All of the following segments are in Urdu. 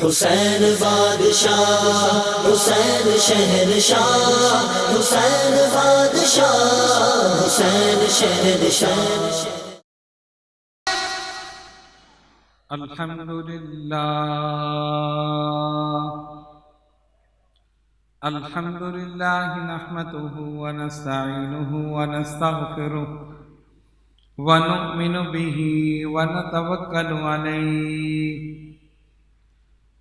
حسین بادشاہ، حسین شہنشاہ، حسین بادشاہ، حسین شہنشاہ۔ الحمدللہ نحمده ونستعینه ونستغفره ونؤمن به ونتوکل علیہ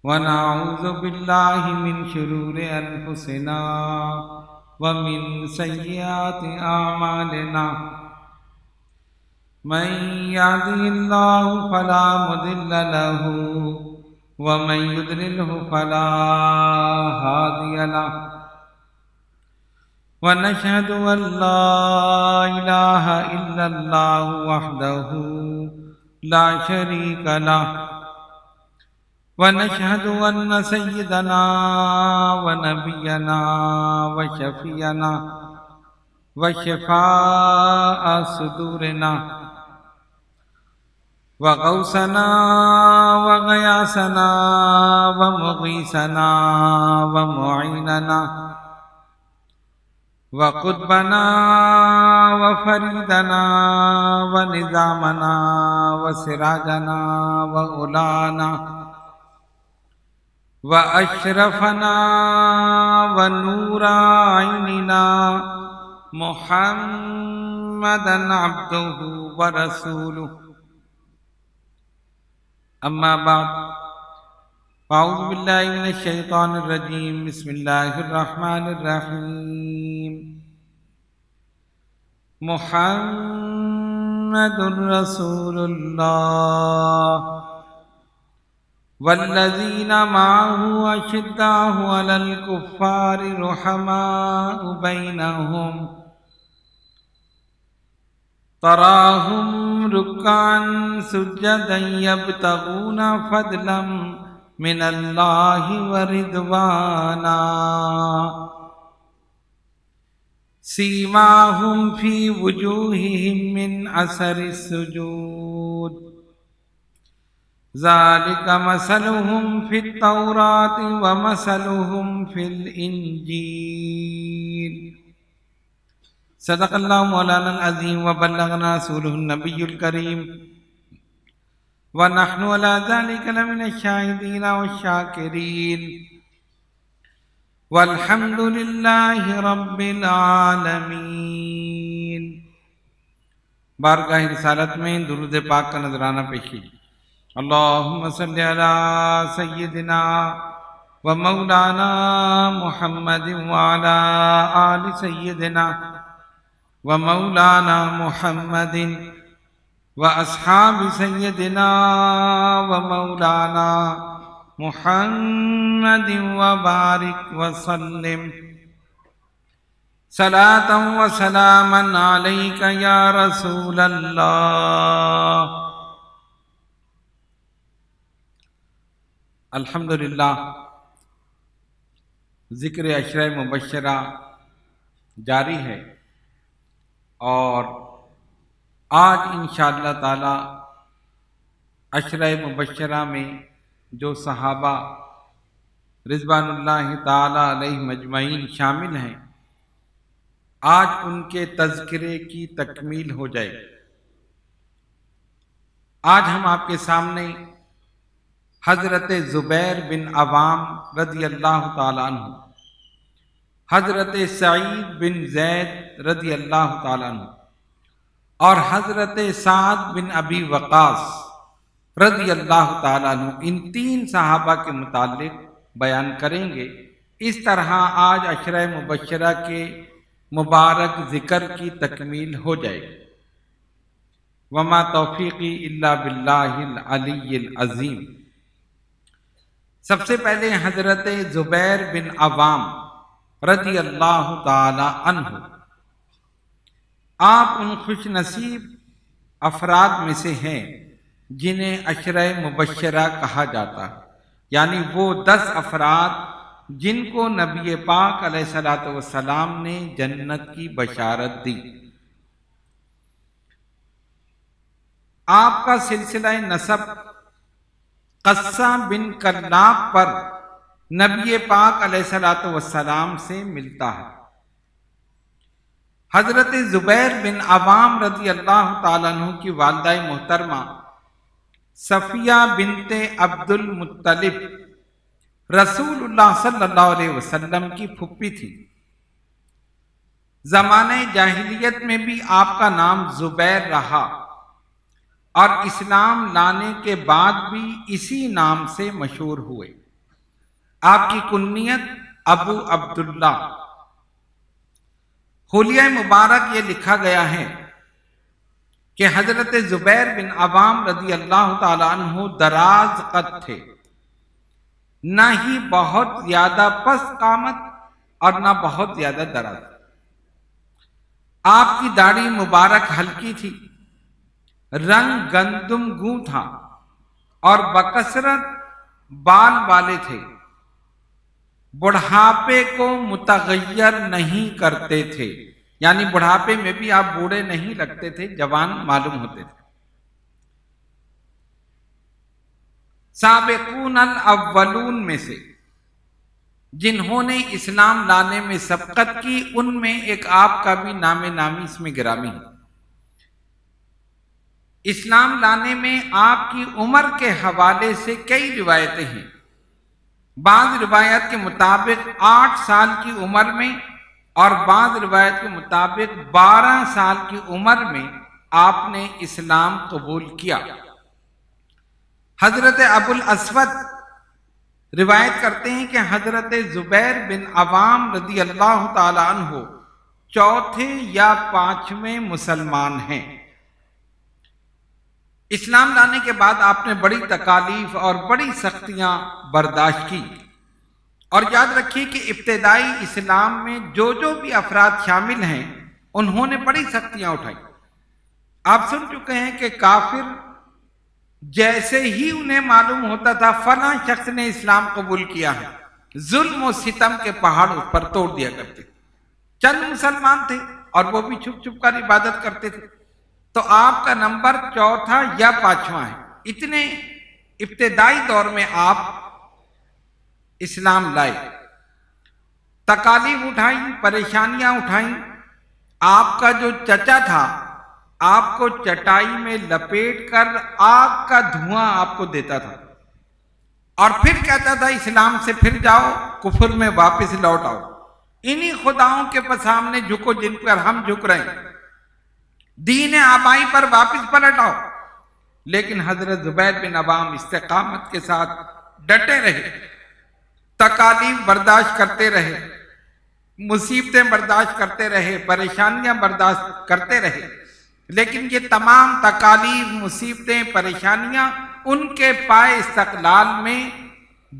ونعوذ باللہ من شرور انفسنا ومن سیئات اعمالنا من یهده اللہ فلا مضل له ومن يضلله فلا هادي له ونشهد أن لا إله إلا الله وحده لا شريك له ونشهد أن سيدنا ونبينا وشفيعنا وشفاء صدورنا وغوثنا وغياثنا ومغيثنا ومعيننا وقطبنا وفريدنا ونظامنا وسراجنا وأولانا وأشرفنا ونور عيننا محمدا عبده ورسوله اما بعد فاعوذ باللہ من الشیطان الرجیم بسم اللہ الرحمن الرحیم محمد رسول اللہ والذین معه اشداء علی الکفار رحماء بینہم تراہم رکعا سجدا یبتغون فضلا من اللہ ورضوانا سیماہم فی وجوہہم من اثر السجود ذالک مثلہم فی التوراۃ ومثلہم فی الانجیل صدق اللہ مولانا العظیم وبلغنا رسولہ النبی الکریم ونحن علی ذلک لمن الشاہدین والشاکرین والحمد للہ رب العالمین۔ بارگاہ رسالت میں درود پاک کا نذرانہ پیش کیجیے۔ اللہم صلی علی سیدنا و مولانا محمد وعلی آل سیدنا ومولانا محمد واصحاب سیدنا ومولانا محمد وبارک وسلم صلاۃ وسلاما علیک یا رسول اللہ۔ الحمدللہ ذکر عشرہ مبشرہ جاری ہے، اور آج انشاءاللہ تعالی عشرہ مبشرہ میں جو صحابہ رضوان اللہ تعالی علیہ مجمعین شامل ہیں، آج ان کے تذکرے کی تکمیل ہو جائے۔ آج ہم آپ کے سامنے حضرت زبیر بن عوام رضی اللہ تعالی عنہ، حضرت سعید بن زید رضی اللہ تعالیٰ عنہ اور حضرت سعد بن ابی وقاص رضی اللہ تعالیٰ عنہ، ان تین صحابہ کے متعلق بیان کریں گے۔ اس طرح آج عشرہ مبشرہ کے مبارک ذکر کی تکمیل ہو جائے گی۔ وما توفیقی الا باللہ العلی العظیم۔ سب سے پہلے حضرت زبیر بن عوام رضی اللہ تعالی عنہ، آپ ان خوش نصیب افراد میں سے ہیں جنہیں عشرہ مبشرہ کہا جاتا ہے، یعنی وہ 10 افراد جن کو نبی پاک علیہ الصلوۃ والسلام نے جنت کی بشارت دی۔ آپ کا سلسلہ نسب قصہ بن کلاب پر نبی پاک علیہ الصلوۃ والسلام سے ملتا ہے۔ حضرت زبیر بن عوام رضی اللہ تعالیٰ عنہ کی والدہ محترمہ صفیہ بنت عبد المطلب رسول اللہ صلی اللہ علیہ وسلم کی پھوپھی تھی۔ زمانہ جاہلیت میں بھی آپ کا نام زبیر رہا اور اسلام لانے کے بعد بھی اسی نام سے مشہور ہوئے۔ آپ کی کنیت ابو عبداللہ۔ حلیہ مبارک یہ لکھا گیا ہے کہ حضرت زبیر بن عوام رضی اللہ تعالی عنہ دراز قد تھے، نہ ہی بہت زیادہ پست قامت اور نہ بہت زیادہ دراز۔ آپ کی داڑھی مبارک ہلکی تھی، رنگ گندم گوں تھا اور بکثرت بال والے تھے۔ بڑھاپے کو متغیر نہیں کرتے تھے، یعنی بڑھاپے میں بھی آپ بوڑھے نہیں لگتے تھے، جوان معلوم ہوتے تھے۔ سابقون الاولون میں سے جنہوں نے اسلام لانے میں سبقت کی، ان میں ایک آپ کا بھی نام نامی اس میں گرامی ہے۔ اسلام لانے میں آپ کی عمر کے حوالے سے کئی روایتیں ہیں۔ بعض روایت کے مطابق 8 سال کی عمر میں اور بعض روایت کے مطابق 12 سال کی عمر میں آپ نے اسلام قبول کیا۔ حضرت ابو الاسود روایت کرتے ہیں کہ حضرت زبیر بن عوام رضی اللہ تعالی عنہ چوتھے یا 5ویں مسلمان ہیں۔ اسلام لانے کے بعد آپ نے بڑی تکالیف اور بڑی سختیاں برداشت کی، اور یاد رکھیے کہ ابتدائی اسلام میں جو بھی افراد شامل ہیں انہوں نے بڑی سختیاں اٹھائی۔ آپ سن چکے ہیں کہ کافر جیسے ہی انہیں معلوم ہوتا تھا فلاں شخص نے اسلام قبول کیا ہے، ظلم و ستم کے پہاڑ اس پر توڑ دیا کرتے تھے۔ چند مسلمان تھے اور وہ بھی چھپ چھپ کر عبادت کرتے تھے، تو آپ کا نمبر چوتھا یا 5واں ہے۔ اتنے ابتدائی دور میں آپ اسلام لائے، تکالیف اٹھائیں، پریشانیاں اٹھائیں۔ آپ کا جو چچا تھا آپ کو چٹائی میں لپیٹ کر آگ کا دھواں آپ کو دیتا تھا اور پھر کہتا تھا اسلام سے پھر جاؤ، کفر میں واپس لوٹ آؤ، انہی خداؤں کے سامنے جھکو جن پر ہم جھک رہے ہیں، دین آبائی پر واپس پلٹ آؤ۔ لیکن حضرت زبیر بن عوام استقامت کے ساتھ ڈٹے رہے، تکالیف برداشت کرتے رہے، مصیبتیں برداشت کرتے رہے، پریشانیاں برداشت کرتے رہے، لیکن یہ تمام تکالیف، مصیبتیں، پریشانیاں ان کے پائے استقلال میں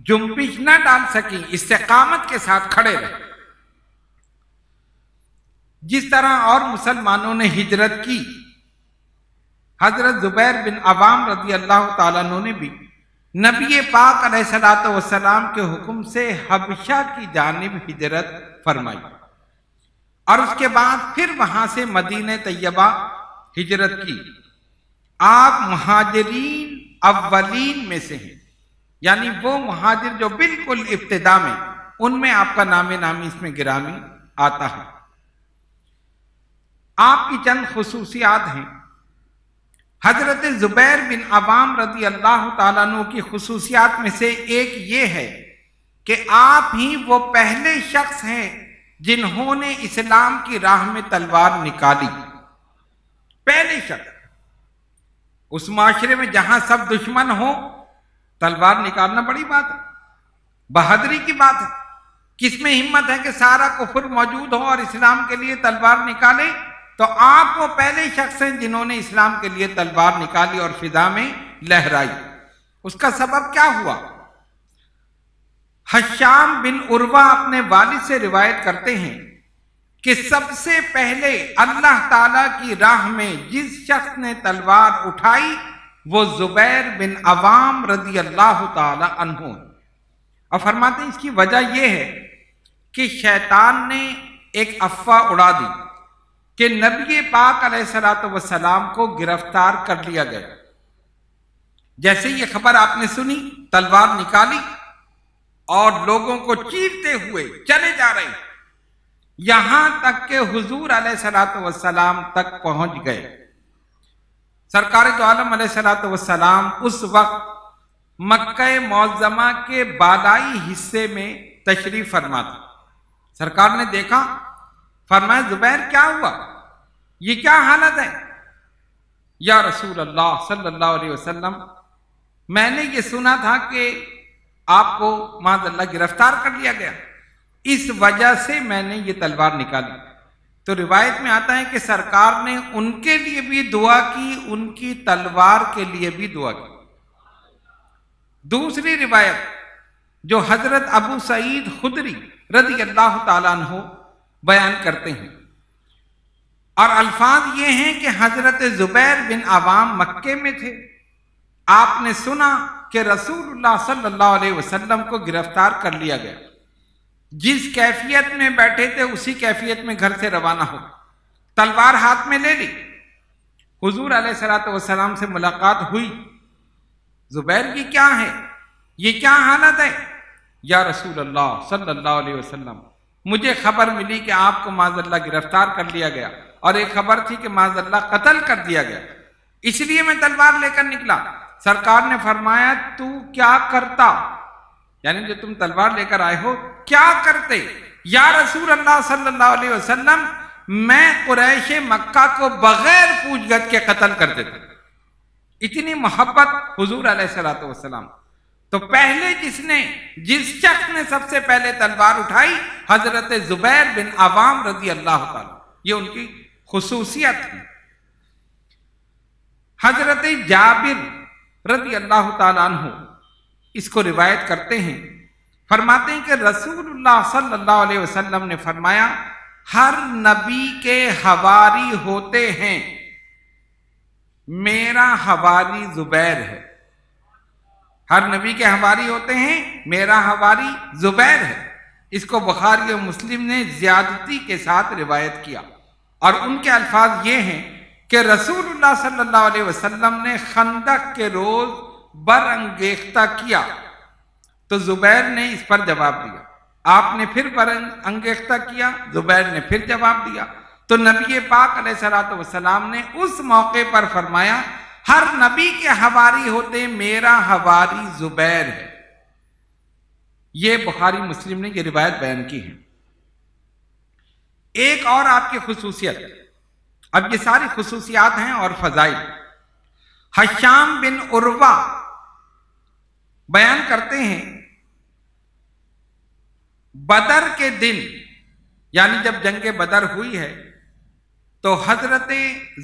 جنبش نہ ڈال سکیں، استقامت کے ساتھ کھڑے رہے۔ جس طرح اور مسلمانوں نے ہجرت کی، حضرت زبیر بن عوام رضی اللہ تعالیٰ عنہ نے بھی نبی پاک علیہ الصلوۃ والسلام کے حکم سے حبشہ کی جانب ہجرت فرمائی، اور اس کے بعد پھر وہاں سے مدینہ طیبہ ہجرت کی۔ آپ مہاجرین اولین میں سے ہیں، یعنی وہ مہاجر جو بالکل ابتدا میں، ان میں آپ کا نام نامی اس میں گرامی آتا ہے۔ آپ کی چند خصوصیات ہیں۔ حضرت زبیر بن عوام رضی اللہ تعالیٰ عنہ کی خصوصیات میں سے ایک یہ ہے کہ آپ ہی وہ پہلے شخص ہیں جنہوں نے اسلام کی راہ میں تلوار نکالی۔ پہلے شخص اس معاشرے میں جہاں سب دشمن ہو، تلوار نکالنا بڑی بات ہے، بہادری کی بات ہے۔ کس میں ہمت ہے کہ سارا کفر موجود ہو اور اسلام کے لیے تلوار نکالے؟ تو آپ وہ پہلے شخص ہیں جنہوں نے اسلام کے لیے تلوار نکالی اور فضا میں لہرائی۔ اس کا سبب کیا ہوا؟ حشام بن عروہ اپنے والد سے روایت کرتے ہیں کہ سب سے پہلے اللہ تعالی کی راہ میں جس شخص نے تلوار اٹھائی وہ زبیر بن عوام رضی اللہ تعالی عنہ، اور فرماتے ہیں اس کی وجہ یہ ہے کہ شیطان نے ایک افواہ اڑا دی کہ نبی پاک علیہ الصلوۃ والسلام کو گرفتار کر لیا گیا، جیسے یہ خبر آپ نے سنی تلوار نکالی اور لوگوں کو چیرتے ہوئے چلے جا رہے ہیں، یہاں تک کہ حضور علیہ الصلوۃ والسلام تک پہنچ گئے۔ سرکار دو عالم علیہ الصلوۃ والسلام اس وقت مکہ معظمہ کے بالائی حصے میں تشریف فرما تھا۔ سرکار نے دیکھا، فرمایا زبیر کیا ہوا، یہ کیا حالت ہے؟ یا رسول اللہ صلی اللہ علیہ وسلم، میں نے یہ سنا تھا کہ آپ کو معاذ اللہ گرفتار کر لیا گیا، اس وجہ سے میں نے یہ تلوار نکالی۔ تو روایت میں آتا ہے کہ سرکار نے ان کے لیے بھی دعا کی، ان کی تلوار کے لیے بھی دعا کی۔ دوسری روایت جو حضرت ابو سعید خدری رضی اللہ تعالیٰ عنہ بیان کرتے ہیں، اور الفاظ یہ ہیں کہ حضرت زبیر بن عوام مکے میں تھے، آپ نے سنا کہ رسول اللہ صلی اللہ علیہ وسلم کو گرفتار کر لیا گیا، جس کیفیت میں بیٹھے تھے اسی کیفیت میں گھر سے روانہ ہو، تلوار ہاتھ میں لے لی، حضور علیہ الصلوۃ والسلام سے ملاقات ہوئی، زبیر کی کیا ہے، یہ کیا حالت ہے؟ یا رسول اللہ صلی اللہ علیہ وسلم، مجھے خبر ملی کہ آپ کو معاذ اللہ گرفتار کر لیا گیا، اور ایک خبر تھی کہ معاذ اللہ قتل کر دیا گیا، اس لیے میں تلوار لے کر نکلا۔ سرکار نے فرمایا تو کیا کرتا، یعنی جو تم تلوار لے کر آئے ہو کیا کرتے؟ یا رسول اللہ صلی اللہ علیہ وسلم، میں قریش مکہ کو بغیر پوچھ گچھ کے قتل کر دیتا۔ اتنی محبت حضور علیہ الصلوۃ والسلام۔ تو پہلے جس شخص نے سب سے پہلے تلوار اٹھائی حضرت زبیر بن عوام رضی اللہ تعالیٰ، یہ ان کی خصوصیت ہے۔ حضرت جابر رضی اللہ تعالیٰ عنہ اس کو روایت کرتے ہیں، فرماتے ہیں کہ رسول اللہ صلی اللہ علیہ وسلم نے فرمایا ہر نبی کے حواری ہوتے ہیں، میرا حواری زبیر ہے۔ ہر نبی کے حواری ہوتے ہیں، میرا حواری زبیر ہے۔ اس کو بخاری و مسلم نے زیادتی کے ساتھ روایت کیا، اور ان کے الفاظ یہ ہیں کہ رسول اللہ صلی اللہ علیہ وسلم نے خندق کے روز برانگیختہ کیا تو زبیر نے اس پر جواب دیا، آپ نے پھر برانگیختہ کیا، زبیر نے پھر جواب دیا، تو نبی پاک علیہ الصلوۃ والسلام نے اس موقع پر فرمایا ہر نبی کے حواری ہوتے، میرا حواری زبیر ہے۔ یہ بخاری مسلم نے یہ روایت بیان کی ہے۔ ایک اور آپ کی خصوصیت، اب یہ ساری خصوصیات ہیں اور فضائل، ہشام بن عروہ بیان کرتے ہیں بدر کے دن، یعنی جب جنگ بدر ہوئی ہے تو حضرت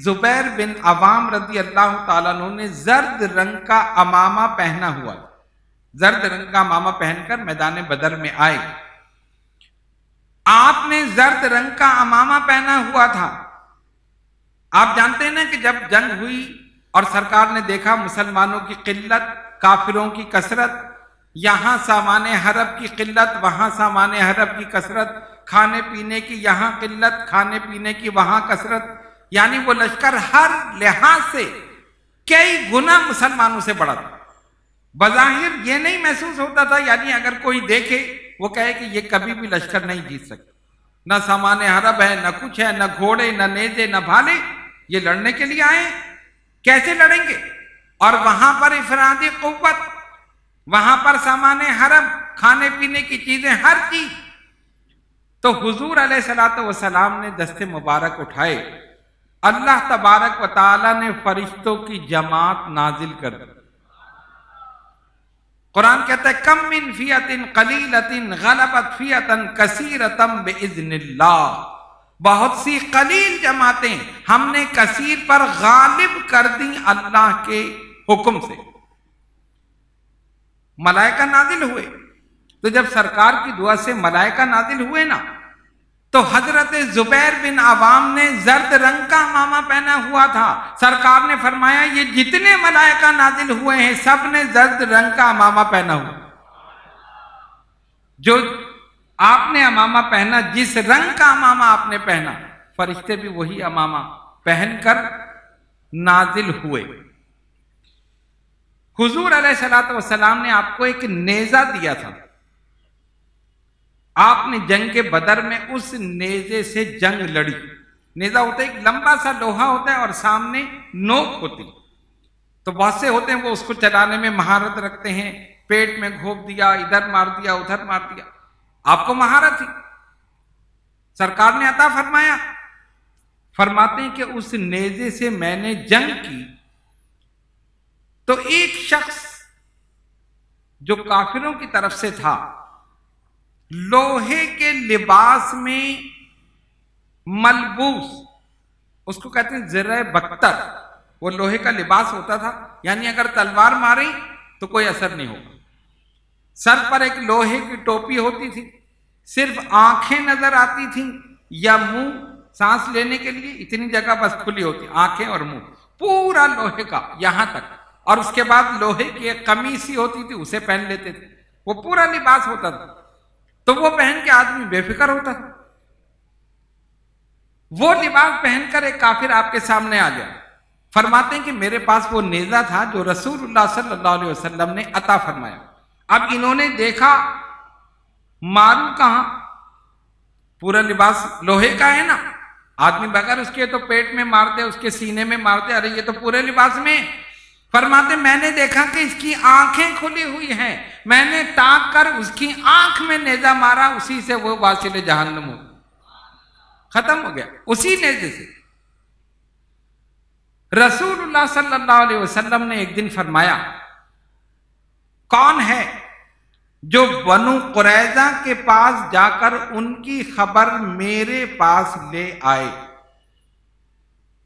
زبیر بن عوام رضی اللہ تعالیٰ عنہ نے زرد رنگ کا عمامہ پہنا ہوا، زرد رنگ کا عمامہ پہن کر میدان بدر میں آئے۔ آپ نے زرد رنگ کا عمامہ پہنا ہوا تھا۔ آپ جانتے ہیں نا کہ جب جنگ ہوئی اور سرکار نے دیکھا مسلمانوں کی قلت، کافروں کی کثرت، یہاں سامان حرب کی قلت، وہاں سامان حرب کی کثرت، کھانے پینے کی یہاں قلت، کھانے پینے کی وہاں کثرت، یعنی وہ لشکر ہر لحاظ سے کئی گنا مسلمانوں سے بڑا تھا۔ بظاہر یہ نہیں محسوس ہوتا تھا، یعنی اگر کوئی دیکھے وہ کہے کہ یہ کبھی بھی لشکر نہیں جیت سکتا، نہ سامان حرب ہے، نہ کچھ ہے، نہ گھوڑے، نہ نیزے، نہ بھالے، یہ لڑنے کے لیے آئے، کیسے لڑیں گے؟ اور وہاں پر افرادی قوت، وہاں پر سامان حرب، کھانے پینے کی چیزیں، ہر چیز۔ تو حضور علیہ الصلوۃ والسلام نے دست مبارک اٹھائے، اللہ تبارک و تعالی نے فرشتوں کی جماعت نازل کر دی۔ قرآن کہتا ہے کم من فیۃ قلیلۃ غلبت فیۃ کثیرۃ باذن اللہ، بہت سی قلیل جماعتیں ہم نے کثیر پر غالب کر دیں اللہ کے حکم سے۔ ملائکہ نازل ہوئے، تو جب سرکار کی دعا سے ملائکہ نازل ہوئے نا، تو حضرت زبیر بن عوام نے زرد رنگ کا عمامہ پہنا ہوا تھا۔ سرکار نے فرمایا یہ جتنے ملائکہ نازل ہوئے ہیں سب نے زرد رنگ کا عمامہ پہنا ہوا۔ جو آپ نے عمامہ پہنا، جس رنگ کا عمامہ آپ نے پہنا، فرشتے بھی وہی عمامہ پہن کر نازل ہوئے۔ حضور علیہ الصلوۃ والسلام نے آپ کو ایک نیزہ دیا تھا، آپ نے جنگ بدر میں اس نیزے سے جنگ لڑی۔ نیزہ ہوتا ہے ایک لمبا سا لوہا ہوتا ہے اور سامنے نوک ہوتی، تو بہت سے ہوتے ہیں وہ اس کو چلانے میں مہارت رکھتے ہیں، پیٹ میں گھوپ دیا، ادھر مار دیا ادھر مار دیا، آپ کو مہارت تھی، سرکار نے عطا فرمایا۔ فرماتے ہیں کہ اس نیزے سے میں نے جنگ کی تو ایک شخص جو کافروں کی طرف سے تھا لوہے کے لباس میں ملبوس، اس کو کہتے ہیں زرہ بختر، وہ لوہے کا لباس ہوتا تھا، یعنی اگر تلوار ماری تو کوئی اثر نہیں ہوگا۔ سر پر ایک لوہے کی ٹوپی ہوتی تھی، صرف آنکھیں نظر آتی تھیں یا منہ، سانس لینے کے لیے اتنی جگہ بس کھلی ہوتی، آنکھیں اور منہ پورا لوہے کا یہاں تک، اور اس کے بعد لوہے کی ایک قمیص ہی ہوتی تھی، اسے پہن لیتے تھے، وہ پورا لباس ہوتا تھا، تو وہ پہن کے آدمی بے فکر ہوتا تھا۔ وہ لباس پہن کر ایک کافر آپ کے سامنے آ گیا، فرماتے ہیں کہ میرے پاس وہ نیزہ تھا جو رسول اللہ صلی اللہ علیہ وسلم نے عطا فرمایا۔ اب انہوں نے دیکھا مارو کہاں، پورا لباس لوہے کا ہے نا، آدمی بغیر اس کے تو پیٹ میں مار دے، اس کے سینے میں مار دے، ارے یہ تو پورے لباس میں۔ فرماتے میں نے دیکھا کہ اس کی آنکھیں کھلی ہوئی ہیں، میں نے تاک کر اس کی آنکھ میں نیزہ مارا، اسی سے وہ واصل جہنم ہو ختم ہو گیا، اسی نیزے سے۔ رسول اللہ صلی اللہ علیہ وسلم نے ایک دن فرمایا، کون ہے جو بنو قریظہ کے پاس جا کر ان کی خبر میرے پاس لے آئے؟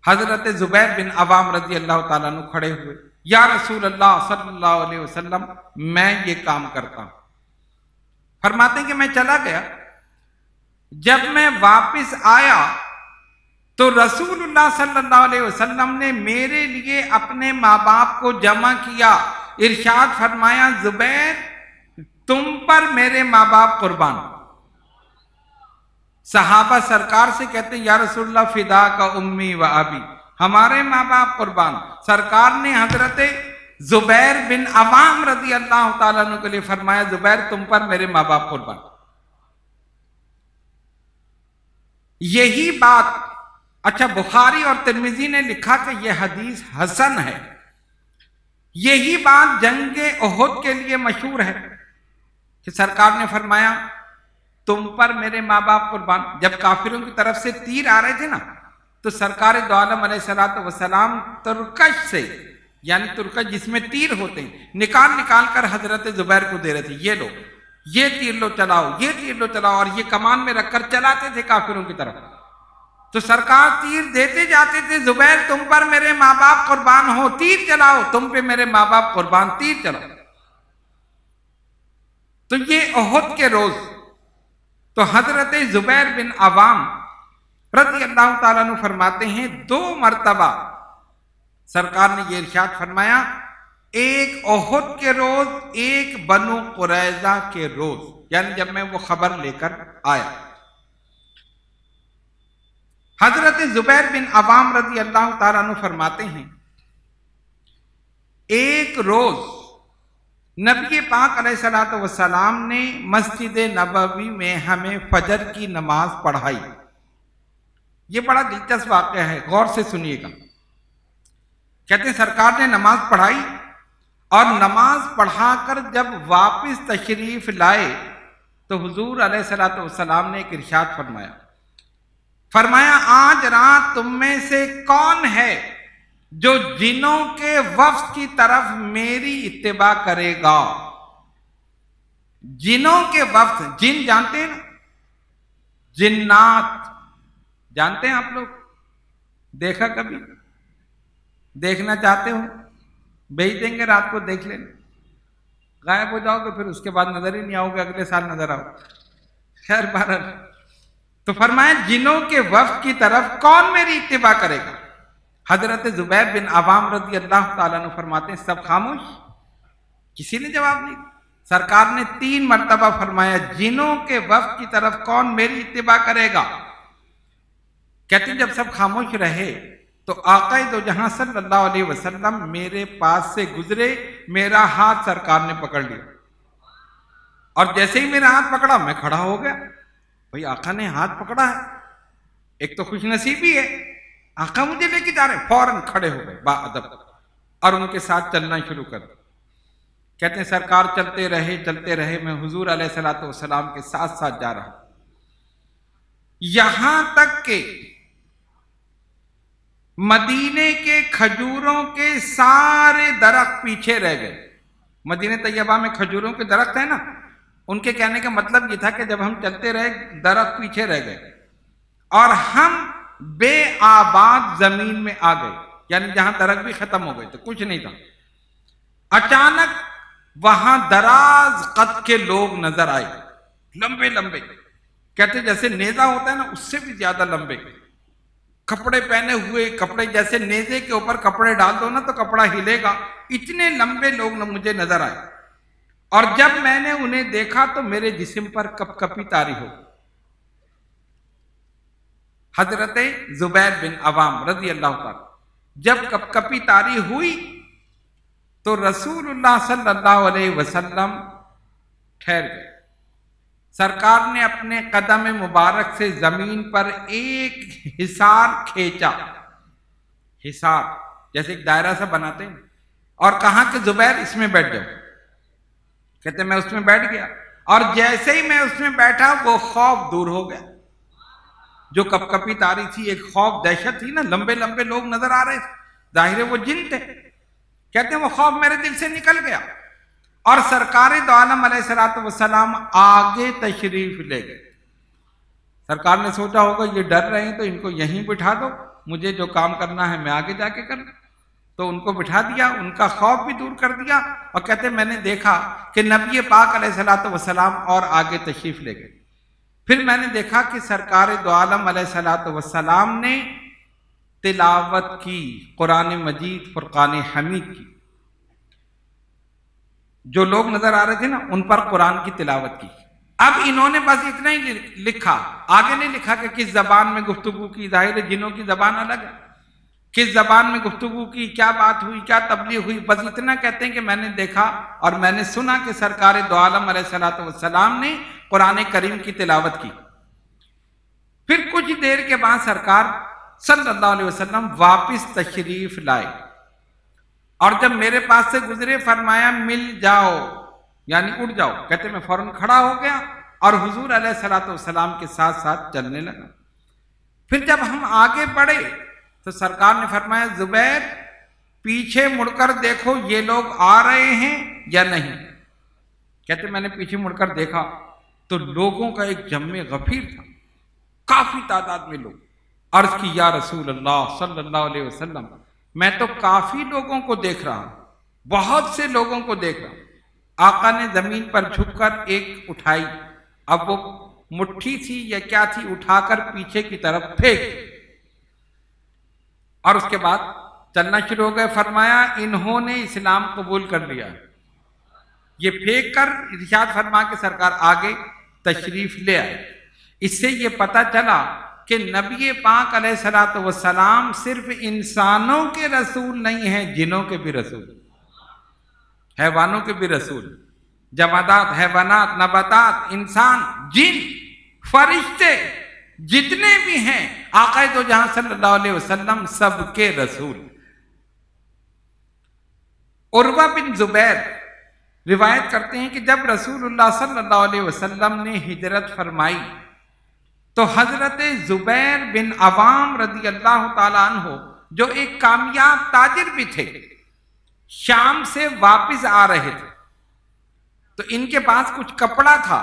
حضرت زبیر بن عوام رضی اللہ تعالیٰ عنہ کھڑے ہوئے، یا رسول اللہ صلی اللہ علیہ وسلم میں یہ کام کرتا ہوں۔ فرماتے ہیں کہ میں چلا گیا، جب میں واپس آیا تو رسول اللہ صلی اللہ علیہ وسلم نے میرے لیے اپنے ماں باپ کو جمع کیا، ارشاد فرمایا زبیر تم پر میرے ماں باپ قربان۔ صحابہ سرکار سے کہتے ہیں یا رسول اللہ فدا کا امی و ابی، ہمارے ماں باپ قربان۔ سرکار نے حضرت زبیر بن عوام رضی اللہ تعالیٰ عنہ کے لیے فرمایا زبیر تم پر میرے ماں باپ قربان۔ یہی بات، اچھا بخاری اور ترمذی نے لکھا کہ یہ حدیث حسن ہے، یہی بات جنگ احد کے لیے مشہور ہے کہ سرکار نے فرمایا تم پر میرے ماں باپ قربان۔ جب کافروں کی طرف سے تیر آ رہے تھے نا تو سرکار دو عالم علیہ الصلوۃ والسلام ترکش سے، یعنی ترکش جس میں تیر ہوتے ہیں، نکال کر حضرت زبیر کو دے رہے تھے، یہ لو یہ تیر لو چلاؤ، یہ تیر لو چلاؤ، اور یہ کمان میں رکھ کر چلاتے تھے کافروں کی طرف۔ تو سرکار تیر دیتے جاتے تھے، زبیر تم پر میرے ماں باپ قربان ہو، تیر چلاؤ، تم پہ میرے ماں باپ قربان، تیر چلاؤ۔ تو یہ احد کے روز تو حضرت زبیر بن عوام رضی اللہ تعالیٰ عنہ فرماتے ہیں 2 مرتبہ سرکار نے یہ ارشاد فرمایا، ایک احد کے روز، ایک بنو قریظہ کے روز، یعنی جب میں وہ خبر لے کر آیا۔ حضرت زبیر بن عوام رضی اللہ تعالیٰ عنہ فرماتے ہیں ایک روز نبی پاک علیہ الصلوۃ والسلام نے مسجد نبوی میں ہمیں فجر کی نماز پڑھائی۔ یہ بڑا دلچسپ واقعہ ہے، غور سے سنیے گا۔ کہتے ہیں سرکار نے نماز پڑھائی اور نماز پڑھا کر جب واپس تشریف لائے تو حضور علیہ الصلوۃ والسلام نے ایک ارشاد فرمایا آج رات تم میں سے کون ہے جو جنوں کے وفد کی طرف میری اتباع کرے گا؟ جنوں کے وفد، جن جانتے ہیں نا، جنات جانتے ہیں آپ لوگ؟ دیکھا کبھی؟ دیکھنا چاہتے ہو؟ بھیج دیں گے رات کو دیکھ لینا، غائب ہو جاؤ گے پھر اس کے بعد نظر ہی نہیں آؤ گے، اگلے سال نظر آؤ۔ خیر بہرحال، تو فرمایا جنوں کے وفد کی طرف کون میری اتباع کرے گا؟ حضرت زبیر بن عوام رضی اللہ تعالیٰ عنہ فرماتے ہیں سب خاموش، کسی نے جواب نہیں۔ سرکار نے 3 مرتبہ فرمایا جنوں کے وفد کی طرف کون میری اتباع کرے گا؟ کہتے ہیں جب سب خاموش رہے تو آقا دو جہاں صلی اللہ علیہ وسلم میرے پاس سے گزرے، میرا ہاتھ سرکار نے پکڑ لیا، اور جیسے ہی میرا ہاتھ پکڑا میں کھڑا ہو گیا۔ بھئی آقا نے ہاتھ پکڑا ہے، ایک تو خوش نصیبی ہے، آقا مجھے لے کے جا رہے، فوراً کھڑے ہو گئے با ادب اور ان کے ساتھ چلنا شروع کر دیا۔ کہتے ہیں سرکار چلتے رہے، میں حضور علیہ الصلوۃ والسلام کے ساتھ ساتھ جا رہا، یہاں تک کہ مدینے کے کھجوروں کے سارے درخت پیچھے رہ گئے۔ مدینہ طیبہ میں کھجوروں کے درخت ہیں نا، ان کے کہنے کا مطلب یہ تھا کہ جب ہم چلتے رہے درخت پیچھے رہ گئے اور ہم بے آباد زمین میں آ گئے، یعنی جہاں درخت بھی ختم ہو گئے تھے، کچھ نہیں تھا۔ اچانک وہاں دراز قد کے لوگ نظر آئے، لمبے لمبے، کہتے جیسے نیزہ ہوتا ہے نا اس سے بھی زیادہ لمبے، کپڑے پہنے ہوئے، کپڑے جیسے نیزے کے اوپر کپڑے ڈال دو نا تو کپڑا ہلے گا، اتنے لمبے لوگ مجھے نظر آئے۔ اور جب میں نے انہیں دیکھا تو میرے جسم پر کپ کپی طاری ہو۔ حضرت زبیر بن عوام رضی اللہ تعالی جب کپ کپی طاری ہوئی تو رسول اللہ صلی اللہ علیہ وسلم ٹھہر گئے۔ سرکار نے اپنے قدم مبارک سے زمین پر ایک حصار کھینچا، حصار جیسے ایک دائرہ سا بناتے ہیں، اور کہا کہ زبیر اس میں بیٹھ جاؤ۔ کہتے میں اس میں بیٹھ گیا، اور جیسے ہی میں اس میں بیٹھا وہ خوف دور ہو گیا۔ جو کپ کپی طاری تھی، ایک خوف دہشت تھی نا، لمبے لمبے لوگ نظر آ رہے تھے، ظاہر ہے وہ جن تھے۔ کہتے ہیں وہ خوف میرے دل سے نکل گیا، اور سرکار دو عالم علیہ الصلوۃ والسلام آگے تشریف لے گئے۔ سرکار نے سوچا ہوگا یہ ڈر رہے ہیں تو ان کو یہیں بٹھا دو، مجھے جو کام کرنا ہے میں آگے جا کے کروں، تو ان کو بٹھا دیا، ان کا خوف بھی دور کر دیا۔ اور کہتے ہیں میں نے دیکھا کہ نبی پاک علیہ الصلوۃ والسلام اور آگے تشریف لے گئے۔ پھر میں نے دیکھا کہ سرکار دو عالم علیہ الصلوۃ والسلام نے تلاوت کی، قرآن مجید فرقان حمید کی۔ جو لوگ نظر آ رہے تھے نا ان پر قرآن کی تلاوت کی۔ اب انہوں نے بس اتنا ہی لکھا، آگے نہیں لکھا کہ کس زبان میں گفتگو کی، ظاہر ہے جنوں کی زبان الگ ہے، کس زبان میں گفتگو کی، کیا بات ہوئی، کیا تبلیغ ہوئی، بس اتنا کہتے ہیں کہ میں نے دیکھا اور میں نے سنا کہ سرکار دو عالم علیہ الصلوۃ والسلام نے قرآن کریم کی تلاوت کی۔ پھر کچھ دیر کے بعد سرکار صلی اللہ علیہ وسلم واپس تشریف لائے، اور جب میرے پاس سے گزرے فرمایا مل جاؤ، یعنی اٹھ جاؤ۔ کہتے میں فوراً کھڑا ہو گیا اور حضور علیہ الصلوۃ والسلام کے ساتھ ساتھ چلنے لگا۔ پھر جب ہم آگے بڑھے تو سرکار نے فرمایا زبیر پیچھے مڑ کر دیکھو یہ لوگ آ رہے ہیں یا نہیں۔ کہتے میں نے پیچھے مڑ کر دیکھا تو لوگوں کا ایک جمع غفیر تھا، کافی تعداد میں لوگ۔ عرض کی یا رسول اللہ صلی اللہ علیہ وسلم میں تو کافی لوگوں کو دیکھ رہا ہوں، بہت سے لوگوں کو دیکھ رہا ہوں۔ آقا نے زمین پر جھک کر ایک اٹھائی، اب وہ مٹھی تھی یا کیا تھی، اٹھا کر پیچھے کی طرف پھینک، اور اس کے بعد چلنا شروع ہو گئے۔ فرمایا انہوں نے اسلام قبول کر لیا۔ یہ پھینک کر ارشاد فرما کے سرکار آگے تشریف لے آئے۔ اس سے یہ پتہ چلا کہ نبی پاک علیہ الصلوۃ والسلام صرف انسانوں کے رسول نہیں ہیں، جنوں کے بھی رسول، حیوانوں کے بھی رسول، جمادات، حیوانات، نباتات، انسان، جن، فرشتے جتنے بھی ہیں آقا دو جہاں صلی اللہ علیہ وسلم سب کے رسول۔ عروہ بن زبیر روایت کرتے ہیں کہ جب رسول اللہ صلی اللہ علیہ وسلم نے ہجرت فرمائی تو حضرت زبیر بن عوام رضی اللہ تعالیٰ عنہ جو ایک کامیاب تاجر بھی تھے، شام سے واپس آ رہے تھے، تو ان کے پاس کچھ کپڑا تھا،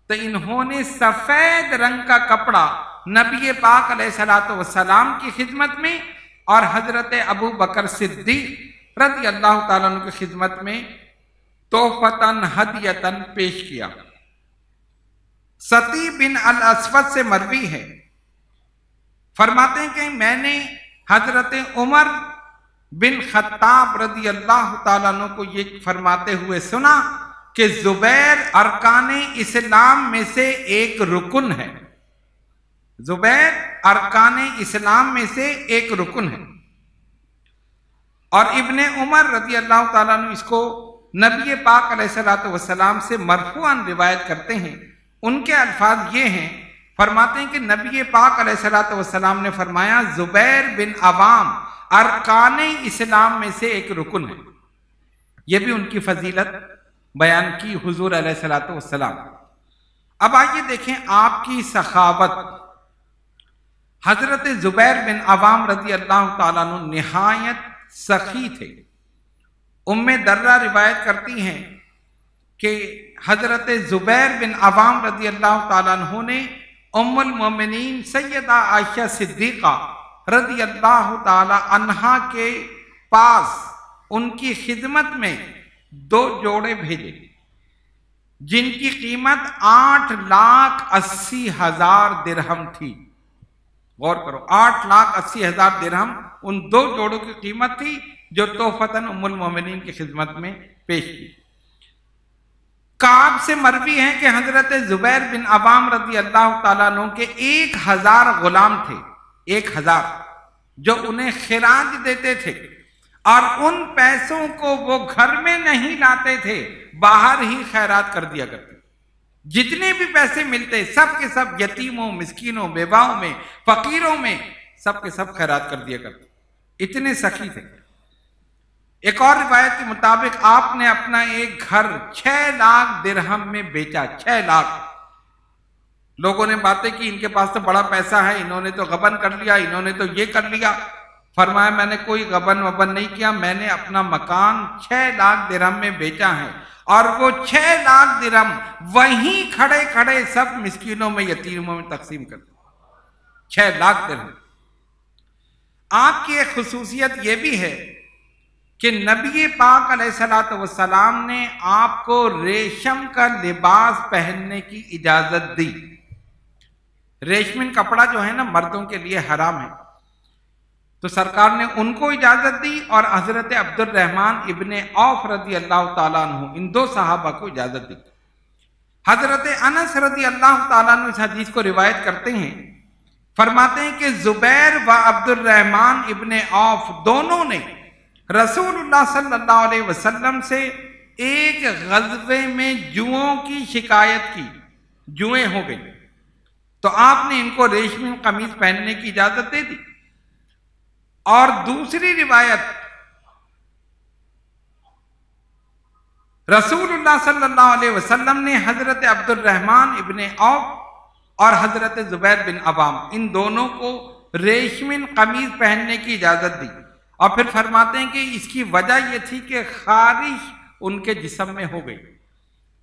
تو انہوں نے سفید رنگ کا کپڑا نبی پاک علیہ الصلوۃ والسلام کی خدمت میں اور حضرت ابو بکر صدیق رضی اللہ تعالیٰ عنہ کی خدمت میں تحفۃً ہدیۃً پیش کیا۔ ستی بن الاسود سے مروی ہے، فرماتے ہیں کہ میں نے حضرت عمر بن خطاب رضی اللہ تعالیٰ عنہ کو یہ فرماتے ہوئے سنا کہ زبیر ارکان اسلام میں سے ایک رکن ہے، زبیر ارکان اسلام میں سے ایک رکن ہے، اور ابن عمر رضی اللہ تعالیٰ عنہ اس کو نبی پاک علیہ الصلوۃ والسلام سے مرفوعاً روایت کرتے ہیں۔ ان کے الفاظ یہ ہیں، فرماتے ہیں کہ نبی پاک علیہ الصلوۃ والسلام نے فرمایا زبیر بن عوام ارکان اسلام میں سے ایک رکن ہے۔ یہ بھی ان کی فضیلت بیان کی حضور علیہ الصلوۃ والسلام۔ اب آئیے دیکھیں آپ کی سخاوت۔ حضرت زبیر بن عوام رضی اللہ تعالیٰ عنہ نہایت سخی تھے۔ ام درہ روایت کرتی ہیں کہ حضرت زبیر بن عوام رضی اللہ تعالیٰ عنہ نے ام المومنین سیدہ عائشہ صدیقہ رضی اللہ تعالیٰ عنہا کے پاس ان کی خدمت میں 2 جوڑے بھیجے جن کی قیمت 8,80,000 درہم تھی۔ غور کرو، 8,80,000 درہم ان 2 جوڑوں کی قیمت تھی جو تحفتاً ام المومنین کی خدمت میں پیش کی۔ کعب سے مروی ہے کہ حضرت زبیر بن عوام رضی اللہ تعالیٰ عنہ کے 1,000 غلام تھے، 1,000 جو انہیں خراج دیتے تھے، اور ان پیسوں کو وہ گھر میں نہیں لاتے تھے، باہر ہی خیرات کر دیا کرتے۔ جتنے بھی پیسے ملتے سب کے سب یتیموں، مسکینوں، بیواؤں میں، فقیروں میں سب کے سب خیرات کر دیا کرتے، اتنے سخی تھے۔ ایک اور روایت کے مطابق آپ نے اپنا ایک گھر 6 لاکھ درہم میں بیچا، 6 لاکھ۔ لوگوں نے باتیں کی ان کے پاس تو بڑا پیسہ ہے، انہوں نے تو غبن کر لیا، انہوں نے تو یہ کر لیا۔ فرمایا میں نے کوئی غبن وبن نہیں کیا، میں نے اپنا مکان 6 لاکھ درہم میں بیچا ہے، اور وہ 6 لاکھ درہم وہیں کھڑے کھڑے سب مسکینوں میں، یتیموں میں تقسیم کر دیا۔ 6 لاکھ درہم۔ آپ کی ایک خصوصیت یہ بھی ہے کہ نبی پاک علیہ الصلوۃ والسلام نے آپ کو ریشم کا لباس پہننے کی اجازت دی۔ ریشمی کپڑا جو ہے نا مردوں کے لیے حرام ہے، تو سرکار نے ان کو اجازت دی، اور حضرت عبد الرحمن ابن عوف رضی اللہ تعالیٰ عنہ ان 2 صحابہ کو اجازت دی۔ حضرت انس رضی اللہ تعالیٰ عنہ اس حدیث کو روایت کرتے ہیں، فرماتے ہیں کہ زبیر و عبد الرحمن ابن عوف دونوں نے رسول اللہ صلی اللہ علیہ وسلم سے ایک غزوے میں جوؤں کی شکایت کی، جوئیں ہو گئی، تو آپ نے ان کو ریشمی قمیض پہننے کی اجازت دے دی۔ اور دوسری روایت، رسول اللہ صلی اللہ علیہ وسلم نے حضرت عبد الرحمن ابن عوف اور حضرت زبیر بن عوام ان دونوں کو ریشمی قمیض پہننے کی اجازت دی، اور پھر فرماتے ہیں کہ اس کی وجہ یہ تھی کہ خارش ان کے جسم میں ہو گئی،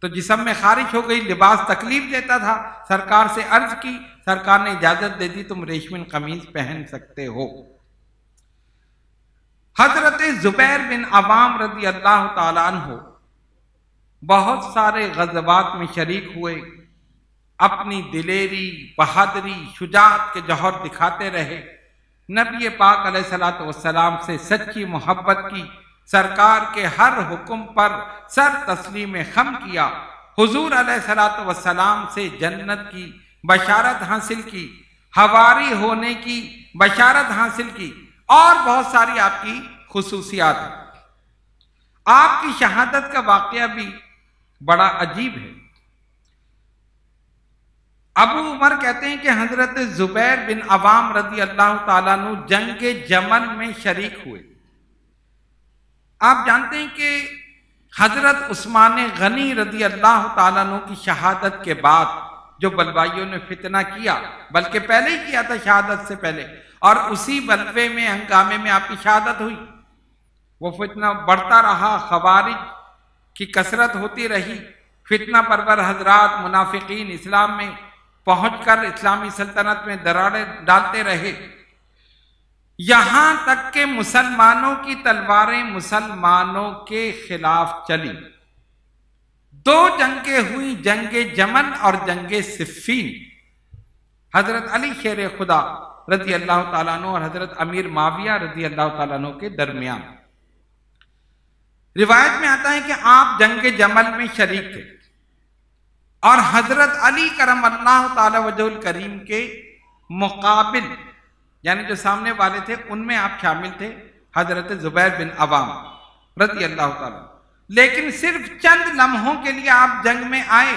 تو جسم میں خارش ہو گئی، لباس تکلیف دیتا تھا، سرکار سے عرض کی، سرکار نے اجازت دے دی، تم ریشمی قمیض پہن سکتے ہو۔ حضرت زبیر بن عوام رضی اللہ تعالیٰ عنہ بہت سارے غزوات میں شریک ہوئے، اپنی دلیری، بہادری، شجاعت کے جوہر دکھاتے رہے، نبی پاک علیہ الصلوۃ والسلام سے سچی محبت کی، سرکار کے ہر حکم پر سر تسلیم خم کیا، حضور علیہ الصلوۃ والسلام سے جنت کی بشارت حاصل کی، حواری ہونے کی بشارت حاصل کی، اور بہت ساری آپ کی خصوصیات ہیں۔ آپ کی شہادت کا واقعہ بھی بڑا عجیب ہے۔ ابو عمر کہتے ہیں کہ حضرت زبیر بن عوام رضی اللہ تعالیٰ عنہ جنگ جمل میں شریک ہوئے۔ آپ جانتے ہیں کہ حضرت عثمان غنی رضی اللہ تعالیٰ عنہ کی شہادت کے بعد جو بلوائیوں نے فتنہ کیا، بلکہ پہلے ہی کیا تھا شہادت سے پہلے، اور اسی بلوے میں، ہنگامے میں آپ کی شہادت ہوئی، وہ فتنہ بڑھتا رہا، خوارج کی کثرت ہوتی رہی، فتنہ پرور حضرات منافقین اسلام میں پہنچ کر اسلامی سلطنت میں دراڑیں ڈالتے رہے، یہاں تک کہ مسلمانوں کی تلواریں مسلمانوں کے خلاف چلی۔ 2 جنگیں ہوئی، جنگ جمل اور جنگ صفین۔ حضرت علی شیر خدا رضی اللہ تعالیٰ عنہ اور حضرت امیر معاویہ رضی اللہ تعالیٰ عنہ کے درمیان۔ روایت میں آتا ہے کہ آپ جنگ جمل میں شریک تھے، اور حضرت علی کرم اللہ تعالی وجہ الکریم کے مقابل یعنی جو سامنے والے تھے ان میں آپ شامل تھے، حضرت زبیر بن عوام رضی اللہ تعالیٰ، لیکن صرف چند لمحوں کے لیے آپ جنگ میں آئے۔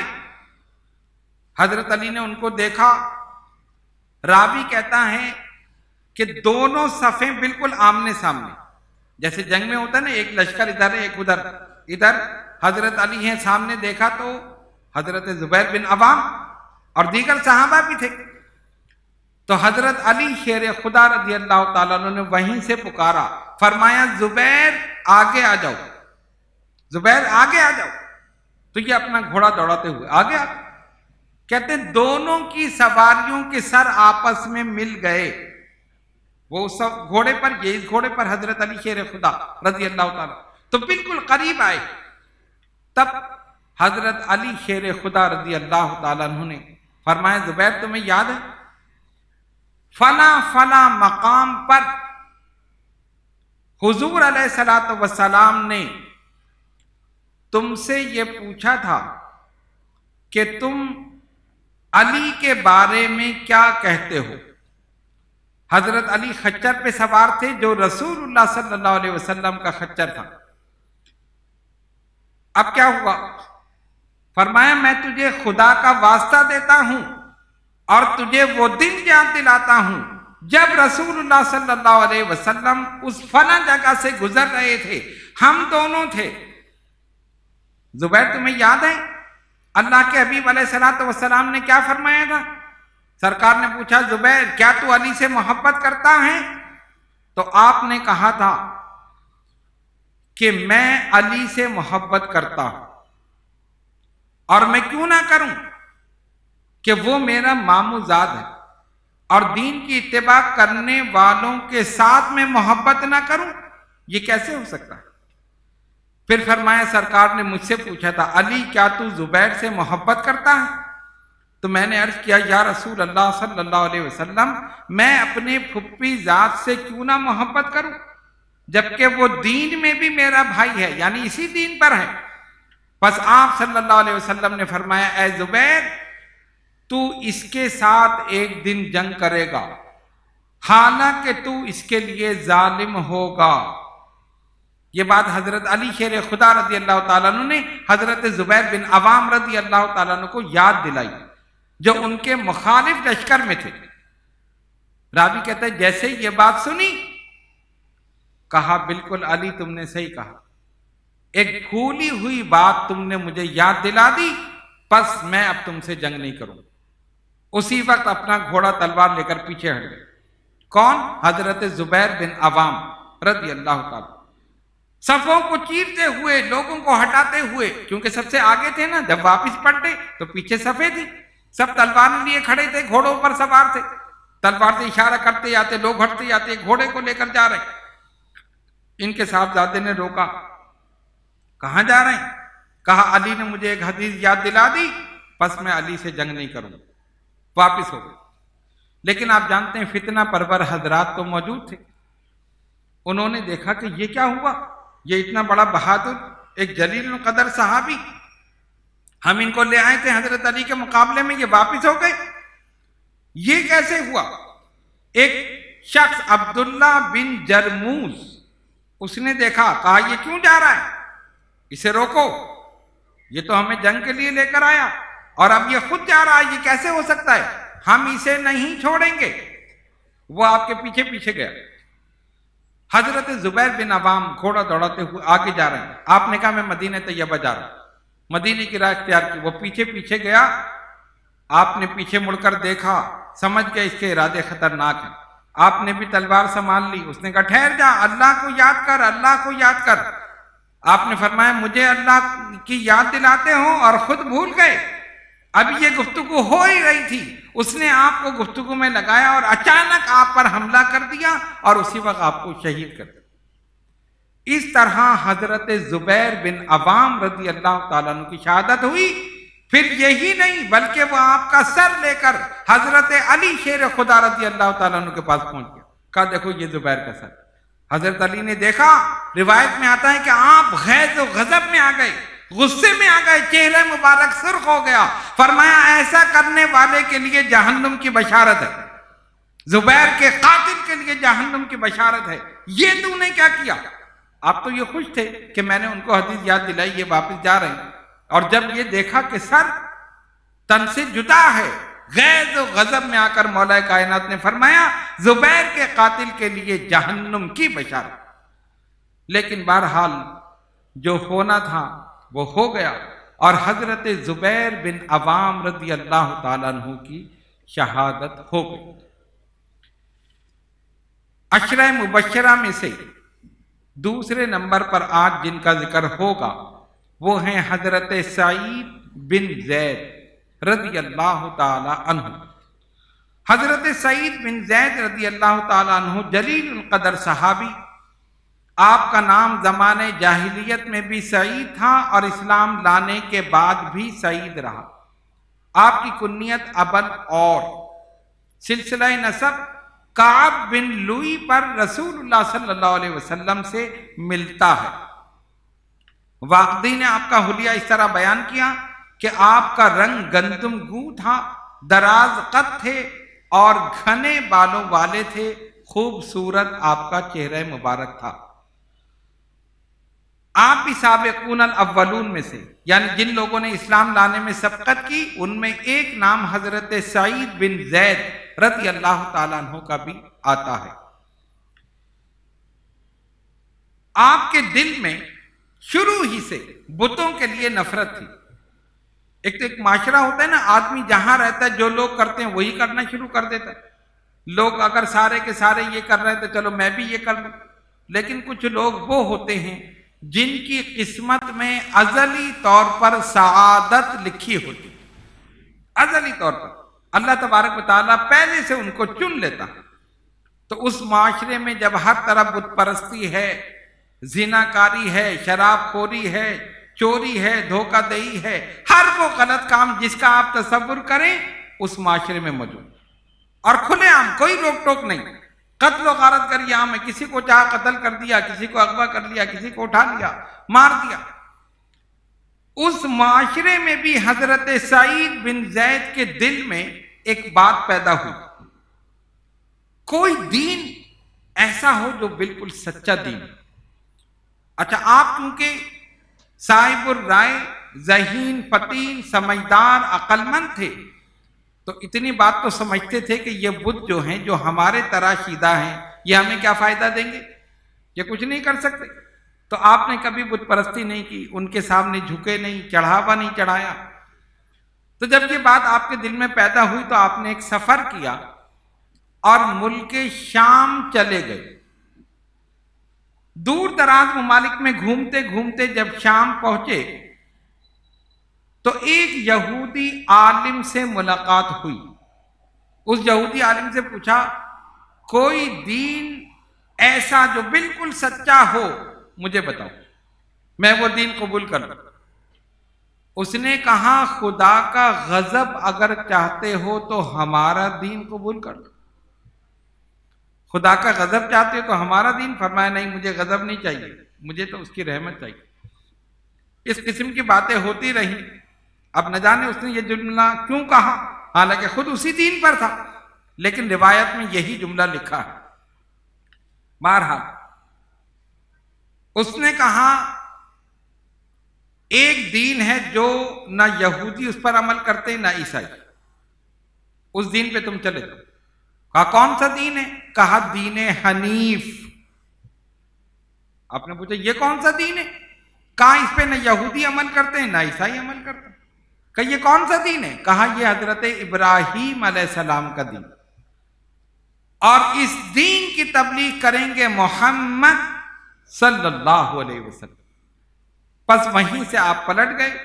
حضرت علی نے ان کو دیکھا، راوی کہتا ہے کہ دونوں صفیں بالکل آمنے سامنے، جیسے جنگ میں ہوتا ہے نا، ایک لشکر ادھر ہے ایک ادھر حضرت علی ہیں سامنے، دیکھا تو حضرت زبیر بن عوام اور دیگر صحابہ بھی تھے، تو حضرت علی شیر خدا رضی اللہ تعالیٰ عنہ نے وہیں سے پکارا، فرمایا زبیر آگے آ جاؤ، زبیر آگے آ جاؤ، تو یہ اپنا گھوڑا دوڑاتے ہوئے آگے آ گئے۔ کہتے ہیں دونوں کی سواریوں کے سر آپس میں مل گئے، وہ سب گھوڑے پر، یہ اس گھوڑے پر حضرت علی شیر خدا رضی اللہ تعالیٰ، تو بالکل قریب آئے۔ تب حضرت علی شیر خدا رضی اللہ تعالیٰ عنہ نے فرمایا زبیر تمہیں یاد ہے فلاں فلاں مقام پر حضور علیہ الصلوۃ والسلام نے تم سے یہ پوچھا تھا کہ تم علی کے بارے میں کیا کہتے ہو؟ حضرت علی خچر پہ سوار تھے جو رسول اللہ صلی اللہ علیہ وسلم کا خچر تھا۔ اب کیا ہوا؟ فرمایا میں تجھے خدا کا واسطہ دیتا ہوں اور تجھے وہ دن یاد دلاتا ہوں جب رسول اللہ صلی اللہ علیہ وسلم اس فلاں جگہ سے گزر رہے تھے، ہم دونوں تھے۔ زبیر تمہیں یاد ہے اللہ کے حبیب علیہ الصلوۃ والسلام نے کیا فرمایا تھا؟ سرکار نے پوچھا زبیر کیا تو علی سے محبت کرتا ہے؟ تو آپ نے کہا تھا کہ میں علی سے محبت کرتا ہوں، اور میں کیوں نہ کروں کہ وہ میرا ماموں زاد ہے، اور دین کی اتباع کرنے والوں کے ساتھ میں محبت نہ کروں، یہ کیسے ہو سکتا ہے؟ پھر فرمایا سرکار نے مجھ سے پوچھا تھا علی کیا تو زبیر سے محبت کرتا ہے؟ تو میں نے عرض کیا یا رسول اللہ صلی اللہ علیہ وسلم میں اپنے پھپھی ذات سے کیوں نہ محبت کروں جبکہ وہ دین میں بھی میرا بھائی ہے، یعنی اسی دین پر ہے۔ بس آپ صلی اللہ علیہ وسلم نے فرمایا اے زبیر تو اس کے ساتھ ایک دن جنگ کرے گا حالانکہ تو اس کے لیے ظالم ہوگا۔ یہ بات حضرت علی شیر خدا رضی اللہ تعالیٰ عنہ نے حضرت زبیر بن عوام رضی اللہ تعالیٰ عنہ کو یاد دلائی جو ان کے مخالف لشکر میں تھے۔ راوی کہتا ہے جیسے یہ بات سنی کہا بالکل علی تم نے صحیح کہا، ایک بھولی ہوئی بات تم نے مجھے یاد دلا دی، پس میں اب تم سے جنگ نہیں کروں۔ اسی وقت اپنا گھوڑا تلوار لے کر پیچھے ہٹ گئے۔ کون؟ حضرت زبیر بن عوام رضی اللہ تعالیٰ، صفوں کو چیرتے ہوئے، لوگوں کو ہٹاتے ہوئے، کیونکہ سب سے آگے تھے نا، جب واپس پلٹے تو پیچھے صفیں تھی، سب تلوار لیے کھڑے تھے، گھوڑوں پر سوار تھے، تلوار سے اشارہ کرتے جاتے، لوگ ہٹتے جاتے، گھوڑے کو لے کر جا رہے۔ ان کے صاحبزادے نے روکا، کہاں جا رہے ہیں؟ کہا علی نے مجھے ایک حدیث یاد دلا دی، پس میں علی سے جنگ نہیں کروں، واپس ہو گئے۔ لیکن آپ جانتے ہیں فتنہ پرور حضرات تو موجود تھے، انہوں نے دیکھا کہ یہ کیا ہوا، یہ اتنا بڑا بہادر ایک جلیل القدر صحابی، ہم ان کو لے آئے تھے حضرت علی کے مقابلے میں، یہ واپس ہو گئے، یہ کیسے ہوا؟ ایک شخص عبداللہ بن جرموز اس نے دیکھا، کہا یہ کیوں جا رہا ہے، اسے روکو، یہ تو ہمیں جنگ کے لیے لے کر آیا اور اب یہ خود جا رہا ہے، یہ کیسے ہو سکتا ہے، ہم اسے نہیں چھوڑیں گے۔ وہ آپ کے پیچھے پیچھے گیا۔ حضرت زبیر بن عوام گھوڑا دوڑاتے ہوئے آگے جا رہے ہیں، آپ نے کہا میں مدینہ طیبہ جا رہا ہوں، مدینے کی راہ اختیار کی، وہ پیچھے پیچھے گیا، آپ نے پیچھے مڑ کر دیکھا، سمجھ گئے اس کے ارادے خطرناک ہیں، آپ نے بھی تلوار سنبھال لی، اس نے کہا ٹھہر جا، اللہ کو یاد کر، اللہ کو یاد کر۔ آپ نے فرمایا مجھے اللہ کی یاد دلاتے ہو اور خود بھول گئے، اب یہ گفتگو ہو ہی رہی تھی، اس نے آپ کو گفتگو میں لگایا اور اچانک آپ پر حملہ کر دیا اور اسی وقت آپ کو شہید کر دیا۔ اس طرح حضرت زبیر بن عوام رضی اللہ تعالیٰ عنہ کی شہادت ہوئی۔ پھر یہی نہیں بلکہ وہ آپ کا سر لے کر حضرت علی شیر خدا رضی اللہ تعالیٰ عنہ کے پاس پہنچ گیا، کہا دیکھو یہ زبیر کا سر۔ حضرت علی نے دیکھا، روایت میں آتا ہے کہ آپ غیظ و غضب میں آ گئے، غصے میں آ گئے، چہرہ مبارک سرخ ہو گیا، فرمایا ایسا کرنے والے کے لیے جہنم کی بشارت ہے۔ زبیر کے قاتل کے لیے جہنم کی بشارت ہے، یہ تو نے کیا کیا؟ آپ تو یہ خوش تھے کہ میں نے ان کو حدیث یاد دلائی، یہ واپس جا رہے ہیں، اور جب یہ دیکھا کہ سر تن سے جدا ہے، غیظ و غضب میں آ کر مولا کائنات نے فرمایا زبیر کے قاتل کے لیے جہنم کی بشارت۔ لیکن بہرحال جو ہونا تھا وہ ہو گیا، اور حضرت زبیر بن عوام رضی اللہ تعالیٰ عنہ کی شہادت ہو گئی۔ عشرہ مبشرہ میں سے دوسرے نمبر پر آج جن کا ذکر ہوگا وہ ہیں حضرت سعید بن زید رضی اللہ تعالی عنہ۔ حضرت سعید بن زید رضی اللہ تعالی عنہ جلیل القدر صحابی، آپ کا نام زمانے جاہلیت میں بھی سعید تھا اور اسلام لانے کے بعد بھی سعید رہا۔ آپ کی کنیت ابل اور سلسلہ نسب کعب بن لوئی پر رسول اللہ صلی اللہ علیہ وسلم سے ملتا ہے۔ واقعی نے آپ کا حلیہ اس طرح بیان کیا کہ آپ کا رنگ گندم گو تھا، دراز قد تھے اور گھنے بالوں والے تھے، خوبصورت آپ کا چہرہ مبارک تھا۔ آپ بھی سابقون الاولون میں سے، یعنی جن لوگوں نے اسلام لانے میں سبقت کی، ان میں ایک نام حضرت سعید بن زید رضی اللہ تعالیٰ عنہ کا بھی آتا ہے۔ آپ کے دل میں شروع ہی سے بتوں کے لیے نفرت تھی۔ ایک تو ایک معاشرہ ہوتا ہے نا، آدمی جہاں رہتا ہے جو لوگ کرتے ہیں وہی کرنا شروع کر دیتا ہے۔ لوگ اگر سارے کے سارے یہ کر رہے ہیں تو چلو میں بھی یہ کر لوں، لیکن کچھ لوگ وہ ہوتے ہیں جن کی قسمت میں ازلی طور پر سعادت لکھی ہوتی، ازلی طور پر اللہ تبارک و تعالیٰ پہلے سے ان کو چن لیتا۔ تو اس معاشرے میں جب ہر طرف بت پرستی ہے، زنا کاری ہے، شراب خوری ہے، چوری ہے، دھوکہ دہی ہے، ہر وہ غلط کام جس کا آپ تصور کریں اس معاشرے میں موجود، اور کھلے عام، کوئی روک ٹوک نہیں۔ قتل و غارت کر عام ہے، کسی کو چاہ قتل کر دیا، کسی کو اغوا کر لیا، کسی کو اٹھا لیا، مار دیا۔ اس معاشرے میں بھی حضرت سعید بن زید کے دل میں ایک بات پیدا ہوئی، کوئی دین ایسا ہو جو بالکل سچا دین۔ اچھا، آپ کیونکہ صاحب الرائے، ذہین، فطین، سمجھدار، عقل مند تھے، تو اتنی بات تو سمجھتے تھے کہ یہ بت جو ہیں، جو ہمارے تراشیدہ ہیں، یہ ہمیں کیا فائدہ دیں گے، یہ کچھ نہیں کر سکتے۔ تو آپ نے کبھی بت پرستی نہیں کی، ان کے سامنے جھکے نہیں، چڑھاوا نہیں چڑھایا۔ تو جب یہ بات آپ کے دل میں پیدا ہوئی تو آپ نے ایک سفر کیا اور ملک شام چلے گئے۔ دور دراز ممالک میں گھومتے گھومتے جب شام پہنچے تو ایک یہودی عالم سے ملاقات ہوئی۔ اس یہودی عالم سے پوچھا کوئی دین ایسا جو بالکل سچا ہو مجھے بتاؤ، میں وہ دین قبول کر لوں۔ اس نے کہا خدا کا غضب اگر چاہتے ہو تو ہمارا دین قبول کر لو۔ خدا کا غضب چاہتے ہو تو ہمارا دین؟ فرمایا نہیں، مجھے غضب نہیں چاہیے، مجھے تو اس کی رحمت چاہیے۔ اس قسم کی باتیں ہوتی رہیں۔ اب نہ جانے اس نے یہ جملہ کیوں کہا، حالانکہ خود اسی دین پر تھا، لیکن روایت میں یہی جملہ لکھا ہے۔ بہرحال اس نے کہا ایک دین ہے جو نہ یہودی اس پر عمل کرتے نہ عیسائی، اس دین پہ تم چلے جاؤ۔ کہا کون سا دین ہے؟ کہا دین حنیف۔ آپ نے پوچھا یہ کون سا دین ہے؟ کہا اس پہ نہ یہودی عمل کرتے ہیں نہ عیسائی عمل کرتے ہیں۔ کہا یہ کون سا دین ہے؟ کہا یہ حضرت ابراہیم علیہ السلام کا دین، اور اس دین کی تبلیغ کریں گے محمد صلی اللہ علیہ وسلم۔ پس وہیں سے آپ پلٹ گئے،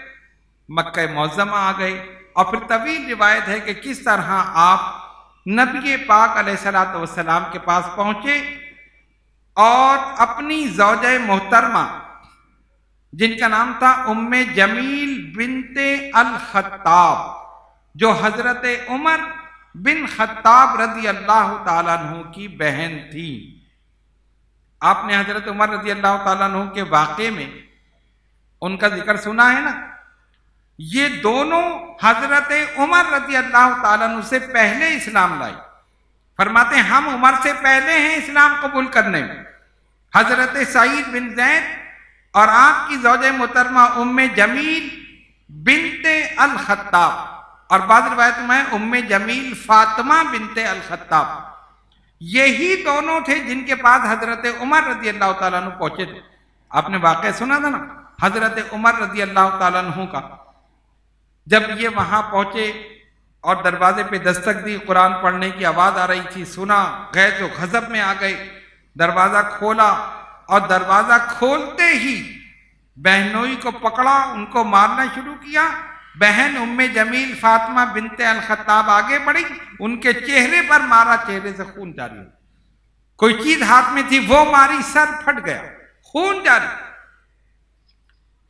مکہ معظمہ آ گئے، اور پھر طویل روایت ہے کہ کس طرح آپ نبی پاک علیہ الصلوۃ والسلام کے پاس پہنچے اور اپنی زوجہ محترمہ جن کا نام تھا ام جمیل بنت الخطاب، جو حضرت عمر بن خطاب رضی اللہ تعالیٰ عنہ کی بہن تھی۔ آپ نے حضرت عمر رضی اللہ تعالیٰ عنہ کے واقعے میں ان کا ذکر سنا ہے نا۔ یہ دونوں حضرت عمر رضی اللہ تعالیٰ عنہ سے پہلے اسلام لائی۔ فرماتے ہیں ہم عمر سے پہلے ہیں اسلام قبول کرنے میں۔ حضرت سعید بن زید اور آپ کی زوجہ محترمہ ام جمیل بنت الخطاب، اور بعض روایت میں ام جمیل فاطمہ بنت الخطاب، یہی دونوں تھے جن کے پاس حضرت عمر رضی اللہ تعالیٰ عنہ پہنچے تھے۔ آپ نے واقعہ سنا تھا نا حضرت عمر رضی اللہ تعالیٰ عنہ کا، جب یہ وہاں پہنچے اور دروازے پہ دستک دی، قرآن پڑھنے کی آواز آ رہی تھی، سنا، غیظ و غضب میں آ گئے، دروازہ کھولا، اور دروازہ کھولتے ہی بہنوئی کو پکڑا، ان کو مارنا شروع کیا۔ بہن ام جمیل فاطمہ بنت الخطاب آگے بڑھی، ان کے چہرے پر مارا، چہرے سے خون جاری ہو، کوئی چیز ہاتھ میں تھی وہ ماری، سر پھٹ گیا، خون جاری۔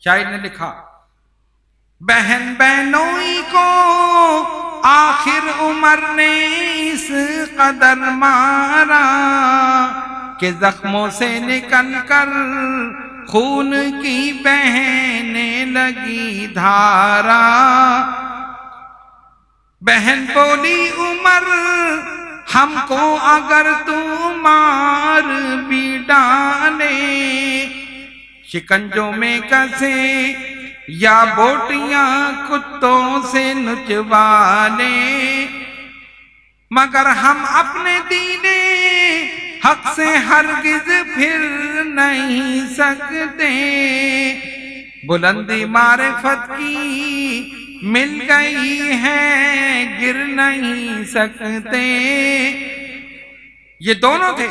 شاعر نے لکھا بہن بہنوئی کو آخر عمر نے اس قدر مارا کہ زخموں سے نکل کر خون کی بہنے لگی دھارا۔ بہن بولی عمر ہم کو اگر تو مار بھی ڈالے، شکنجوں میں کسے یا بوٹیاں کتوں سے نچوا لے، مگر ہم اپنے دین حق سے ہرگز پھر نہیں سکتے، بلندی معرفت کی مل گئی ہے گر نہیں سکتے۔ یہ دونوں تھے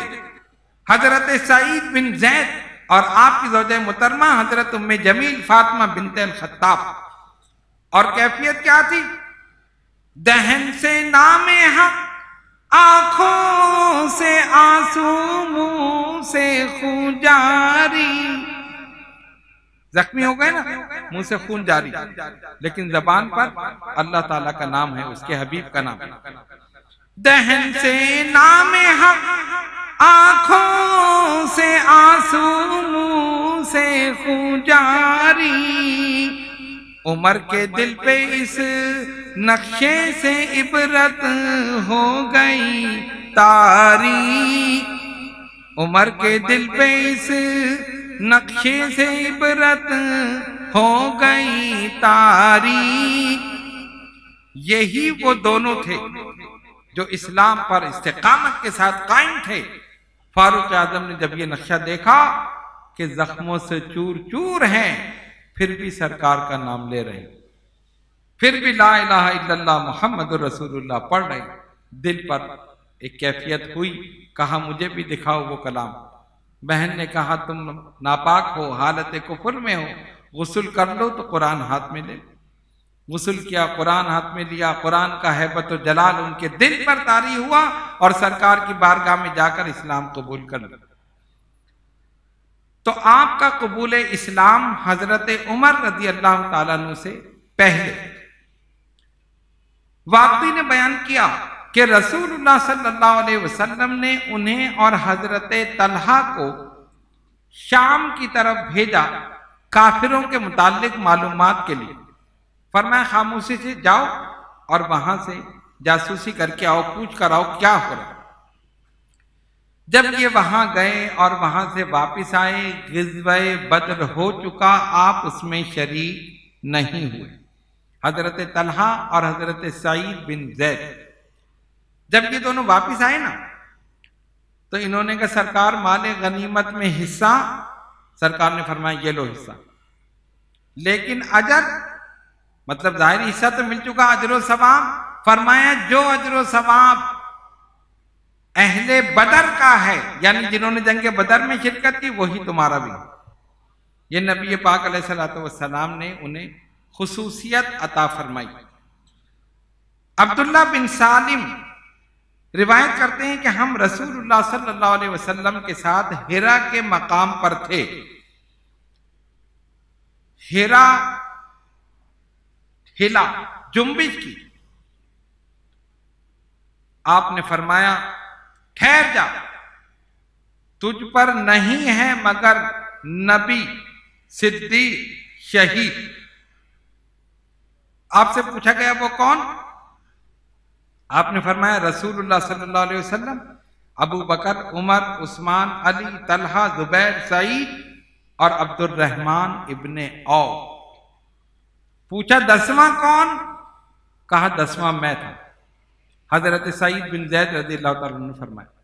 حضرت سعید بن زید اور آپ کی زوجہ محترمہ حضرت ام جمیل فاطمہ بنت الخطاب، اور کیفیت کیا تھی؟ دہن سے نام حق، آنکھوں سے آنسو، منہ سے خون جاری۔ زخمی ہو گئے نا، منہ سے خون جاری، لیکن زبان پر اللہ تعالیٰ کا نام ہے، اس کے حبیب کا نام ہے۔ دہن سے نام حق، آنکھوں سے آنسو، منہ سے خون جاری، عمر کے دل پہ اس نقشے سے عبرت ہو گئی طاری، عمر کے دل پہ اس نقشے سے عبرت ہو گئی طاری۔ یہی وہ دونوں تھے جو اسلام پر استقامت کے ساتھ قائم تھے۔ فاروق اعظم نے جب یہ نقشہ دیکھا کہ زخموں سے چور چور ہیں، پھر بھی سرکار کا نام لے رہے، پھر بھی لا الہ الا اللہ محمد رسول اللہ پڑھ رہے، دل پر ایک کیفیت ہوئی، کہا مجھے بھی دکھاؤ وہ کلام۔ بہن نے کہا تم ناپاک ہو، حالت کفر میں ہو، غسل کر لو تو قرآن ہاتھ میں لے۔ غسل کیا، قرآن ہاتھ میں لیا، قرآن کا ہیبت و جلال ان کے دل پر طاری ہوا، اور سرکار کی بارگاہ میں جا کر اسلام قبول کر لیا۔ تو آپ کا قبول اسلام حضرت عمر رضی اللہ تعالیٰ عنہ سے پہلے۔ واقعی نے بیان کیا کہ رسول اللہ صلی اللہ علیہ وسلم نے انہیں اور حضرت طلحہ کو شام کی طرف بھیجا کافروں کے متعلق معلومات کے لیے۔ فرمایا خاموشی سے جاؤ اور وہاں سے جاسوسی کر کے آؤ، پوچھ کر آؤ کیا ہو رہا ہے۔ جب یہ وہاں گئے اور وہاں سے واپس آئے، غزوہ بدر ہو چکا، آپ اس میں شریک نہیں ہوئے۔ حضرت طلحہ اور حضرت سعید بن زید جب یہ دونوں واپس آئے نا، تو انہوں نے کہا سرکار مال غنیمت میں حصہ، سرکار نے فرمایا یہ لو حصہ، لیکن اجر، مطلب ظاہری حصہ تو مل چکا، اجر و ثواب، فرمایا جو اجر و ثواب اہل بدر کا ہے، یعنی جنہوں نے جنگ بدر میں شرکت کی، وہی تمہارا بھی۔ یہ نبی پاک علیہ الصلوۃ والسلام نے انہیں خصوصیت عطا فرمائی۔ عبداللہ بن سالم روایت کرتے ہیں کہ ہم رسول اللہ صلی اللہ علیہ وسلم کے ساتھ ہیرا کے مقام پر تھے۔ ہیرا ہلا جنبش کی۔ آپ نے فرمایا ٹھہر جا، تجھ پر نہیں ہے مگر نبی، صدیق، شہید۔ آپ سے پوچھا گیا وہ کون؟ آپ نے فرمایا رسول اللہ صلی اللہ علیہ وسلم ابو بکر، عمر، عثمان، علی، طلحہ، زبیر، سعید اور عبد الرحمن ابن عوف۔ پوچھا 10واں کون؟ کہا 10واں میں تھا۔ حضرت سعید بن زید رضی اللہ تعالیٰ عنہ نے فرمایا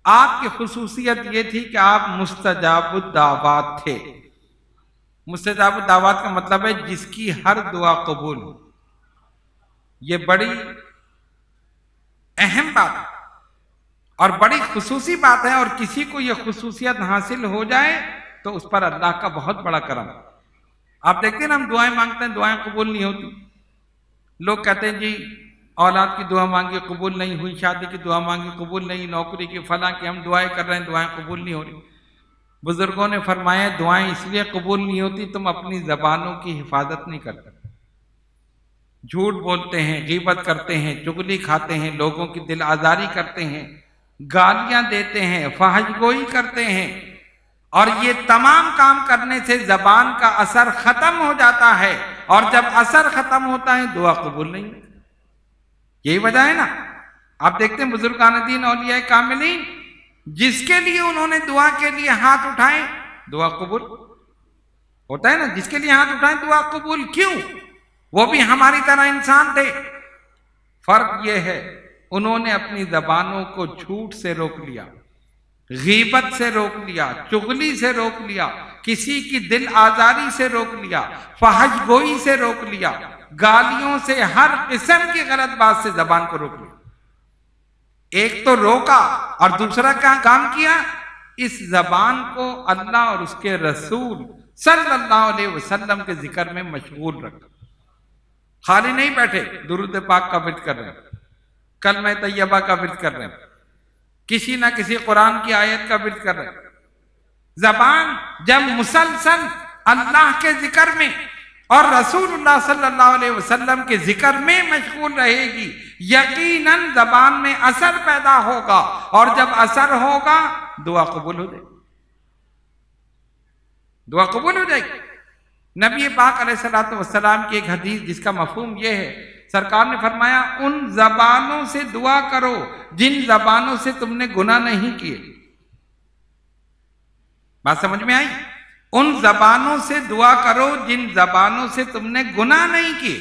آپ کی خصوصیت یہ تھی کہ آپ مستجاب الدعوات تھے۔ مستجاب الدعوات کا مطلب ہے جس کی ہر دعا قبول ہو۔ یہ بڑی اہم بات ہے اور بڑی خصوصی بات ہے، اور کسی کو یہ خصوصیت حاصل ہو جائے تو اس پر اللہ کا بہت بڑا کرم ہے۔ آپ دیکھتے ہیں نا، ہم دعائیں مانگتے ہیں، دعائیں قبول نہیں ہوتی۔ لوگ کہتے ہیں جی اولاد کی دعا مانگی قبول نہیں ہوئی، شادی کی دعا مانگی قبول نہیں، نوکری کی، فلاں کی ہم دعائیں کر رہے ہیں، دعائیں قبول نہیں ہو رہی۔ بزرگوں نے فرمایا دعائیں اس لیے قبول نہیں ہوتی تم اپنی زبانوں کی حفاظت نہیں کرتے، جھوٹ بولتے ہیں، غیبت کرتے ہیں، چغلی کھاتے ہیں، لوگوں کی دل آزاری کرتے ہیں، گالیاں دیتے ہیں، فحش گوئی کرتے ہیں، اور یہ تمام کام کرنے سے زبان کا اثر ختم ہو جاتا ہے، اور جب اثر ختم ہوتا ہے دعا قبول نہیں ہوتی۔ یہی وجہ ہے نا، آپ دیکھتے ہیں بزرگان دین، اولیاء کاملین، جس کے لیے انہوں نے دعا کے لیے ہاتھ اٹھائے دعا قبول ہوتا ہے نا، جس کے لیے ہاتھ اٹھائے دعا قبول۔ کیوں؟ وہ بھی ہماری طرح انسان تھے۔ فرق یہ ہے انہوں نے اپنی زبانوں کو جھوٹ سے روک لیا، غیبت سے روک لیا، چغلی سے روک لیا، کسی کی دل آزاری سے روک لیا، فحش گوئی سے روک لیا، گالیوں سے، ہر قسم کی غلط بات سے زبان کو روک لیا۔ ایک تو روکا اور دوسرا کیا کام کیا؟ اس زبان کو اللہ اور اس کے رسول صلی اللہ علیہ وسلم کے ذکر میں مشغول رکھا۔ خالی نہیں بیٹھے درود پاک کا ورد کر رہے ہیں، کلمہ طیبہ کا ورد کر رہے ہیں، کسی نہ کسی قرآن کی آیت کا ورد کر رہے ہیں۔ زبان جب مسلسل اللہ کے ذکر میں اور رسول اللہ صلی اللہ علیہ وسلم کے ذکر میں مشغول رہے گی، یقیناً زبان میں اثر پیدا ہوگا، اور جب اثر ہوگا دعا قبول ہو جائے گی، دعا قبول ہو جائے گی۔ نبی پاک علیہ الصلوۃ والسلام کی ایک حدیث جس کا مفہوم یہ ہے، سرکار نے فرمایا ان زبانوں سے دعا کرو جن زبانوں سے تم نے گناہ نہیں کیے۔ بات سمجھ میں آئی؟ ان زبانوں سے دعا کرو جن زبانوں سے تم نے گناہ نہیں کیے۔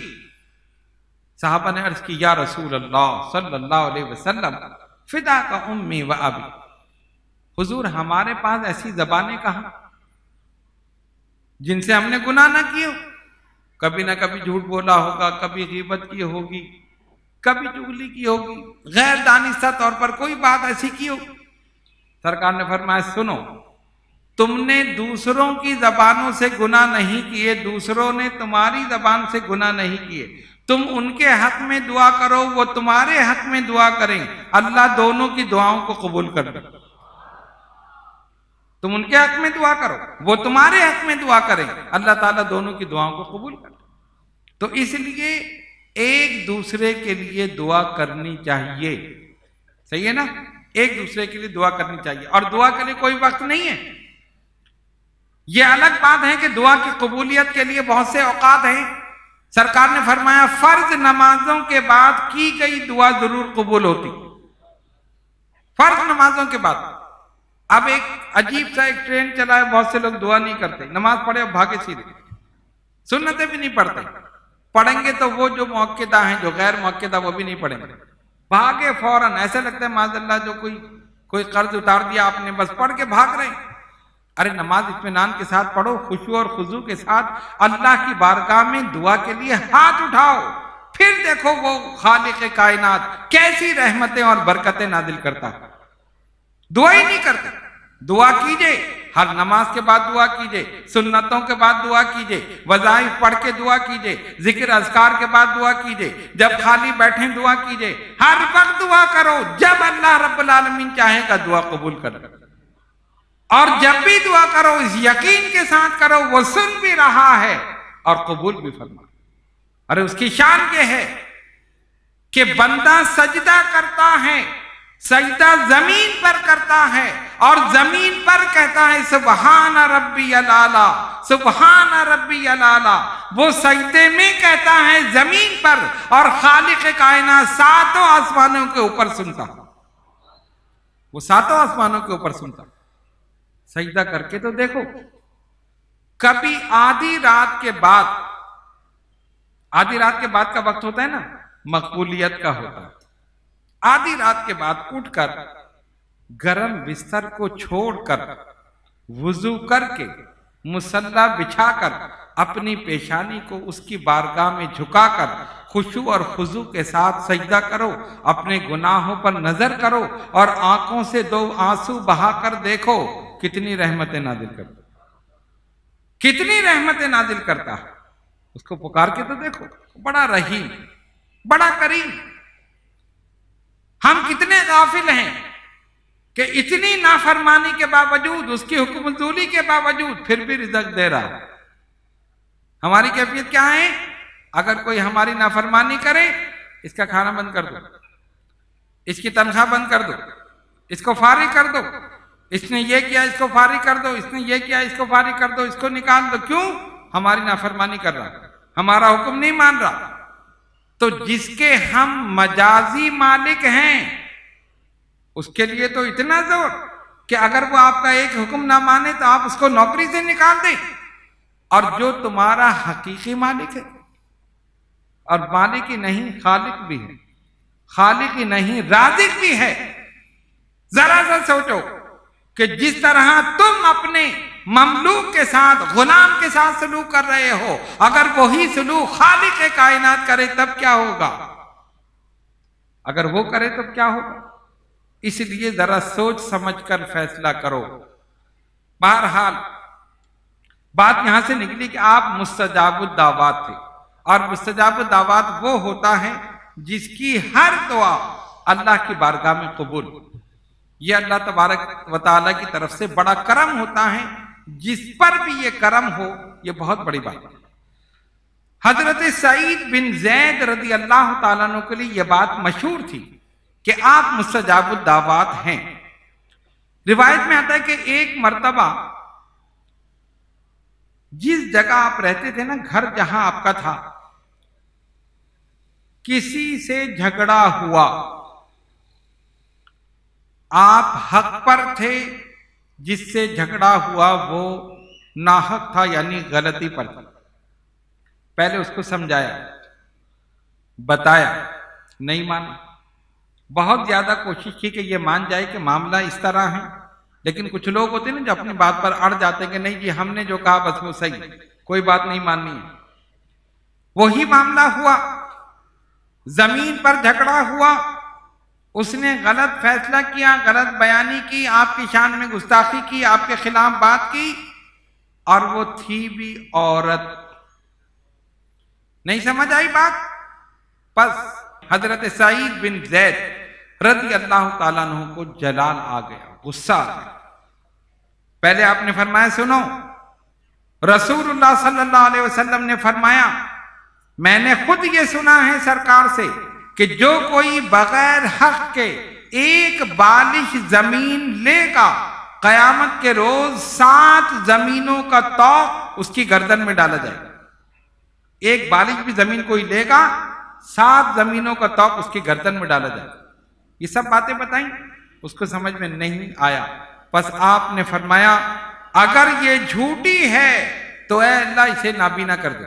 صحابہ نے عرض کی یا رسول اللہ صلی اللہ علیہ وسلم فداک امی و ابی، حضور ہمارے پاس ایسی زبانیں کہاں جن سے ہم نے گناہ نہ کیے ہو؟ کبھی نہ کبھی جھوٹ بولا ہوگا، کبھی غیبت کی ہوگی، کبھی چغلی کی ہوگی، غیر دانستہ طور پر کوئی بات ایسی کی ہوگی۔ سرکار نے فرمایا سنو، تم نے دوسروں کی زبانوں سے گناہ نہیں کیے، دوسروں نے تمہاری زبان سے گناہ نہیں کیے، تم ان کے حق میں دعا کرو، وہ تمہارے حق میں دعا کریں، اللہ دونوں کی دعاؤں کو قبول کر لے۔ تم ان کے حق میں دعا کرو، وہ تمہارے حق میں دعا کریں، اللہ تعالیٰ دونوں کی دعاؤں کو قبول کر لے۔ تو اس لیے ایک دوسرے کے لیے دعا کرنی چاہیے، صحیح ہے نا؟ ایک دوسرے کے لیے دعا کرنی چاہیے، اور دعا کے لیے کوئی وقت نہیں ہے۔ یہ الگ بات ہے کہ دعا کی قبولیت کے لیے بہت سے اوقات ہیں۔ سرکار نے فرمایا فرض نمازوں کے بعد کی گئی دعا ضرور قبول ہوتی، فرض نمازوں کے بعد۔ اب ایک عجیب سا ایک ٹرین چلا ہے، بہت سے لوگ دعا نہیں کرتے، نماز پڑھے اور بھاگے سیدھے، سنتیں بھی نہیں پڑھتے، پڑھیں گے تو وہ جو مؤکدہ ہیں، جو غیر مؤکدہ وہ بھی نہیں پڑھیں گے، بھاگے فوراً، ایسا لگتا ہے معاذ اللہ جو کوئی قرض اتار دیا آپ نے، بس پڑھ کے بھاگ رہے ہیں۔ ارے نماز اطمینان کے ساتھ پڑھو، خشوع اور خضوع کے ساتھ اللہ کی بارگاہ میں دعا کے لیے ہاتھ اٹھاؤ، پھر دیکھو وہ خالق کائنات کیسی رحمتیں اور برکتیں نازل کرتا ہے۔ دعا ہی نہیں کرتے، دعا کیجئے، ہر نماز کے بعد دعا کیجئے، سنتوں کے بعد دعا کیجئے، وظائف پڑھ کے دعا کیجئے، ذکر اذکار کے بعد دعا کیجئے، جب خالی بیٹھیں دعا کیجئے، ہر وقت دعا کرو، جب اللہ رب العالمین چاہے گا دعا قبول کر لے۔ اور جب بھی دعا کرو اس یقین کے ساتھ کرو وہ سن بھی رہا ہے اور قبول بھی فرما۔ ارے اس کی شان یہ ہے کہ بندہ سجدہ کرتا ہے، سجدہ زمین پر کرتا ہے اور زمین پر کہتا ہے سبحان ربی الاعلی، سبحان ربی الاعلی۔ وہ سجدے میں کہتا ہے زمین پر، اور خالق کائنات ساتوں آسمانوں کے اوپر سنتا، وہ ساتوں آسمانوں کے اوپر سنتا۔ سجدہ کر کے تو دیکھو، کبھی آدھی رات کے بعد کا وقت ہوتا ہے نا، مقبولیت کا ہوتا ہے، آدھی رات کے بعد اٹھ کر گرم بستر کو چھوڑ کر وضو کر کے مصلی بچھا کر اپنی پیشانی کو اس کی بارگاہ میں جھکا کر خشوع اور خضوع کے ساتھ سجدہ کرو، اپنے گناہوں پر نظر کرو اور آنکھوں سے 2 آنسو بہا کر دیکھو کتنی رحمتیں نازل کرتا، کتنی رحمتیں نازل کرتا ہے۔ اس کو پکار کے تو دیکھو، بڑا رحیم، بڑا کریم۔ ہم کتنے غافل ہیں کہ اتنی نافرمانی کے باوجود، اس کی حکم العدولی کے باوجود پھر بھی رزق دے رہا ہے۔ ہماری کیفیت کیا ہے؟ اگر کوئی ہماری نافرمانی کرے، اس کا کھانا بند کر دو، اس کی تنخواہ بند کر دو، اس کو فارغ کر دو، اس نے یہ کیا اس کو فارغ کر دو، اس نے یہ کیا اس کو فارغ کر دو، اس کو نکال دو۔ کیوں؟ ہماری نافرمانی کر رہا، ہمارا حکم نہیں مان رہا۔ تو جس کے ہم مجازی مالک ہیں، اس کے لیے تو اتنا زور کہ اگر وہ آپ کا ایک حکم نہ مانے تو آپ اس کو نوکری سے نکال دیں، اور جو تمہارا حقیقی مالک ہے، اور مالک ہی نہیں خالق بھی ہے، خالق ہی نہیں رازق بھی ہے، ذرا سا سوچو کہ جس طرح تم اپنے مملوک کے ساتھ، غلام کے ساتھ سلوک کر رہے ہو، اگر وہی سلوک خالق کائنات کرے تب کیا ہوگا؟ اگر وہ کرے تب کیا ہوگا؟ اس لیے ذرا سوچ سمجھ کر فیصلہ کرو۔ بہرحال بات یہاں سے نکلی کہ آپ مستجاب الدعوات تھے، اور مستجاب الدعوات وہ ہوتا ہے جس کی ہر دعا اللہ کی بارگاہ میں قبول۔ یہ اللہ تبارک و تعالیٰ کی طرف سے بڑا کرم ہوتا ہے، جس پر بھی یہ کرم ہو یہ بہت بڑی بات ہے۔ حضرت سعید بن زید رضی اللہ تعالیٰ عنہ کے لیے یہ بات مشہور تھی کہ آپ مستجاب الدعوات ہیں۔ روایت میں آتا ہے کہ ایک مرتبہ جس جگہ آپ رہتے تھے نا، گھر جہاں آپ کا تھا، کسی سے جھگڑا ہوا، آپ حق پر تھے، جس سے جھگڑا ہوا وہ ناحق تھا، یعنی غلطی پر تھا۔ پہلے اس کو سمجھایا، بتایا، نہیں مانا، بہت زیادہ کوشش کی کہ یہ مان جائے کہ معاملہ اس طرح ہے، لیکن کچھ لوگ ہوتے ہیں نا جو اپنی بات پر اڑ جاتے ہیں کہ نہیں جی ہم نے جو کہا بس وہ صحیح، کوئی بات نہیں ماننی ہے۔ وہی معاملہ ہوا، زمین پر جھگڑا ہوا، اس نے غلط فیصلہ کیا، غلط بیانی کی، آپ کی شان میں گستاخی کی، آپ کے خلاف بات کی، اور وہ تھی بھی عورت۔ نہیں سمجھ آئی بات؟ پس حضرت سعید بن زید رضی اللہ تعالیٰ عنہ کو جلال آ گیا، غصہ آ گیا۔ پہلے آپ نے فرمایا سنو، رسول اللہ صلی اللہ علیہ وسلم نے فرمایا، میں نے خود یہ سنا ہے سرکار سے کہ جو کوئی بغیر حق کے ایک بالش زمین لے گا، قیامت کے روز 7 زمینوں کا طوق اس کی گردن میں ڈالا جائے گا۔ ایک بالش بھی زمین کوئی لے گا، 7 زمینوں کا طوق اس کی گردن میں ڈالا جائے گا۔ یہ سب باتیں بتائیں، اس کو سمجھ میں نہیں آیا۔ پس آپ نے فرمایا اگر یہ جھوٹی ہے تو اے اللہ اسے نابینا کر دے،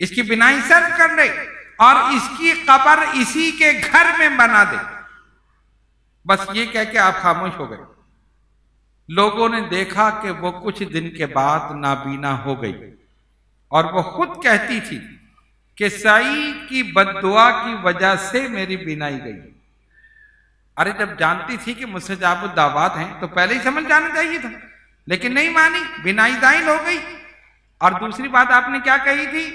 اس کی بینائی صرف کر لے، اور اس کی قبر اسی کے گھر میں بنا دے۔ بس یہ کہہ کے آپ خاموش ہو گئے۔ لوگوں نے دیکھا کہ وہ کچھ دن کے بعد نابینا ہو گئی، اور وہ خود کہتی تھی کہ سعید کی بد دعا کی وجہ سے میری بینائی گئی۔ ارے جب جانتی تھی کہ مستجاب الدعوات ہیں تو پہلے ہی سمجھ جانا چاہیے تھا، لیکن نہیں مانی، بینائی زائل ہو گئی۔ اور دوسری بات آپ نے کیا کہی تھی؟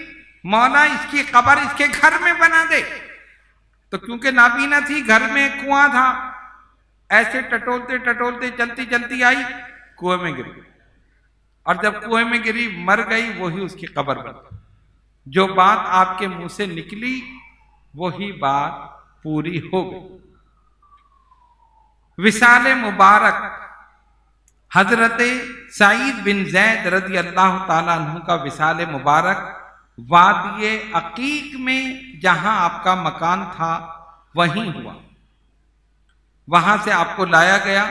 مولا اس کی قبر اس کے گھر میں بنا دے۔ تو کیونکہ نابینا تھی، گھر میں کنواں تھا، ایسے ٹٹولتے ٹٹولتے چلتی چلتی آئی، کنویں میں گری، اور جب کنویں میں گری مر گئی، وہی اس کی قبر بن گئی۔ جو بات آپ کے منہ سے نکلی وہی بات پوری ہو گئی۔ وصال مبارک حضرت سعید بن زید رضی اللہ تعالیٰ عنہ کا وصال مبارک وادی عقیق میں جہاں آپ کا مکان تھا وہیں ہوا. وہاں سے آپ کو لایا گیا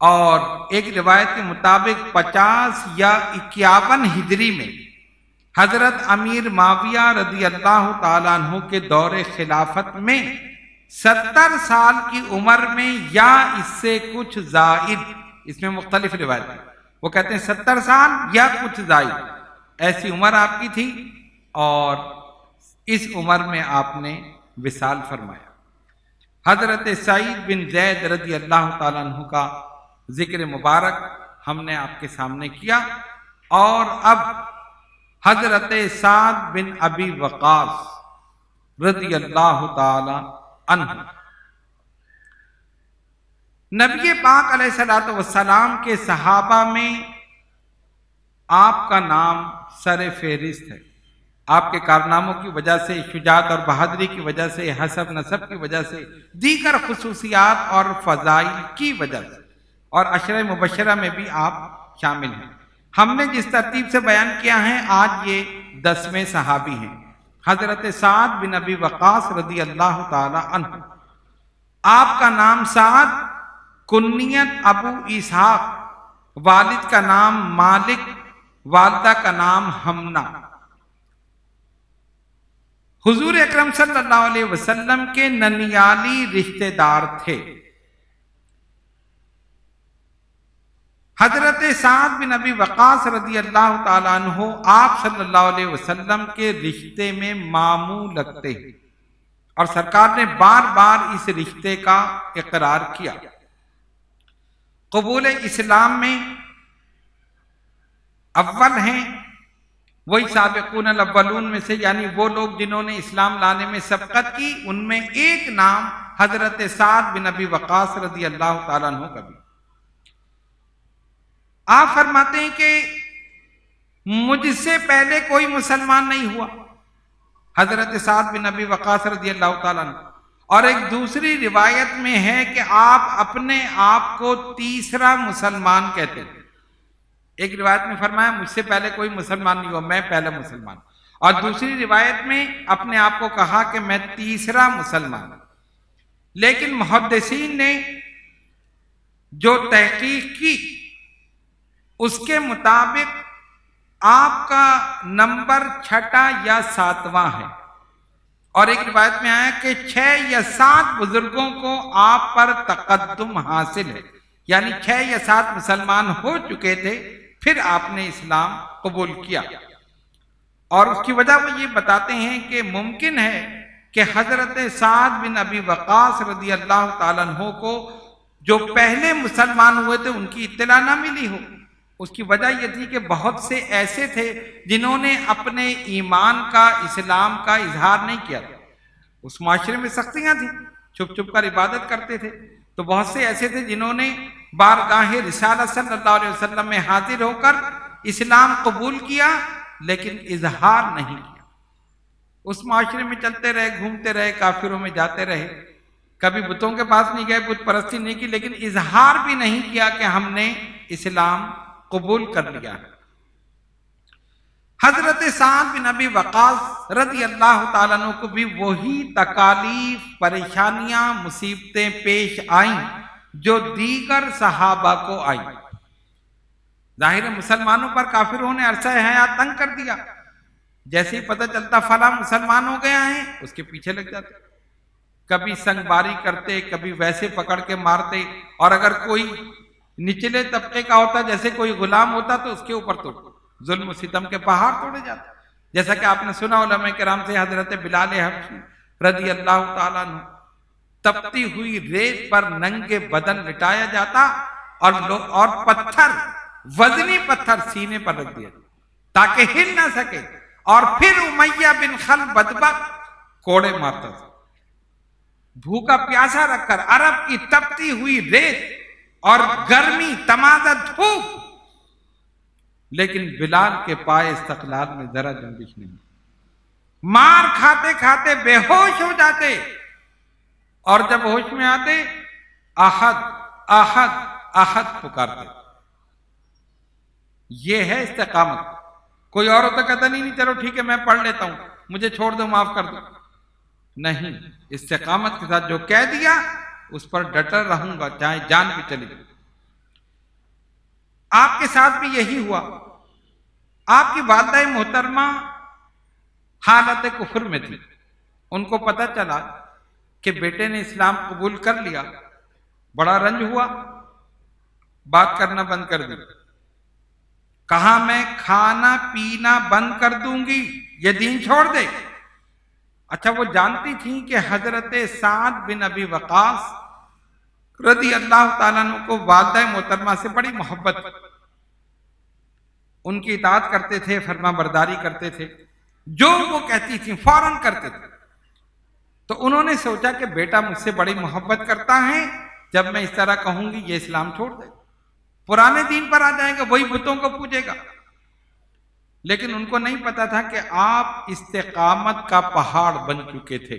اور ایک روایت کے مطابق 50 یا 51 ہجری میں حضرت امیر معاویہ رضی اللہ تعالیٰ عنہ کے دور خلافت میں 70 سال کی عمر میں یا اس سے کچھ زائد، اس میں مختلف روایت ہیں، وہ کہتے ہیں 70 سال یا کچھ زائد، ایسی عمر آپ کی تھی اور اس عمر میں آپ نے وصال فرمایا. حضرت سعید بن زید رضی اللہ تعالیٰ عنہ کا ذکر مبارک ہم نے آپ کے سامنے کیا، اور اب حضرت سعد بن ابی وقاص رضی اللہ تعالی عنہ. نبی پاک علیہ الصلوۃ والسلام کے صحابہ میں آپ کا نام سر فہرست ہے. آپ کے کارناموں کی وجہ سے، شجاعت اور بہادری کی وجہ سے، حسب نسب کی وجہ سے، دیگر خصوصیات اور فضائل کی وجہ سے، اور عشرہ مبشرہ میں بھی آپ شامل ہیں. ہم نے جس ترتیب سے بیان کیا ہے آج یہ 10ویں صحابی ہیں، حضرت سعد بن ابی وقاص رضی اللہ تعالی عنہ. آپ کا نام سعد، کنیت ابو اسحاق، والد کا نام مالک، والدہ کا نام ہمنا. حضور اکرم صلی اللہ علیہ وسلم کے ننیالی رشتہ دار تھے. حضرت سعد بن ابی وقاص رضی اللہ تعالیٰ عنہ آپ صلی اللہ علیہ وسلم کے رشتے میں ماموں لگتے ہیں، اور سرکار نے بار بار اس رشتے کا اقرار کیا. قبول اسلام میں اول ہیں وہی سابقون الاولون میں سے، یعنی وہ لوگ جنہوں نے اسلام لانے میں سبقت کی، ان میں ایک نام حضرت سعد بن ابی وقاص رضی اللہ تعالیٰ عنہ کا بھی. آپ فرماتے ہیں کہ مجھ سے پہلے کوئی مسلمان نہیں ہوا، حضرت سعد بن ابی وقاص رضی اللہ تعالیٰ عنہ. اور ایک دوسری روایت میں ہے کہ آپ اپنے آپ کو تیسرا مسلمان کہتے ہیں. ایک روایت میں فرمایا مجھ سے پہلے کوئی مسلمان نہیں ہوا، میں پہلا مسلمان. اور دوسری روایت میں اپنے آپ کو کہا کہ میں تیسرا مسلمان. لیکن محدثین نے جو تحقیق کی اس کے مطابق آپ کا نمبر 6 یا 7واں ہے. اور ایک روایت میں آیا کہ 6 یا 7 بزرگوں کو آپ پر تقدم حاصل ہے، یعنی 6 یا 7 مسلمان ہو چکے تھے، پھر آپ نے اسلام قبول کیا. اور اس کی وجہ وہ یہ بتاتے ہیں کہ ممکن ہے کہ حضرت سعد بن ابی وقاص رضی اللہ تعالیٰ عنہ کو جو پہلے مسلمان ہوئے تھے ان کی اطلاع نہ ملی ہو. اس کی وجہ یہ تھی کہ بہت سے ایسے تھے جنہوں نے اپنے ایمان کا، اسلام کا اظہار نہیں کیا تھا. اس معاشرے میں سختیاں تھیں، چھپ چھپ کر عبادت کرتے تھے. تو بہت سے ایسے تھے جنہوں نے بارگاہ رسالت صلی اللہ علیہ وسلم میں حاضر ہو کر اسلام قبول کیا لیکن اظہار نہیں کیا. اس معاشرے میں چلتے رہے، گھومتے رہے، کافروں میں جاتے رہے، کبھی بتوں کے پاس نہیں گئے، بت پرستی نہیں کی، لیکن اظہار بھی نہیں کیا کہ ہم نے اسلام قبول کر لیا. حضرت سعد بن ابی وقاص رضی اللہ تعالیٰ عنہ کو بھی وہی تکالیف، پریشانیاں، مصیبتیں پیش آئیں جو دیگر صحابہ کو آئیں. ظاہر مسلمانوں پر کافروں نے عرصہ حیات تنگ کر دیا. جیسے ہی پتہ چلتا فلاں مسلمان ہو گیا ہے اس کے پیچھے لگ جاتے، کبھی سنگ باری کرتے، کبھی ویسے پکڑ کے مارتے. اور اگر کوئی نچلے طبقے کا ہوتا، جیسے کوئی غلام ہوتا، تو اس کے اوپر تو ظلم و ستم کے پہاڑ توڑے جاتے. جیسا کہ آپ نے سنا علماء کرام سے، حضرت بلال حبشی رضی اللہ تعالیٰ عنہ تپتی ہوئی ریت پر ننگے بدن لٹایا جاتا اور پتھر، وزنی پتھر سینے پر رکھ دیا تاکہ ہل نہ سکے. اور پھر امیہ بن خلف بدبخت کوڑے مارتا تھا، بھوکا پیاسا رکھ کر. عرب کی تپتی ہوئی ریت اور گرمی، تمازا، دھوپ، لیکن بلال کے پائے استقلال میں ذرا جنبش نہیں. مار کھاتے کھاتے بے ہوش ہو جاتے، اور جب ہوش میں آتے احد احد احد پکارتے تھے۔ یہ ہے استقامت۔ کوئی اور ہوتا کہتا نہیں چلو ٹھیک ہے میں پڑھ لیتا ہوں، مجھے چھوڑ دو، معاف کر دو۔ نہیں، استقامت کے ساتھ جو کہہ دیا اس پر ڈٹر رہوں گا چاہے جان بھی چلی جائے۔ آپ کے ساتھ بھی یہی ہوا۔ آپ کی والدہ محترمہ حالت کفر میں تھی، ان کو پتہ چلا کہ بیٹے نے اسلام قبول کر لیا، بڑا رنج ہوا، بات کرنا بند کر دی۔ کہا میں کھانا پینا بند کر دوں گی، یہ دین چھوڑ دے۔ اچھا وہ جانتی تھیں کہ حضرت سعد بن ابی وقاص رضی اللہ تعالیٰ عنہ کو والدہ محترمہ سے بڑی محبت، ان کی اطاعت کرتے تھے، فرما برداری کرتے تھے، جو وہ کہتی تھیں فوراً کرتے تھے۔ تو انہوں نے سوچا کہ بیٹا مجھ سے بڑی محبت کرتا ہے، جب میں اس طرح کہوں گی یہ اسلام چھوڑ دے، پرانے دین پر آ جائے گا، وہی بتوں کو پوجے گا۔ لیکن ان کو نہیں پتا تھا کہ آپ استقامت کا پہاڑ بن چکے تھے۔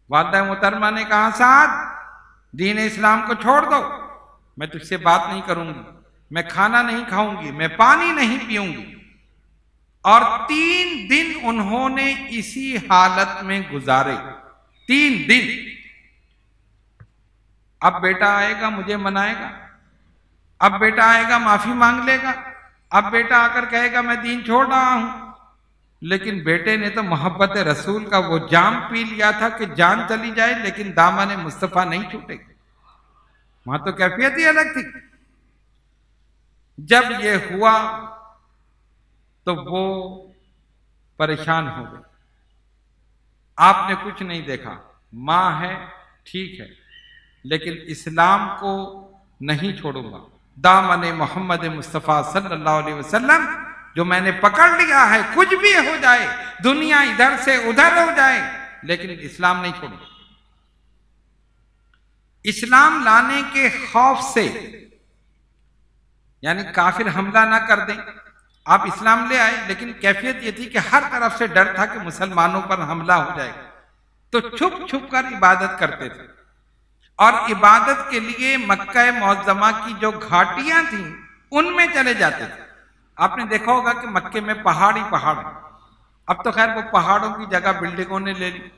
والدہ محترمہ نے کہا سعد دین اسلام کو چھوڑ دو، میں تجھ سے بات نہیں کروں گی، میں کھانا نہیں کھاؤں گی، میں پانی نہیں پیوں گی۔ اور 3 دن انہوں نے اسی حالت میں گزارے، 3 دن۔ اب بیٹا آئے گا مجھے منائے گا، اب بیٹا آئے گا معافی مانگ لے گا، اب بیٹا آ کر کہے گا میں دین چھوڑ رہا ہوں۔ لیکن بیٹے نے تو محبت رسول کا وہ جام پی لیا تھا کہ جان چلی جائے لیکن دامن مصطفیٰ نہیں چھوٹے گا۔ وہاں تو کیفیت ہی الگ تھی۔ جب یہ ہوا تو وہ پریشان ہو گئے۔ آپ نے کچھ نہیں دیکھا، ماں ہے ٹھیک ہے لیکن اسلام کو نہیں چھوڑوں گا، دامن محمد مصطفیٰ صلی اللہ علیہ وسلم جو میں نے پکڑ لیا ہے، کچھ بھی ہو جائے، دنیا ادھر سے ادھر ہو جائے لیکن اسلام نہیں چھوڑوں۔ اسلام لانے کے خوف سے، یعنی کافر حملہ نہ کر دیں، آپ اسلام لے آئے لیکن کیفیت یہ تھی کہ ہر طرف سے ڈر تھا کہ مسلمانوں پر حملہ ہو جائے گا، تو چھپ چھپ کر عبادت کرتے تھے۔ اور عبادت کے لیے مکہ معظمہ کی جو گھاٹیاں تھیں ان میں چلے جاتے تھے۔ آپ نے دیکھا ہوگا کہ مکے میں پہاڑ ہی پہاڑ ہیں۔ اب تو خیر وہ پہاڑوں کی جگہ بلڈنگوں نے لے لی،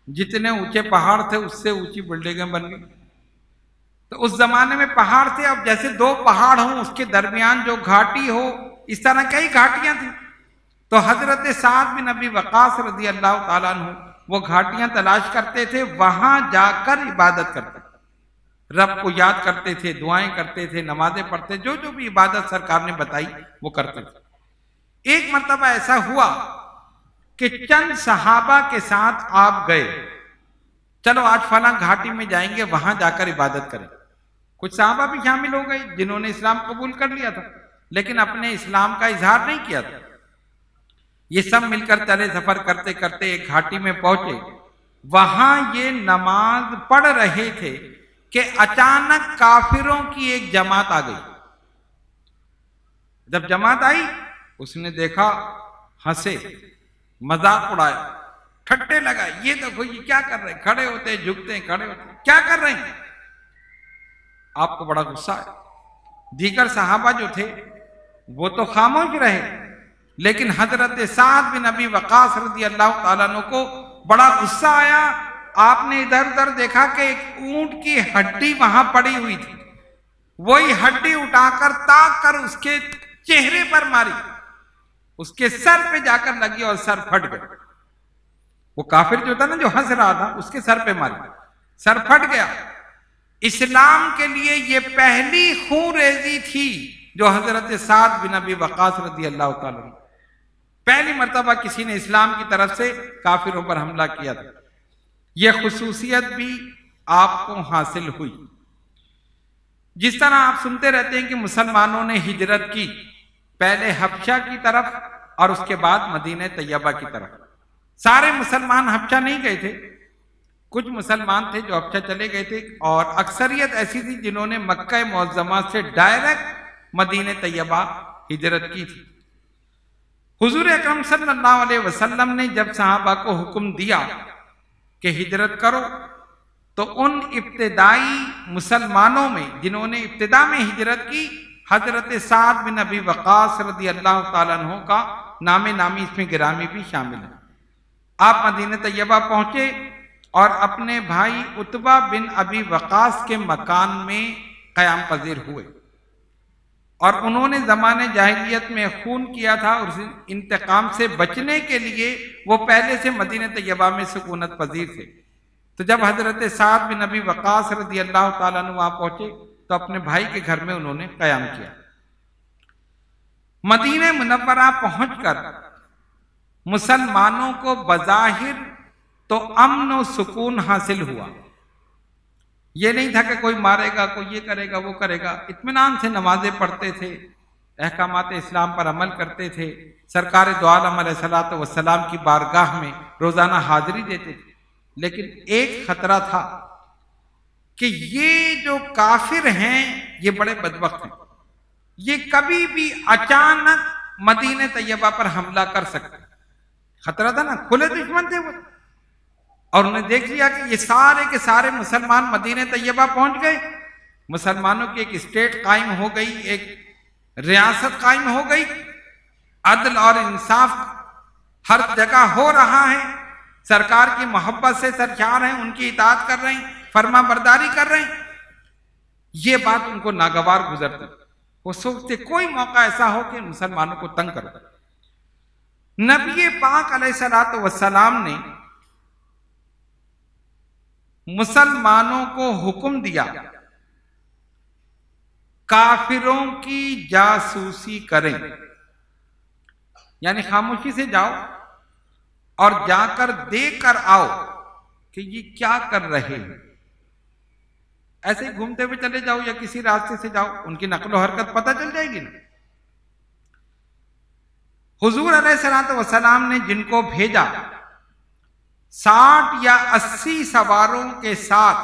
جتنے اونچے پہاڑ تھے اس سے اونچی بلڈنگیں بن گئی۔ تو اس زمانے میں پہاڑ تھے، اب جیسے 2 پہاڑ ہوں اس کے درمیان جو گھاٹی ہو، اس طرح کئی گھاٹیاں تھیں۔ تو حضرت سعد بن ابی وقاص رضی اللہ تعالیٰ عنہ وہ گھاٹیاں تلاش کرتے تھے، وہاں جا کر عبادت کرتے تھے، رب کو یاد کرتے تھے، دعائیں کرتے تھے، نمازیں پڑھتے، جو جو بھی عبادت سرکار نے بتائی وہ کرتے تھے۔ ایک مرتبہ ایسا ہوا کہ چند صحابہ کے ساتھ آپ گئے، چلو آج فلاں گھاٹی میں جائیں گے، وہاں جا کر عبادت کریں۔ کچھ صحابہ بھی شامل ہو گئے جنہوں نے اسلام قبول کر لیا تھا لیکن اپنے اسلام کا اظہار نہیں کیا تھا۔ یہ سب مل کر چلے، سفر کرتے کرتے ایک گھاٹی میں پہنچے، وہاں یہ نماز پڑھ رہے تھے کہ اچانک کافروں کی ایک جماعت آ گئی۔ جب جماعت آئی اس نے دیکھا، ہنسے، مذاق اڑایا، ٹھٹے لگائے، یہ دیکھو یہ کیا کر رہے ہیں، کھڑے ہوتے ہیں جھکتے ہیں، کھڑے ہوتے ہیں، کیا کر رہے ہیں۔ آپ کو بڑا غصہ ہے۔ دیگر صحابہ جو تھے وہ تو خاموش رہے لیکن حضرت سعد بن ابی وقاص رضی اللہ تعالیٰ عنہ کو بڑا غصہ آیا۔ آپ نے ادھر ادھر دیکھا کہ ایک اونٹ کی ہڈی وہاں پڑی ہوئی تھی، وہی ہڈی اٹھا کر تاک کر اس کے چہرے پر ماری، اس کے سر پہ جا کر لگی اور سر پھٹ گیا۔ وہ کافر جو تھا نا جو ہنس رہا تھا اس کے سر پہ ماری، سر پھٹ گیا۔ اسلام کے لیے یہ پہلی خون ریزی تھی جو حضرت سعد بن ابی وقاص رضی اللہ تعالیٰ عنہ، پہلی مرتبہ کسی نے اسلام کی طرف سے کافروں پر حملہ کیا تھا۔ یہ خصوصیت بھی آپ کو حاصل ہوئی۔ جس طرح آپ سنتے رہتے ہیں کہ مسلمانوں نے ہجرت کی، پہلے حبشہ کی طرف اور اس کے بعد مدینہ طیبہ کی طرف۔ سارے مسلمان حبشہ نہیں گئے تھے، کچھ مسلمان تھے جو حبشہ چلے گئے تھے اور اکثریت ایسی تھی جنہوں نے مکہ معظمہ سے ڈائریکٹ مدینہ طیبہ ہجرت کی تھی۔ حضور اکرم صلی اللہ علیہ وسلم نے جب صحابہ کو حکم دیا کہ ہجرت کرو تو ان ابتدائی مسلمانوں میں جنہوں نے ابتدا میں ہجرت کی، حضرت سعد بن ابی وقاص رضی اللہ تعالیٰ عنہ کا نام نامی اس میں گرامی بھی شامل ہے۔ آپ مدینہ طیبہ پہنچے اور اپنے بھائی عتبہ بن ابی وقاص کے مکان میں قیام پذیر ہوئے، اور انہوں نے زمانے جاہلیت میں خون کیا تھا، اور اس انتقام سے بچنے کے لیے وہ پہلے سے مدینہ طیبہ میں سکونت پذیر تھے۔ تو جب حضرت سعد بن ابی وقاص رضی اللہ تعالیٰ عنہ وہاں پہنچے تو اپنے بھائی کے گھر میں انہوں نے قیام کیا۔ مدینہ منورہ پہنچ کر مسلمانوں کو بظاہر تو امن و سکون حاصل ہوا، یہ نہیں تھا کہ کوئی مارے گا، کوئی یہ کرے گا وہ کرے گا، اطمینان سے نمازیں پڑھتے تھے، احکامات اسلام پر عمل کرتے تھے، سرکار دو عالم علیہ الصلوۃ والسلام کی بارگاہ میں روزانہ حاضری دیتے تھے۔ لیکن ایک خطرہ تھا کہ یہ جو کافر ہیں یہ بڑے بدبخت ہیں، یہ کبھی بھی اچانک مدینہ طیبہ پر حملہ کر سکتے۔ خطرہ تھا نا، کھلے دشمن تھے وہ، اور انہوں نے دیکھ لیا کہ یہ سارے کے سارے مسلمان مدینہ طیبہ پہنچ گئے، مسلمانوں کی ایک اسٹیٹ قائم ہو گئی، ایک ریاست قائم ہو گئی، عدل اور انصاف ہر جگہ ہو رہا ہے، سرکار کی محبت سے سرشار ہیں، ان کی اطاعت کر رہے ہیں، فرما برداری کر رہے ہیں۔ یہ بات ان کو ناگوار گزرتی، وہ سوچتے کوئی موقع ایسا ہو کہ مسلمانوں کو تنگ کرو۔ نبی پاک علیہ الصلوۃ والسلام نے مسلمانوں کو حکم دیا کافروں کی جاسوسی کریں، یعنی خاموشی سے جاؤ اور جا کر دیکھ کر آؤ کہ یہ کیا کر رہے ہیں۔ ایسے ہی گھومتے ہوئے چلے جاؤ یا کسی راستے سے جاؤ، ان کی نقل و حرکت پتہ چل جائے گی نا۔ حضور علیہ الصلوۃ والسلام نے جن کو بھیجا 60 یا 80 سواروں کے ساتھ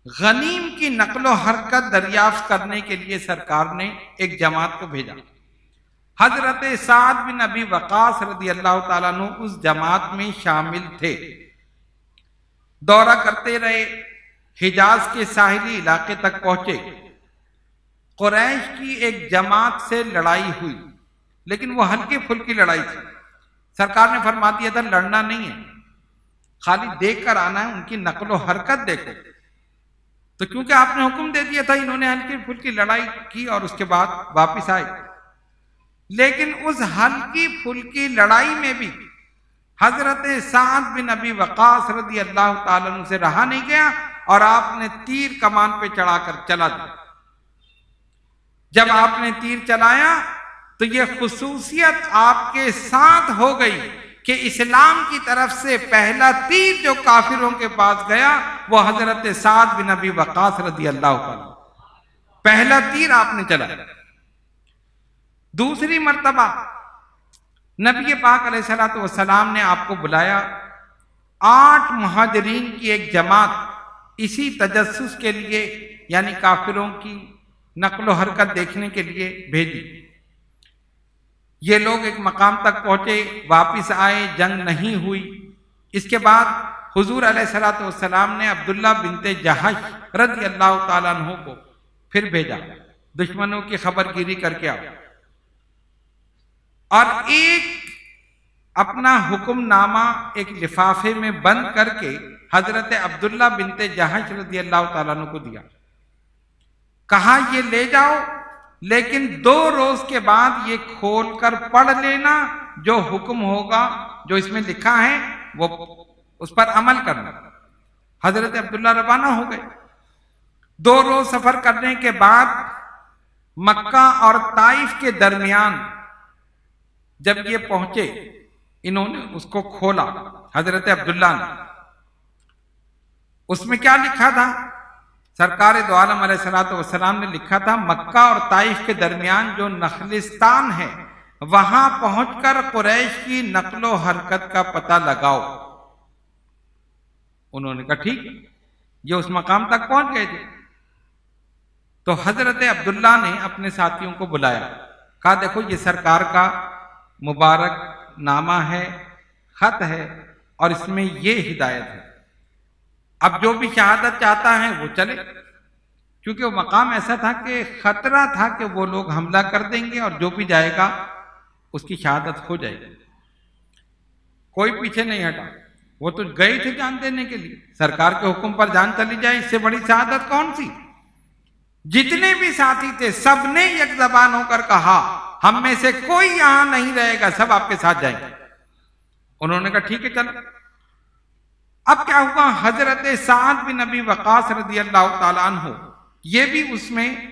غنیم کی نقل و حرکت دریافت کرنے کے لیے سرکار نے ایک جماعت کو بھیجا۔ حضرت سعد بن ابی وقاص رضی اللہ تعالیٰ عنہ اس جماعت میں شامل تھے۔ دورہ کرتے رہے، حجاز کے ساحلی علاقے تک پہنچے، قریش کی ایک جماعت سے لڑائی ہوئی، لیکن وہ ہلکی پھلکی لڑائی تھی۔ سرکار نے فرما دیا تھا لڑنا نہیں ہے، خالی دیکھ کر آنا ہے، ان کی نقل و حرکت دیکھو۔ تو کیونکہ آپ نے حکم دے دیا تھا، انہوں نے ہلکی پھلکی لڑائی کی اور اس کے بعد واپس آئے۔ لیکن اس ہلکی پھلکی لڑائی میں بھی حضرت سعد بن ابی وقاص رضی اللہ تعالیٰ عنہ سے رہا نہیں گیا، اور آپ نے تیر کمان پہ چڑھا کر چلا دیا۔ جب آپ نے تیر چلایا تو یہ خصوصیت آپ کے ساتھ ہو گئی کہ اسلام کی طرف سے پہلا تیر جو کافروں کے پاس گیا وہ حضرت سعد بن ابی وقاص رضی اللہ عنہ، پہلا تیر آپ نے چلایا۔ دوسری مرتبہ نبی پاک علیہ الصلوۃ والسلام نے آپ کو بلایا، 8 مہاجرین کی ایک جماعت اسی تجسس کے لیے، یعنی کافروں کی نقل و حرکت دیکھنے کے لیے بھیجی۔ یہ لوگ ایک مقام تک پہنچے، واپس آئے، جنگ نہیں ہوئی۔ اس کے بعد حضور علیہ الصلوۃ والسلام نے عبداللہ بنت جہش رضی اللہ تعالیٰ عنہ کو پھر بھیجا، دشمنوں کی خبر گیری کر کے آؤ، اور ایک اپنا حکم نامہ ایک لفافے میں بند کر کے حضرت عبداللہ بنت جہش رضی اللہ تعالیٰ عنہ کو دیا، کہا یہ لے جاؤ، لیکن 2 روز کے بعد یہ کھول کر پڑھ لینا، جو حکم ہوگا جو اس میں لکھا ہے وہ اس پر عمل کرنا۔ حضرت عبداللہ روانہ ہو گئے۔ 2 روز سفر کرنے کے بعد مکہ اور طائف کے درمیان جب یہ پہنچے، انہوں نے اس کو کھولا، حضرت عبداللہ نے۔ اس میں کیا لکھا تھا؟ سرکار دو عالم علیہ الصلوۃ والسلام نے لکھا تھا مکہ اور طائف کے درمیان جو نخلستان ہے وہاں پہنچ کر قریش کی نقل و حرکت کا پتہ لگاؤ۔ انہوں نے کہا ٹھیک، یہ اس مقام تک پہنچ گئے تھے۔ تو حضرت عبداللہ نے اپنے ساتھیوں کو بلایا، کہا دیکھو یہ سرکار کا مبارک نامہ ہے، خط ہے، اور اس میں یہ ہدایت ہے۔ اب جو بھی شہادت چاہتا ہے وہ چلے، کیونکہ وہ مقام ایسا تھا کہ خطرہ تھا کہ وہ لوگ حملہ کر دیں گے اور جو بھی جائے گا اس کی شہادت ہو جائے گی۔ کوئی پیچھے نہیں ہٹا، وہ تو گئے تھے جان دینے کے لیے، سرکار کے حکم پر جان چلی جائے اس سے بڑی شہادت کون سی؟ جتنے بھی ساتھی تھے سب نے یک زبان ہو کر کہا ہم میں سے کوئی یہاں نہیں رہے گا، سب آپ کے ساتھ جائیں گے۔ انہوں نے کہا ٹھیک ہے چلو۔ اب کیا ہوا، حضرت سعد بن ابی وقاص رضی اللہ تعالیٰ عنہ یہ بھی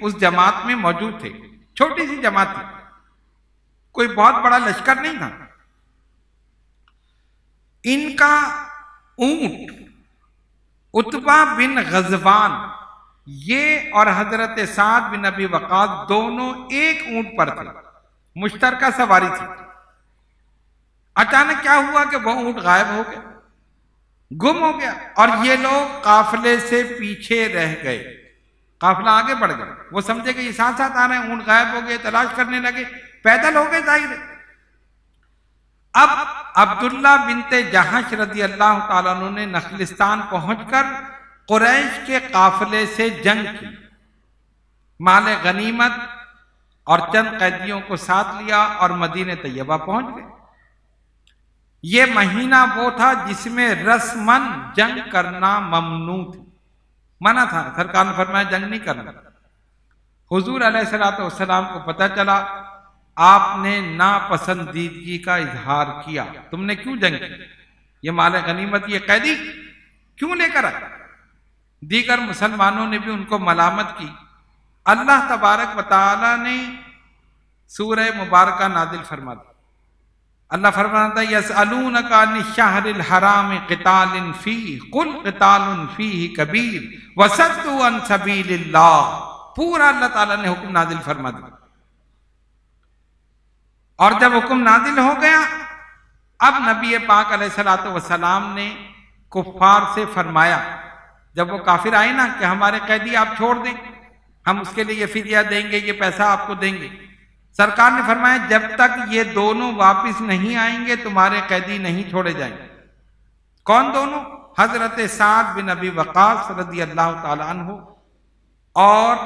اس جماعت میں موجود تھے، چھوٹی سی جماعت تھی، کوئی بہت بڑا لشکر نہیں تھا۔ ان کا اونٹ عتبہ بن غزوان یہ اور حضرت سعد بن ابی وقاص دونوں ایک اونٹ پر تھے، مشترکہ سواری تھی۔ اچانک کیا ہوا کہ وہ اونٹ غائب ہو گیا، گم ہو گیا، اور یہ لوگ قافلے سے پیچھے رہ گئے، قافلہ آگے بڑھ گیا، وہ سمجھے کہ یہ ساتھ ساتھ آ رہے ہیں، اونٹ غائب ہو گئے، تلاش کرنے لگے، پیدل ہو گئے ظاہر ہے۔ اب عبداللہ بنت جہش رضی اللہ تعالیٰ عنہ نے نخلستان پہنچ کر قریش کے قافلے سے جنگ کی، مال غنیمت اور چند قیدیوں کو ساتھ لیا اور مدینہ طیبہ پہنچ گئے۔ یہ مہینہ وہ تھا جس میں رسماً جنگ کرنا ممنوع تھی، منع تھا، سرکار نے فرمایا جنگ نہیں کرنا۔ حضور علیہ الصلوۃ والسلام کو پتہ چلا، آپ نے ناپسندیدگی کا اظہار کیا، تم نے کیوں جنگ کی، یہ مال غنیمت یہ قیدی کیوں لے کر آئے؟ دیگر مسلمانوں نے بھی ان کو ملامت کی۔ اللہ تبارک و تعالی نے سورہ مبارکہ نازل فرما دی۔ اللہ فرماتا ہے یسألونک عن الشہر الحرام قتال فیہ قل قتال فیہ کبیر وصد عن سبیل اللہ، پورا اللہ تعالیٰ نے حکم نازل فرما دیا۔ اور جب حکم نازل ہو گیا، اب نبی پاک علیہ الصلوۃ والسلام نے کفار سے فرمایا، جب وہ کافر آئے نا کہ ہمارے قیدی آپ چھوڑ دیں، ہم اس کے لیے یہ فدیہ دیں گے، یہ پیسہ آپ کو دیں گے، سرکار نے فرمایا جب تک یہ دونوں واپس نہیں آئیں گے تمہارے قیدی نہیں چھوڑے جائیں گے۔ کون دونوں؟ حضرت سعد بن ابی وقاص رضی اللہ تعالی عنہ اور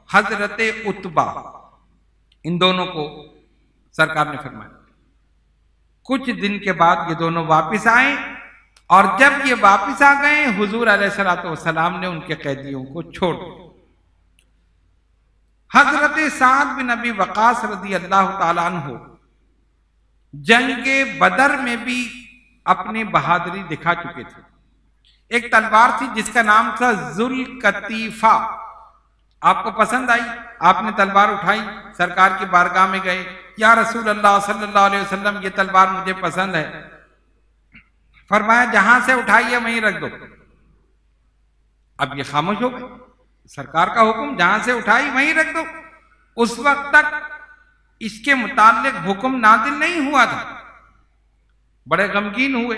حضرت عتبہ، ان دونوں کو سرکار نے فرمایا۔ کچھ دن کے بعد یہ دونوں واپس آئے، اور جب یہ واپس آ گئے حضور علیہ الصلوۃ والسلام نے ان کے قیدیوں کو چھوڑ دیا۔ حضرت سعد بن ابی وقاص رضی اللہ تعالی عنہ جنگ بدر میں بھی اپنی بہادری دکھا چکے تھے۔ ایک تلوار تھی جس کا نام تھا ذوالقطیفہ، آپ کو پسند آئی، آپ نے تلوار اٹھائی، سرکار کی بارگاہ میں گئے، یا رسول اللہ صلی اللہ علیہ وسلم یہ تلوار مجھے پسند ہے۔ فرمایا جہاں سے اٹھائیے وہیں رکھ دو۔ اب یہ خاموش ہو گئے، سرکار کا حکم جہاں سے اٹھائی وہیں رکھ دو۔ اس وقت تک اس کے متعلق حکم نازل نہیں ہوا تھا، بڑے غمگین ہوئے۔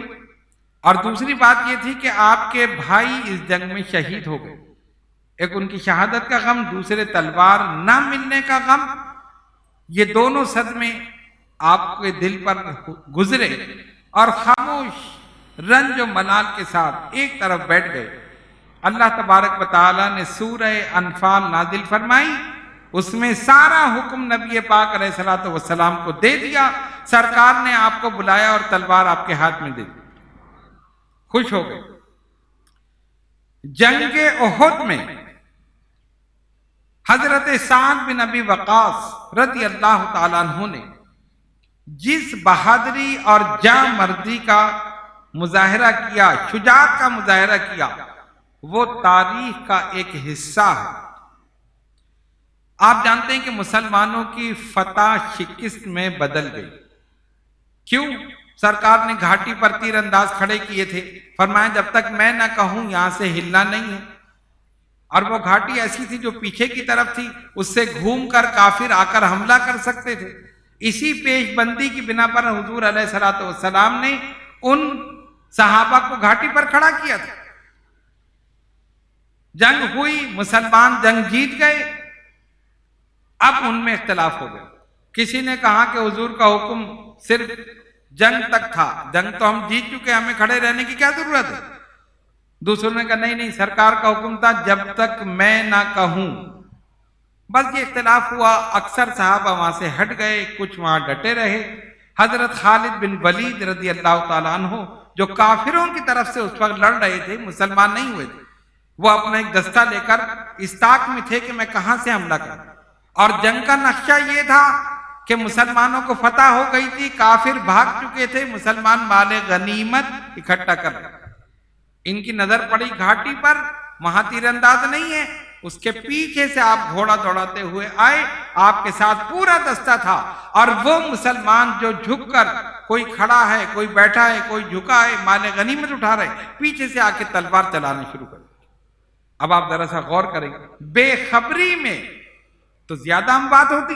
اور دوسری بات یہ تھی کہ آپ کے بھائی اس جنگ میں شہید ہو گئے، ایک ان کی شہادت کا غم، دوسرے تلوار نہ ملنے کا غم، یہ دونوں صدمے آپ کے دل پر گزرے، اور خاموش رنج و ملال کے ساتھ ایک طرف بیٹھ گئے۔ اللہ تبارک و تعالیٰ نے سورہ انفال نازل فرمائی، اس میں سارا حکم نبی پاک علیہ الصلوۃ والسلام کو دے دیا، سرکار نے آپ کو بلایا اور تلوار آپ کے ہاتھ میں دے دی، خوش ہو گئے۔ جنگ احد میں حضرت سعد بن ابی وقاص رضی اللہ تعالیٰ عنہ نے جس بہادری اور جاں مردی کا مظاہرہ کیا، شجاعت کا مظاہرہ کیا، وہ تاریخ کا ایک حصہ ہے۔ آپ جانتے ہیں کہ مسلمانوں کی فتح شکست میں بدل گئی، کیوں؟ سرکار نے گھاٹی پر تیر انداز کھڑے کیے تھے، فرمایا جب تک میں نہ کہوں یہاں سے ہلنا نہیں ہے، اور وہ گھاٹی ایسی تھی جو پیچھے کی طرف تھی، اس سے گھوم کر کافر آ کر حملہ کر سکتے تھے۔ اسی پیش بندی کی بنا پر حضور علیہ الصلوۃ والسلام نے ان صحابہ کو گھاٹی پر کھڑا کیا تھا۔ جنگ ہوئی، مسلمان جنگ جیت گئے۔ اب ان میں اختلاف ہو گیا، کسی نے کہا کہ حضور کا حکم صرف جنگ تک تھا، جنگ تو ہم جیت چکے، ہمیں کھڑے رہنے کی کیا ضرورت ہے؟ دوسروں نے کہا نہیں نہیں سرکار کا حکم تھا جب تک میں نہ کہوں. بس یہ اختلاف ہوا، اکثر صحابہ وہاں سے ہٹ گئے، کچھ وہاں ڈٹے رہے. حضرت خالد بن ولید رضی اللہ تعالیٰ عنہ جو کافروں کی طرف سے اس وقت لڑ رہے تھے، مسلمان نہیں ہوئے تھے، وہ اپنا ایک دستہ لے کر اس طاق میں تھے کہ میں کہاں سے حملہ کروں. اور جنگ کا نقشہ یہ تھا کہ مسلمانوں کو فتح ہو گئی تھی، کافر بھاگ چکے تھے، مسلمان مال غنیمت اکٹھا کر رہے. ان کی نظر پڑی گھاٹی پر، وہاں تیر انداز نہیں ہے، اس کے پیچھے سے آپ گھوڑا دوڑاتے ہوئے آئے، آپ کے ساتھ پورا دستہ تھا. اور وہ مسلمان جو جھک کر، کوئی کھڑا ہے کوئی بیٹھا ہے کوئی جھکا ہے، مال غنیمت اٹھا رہے، پیچھے سے آ کے تلوار چلانا شروع کر. اب آپ ذرا سا غور کریں، بے خبری میں تو زیادہ ہم بات ہوتی.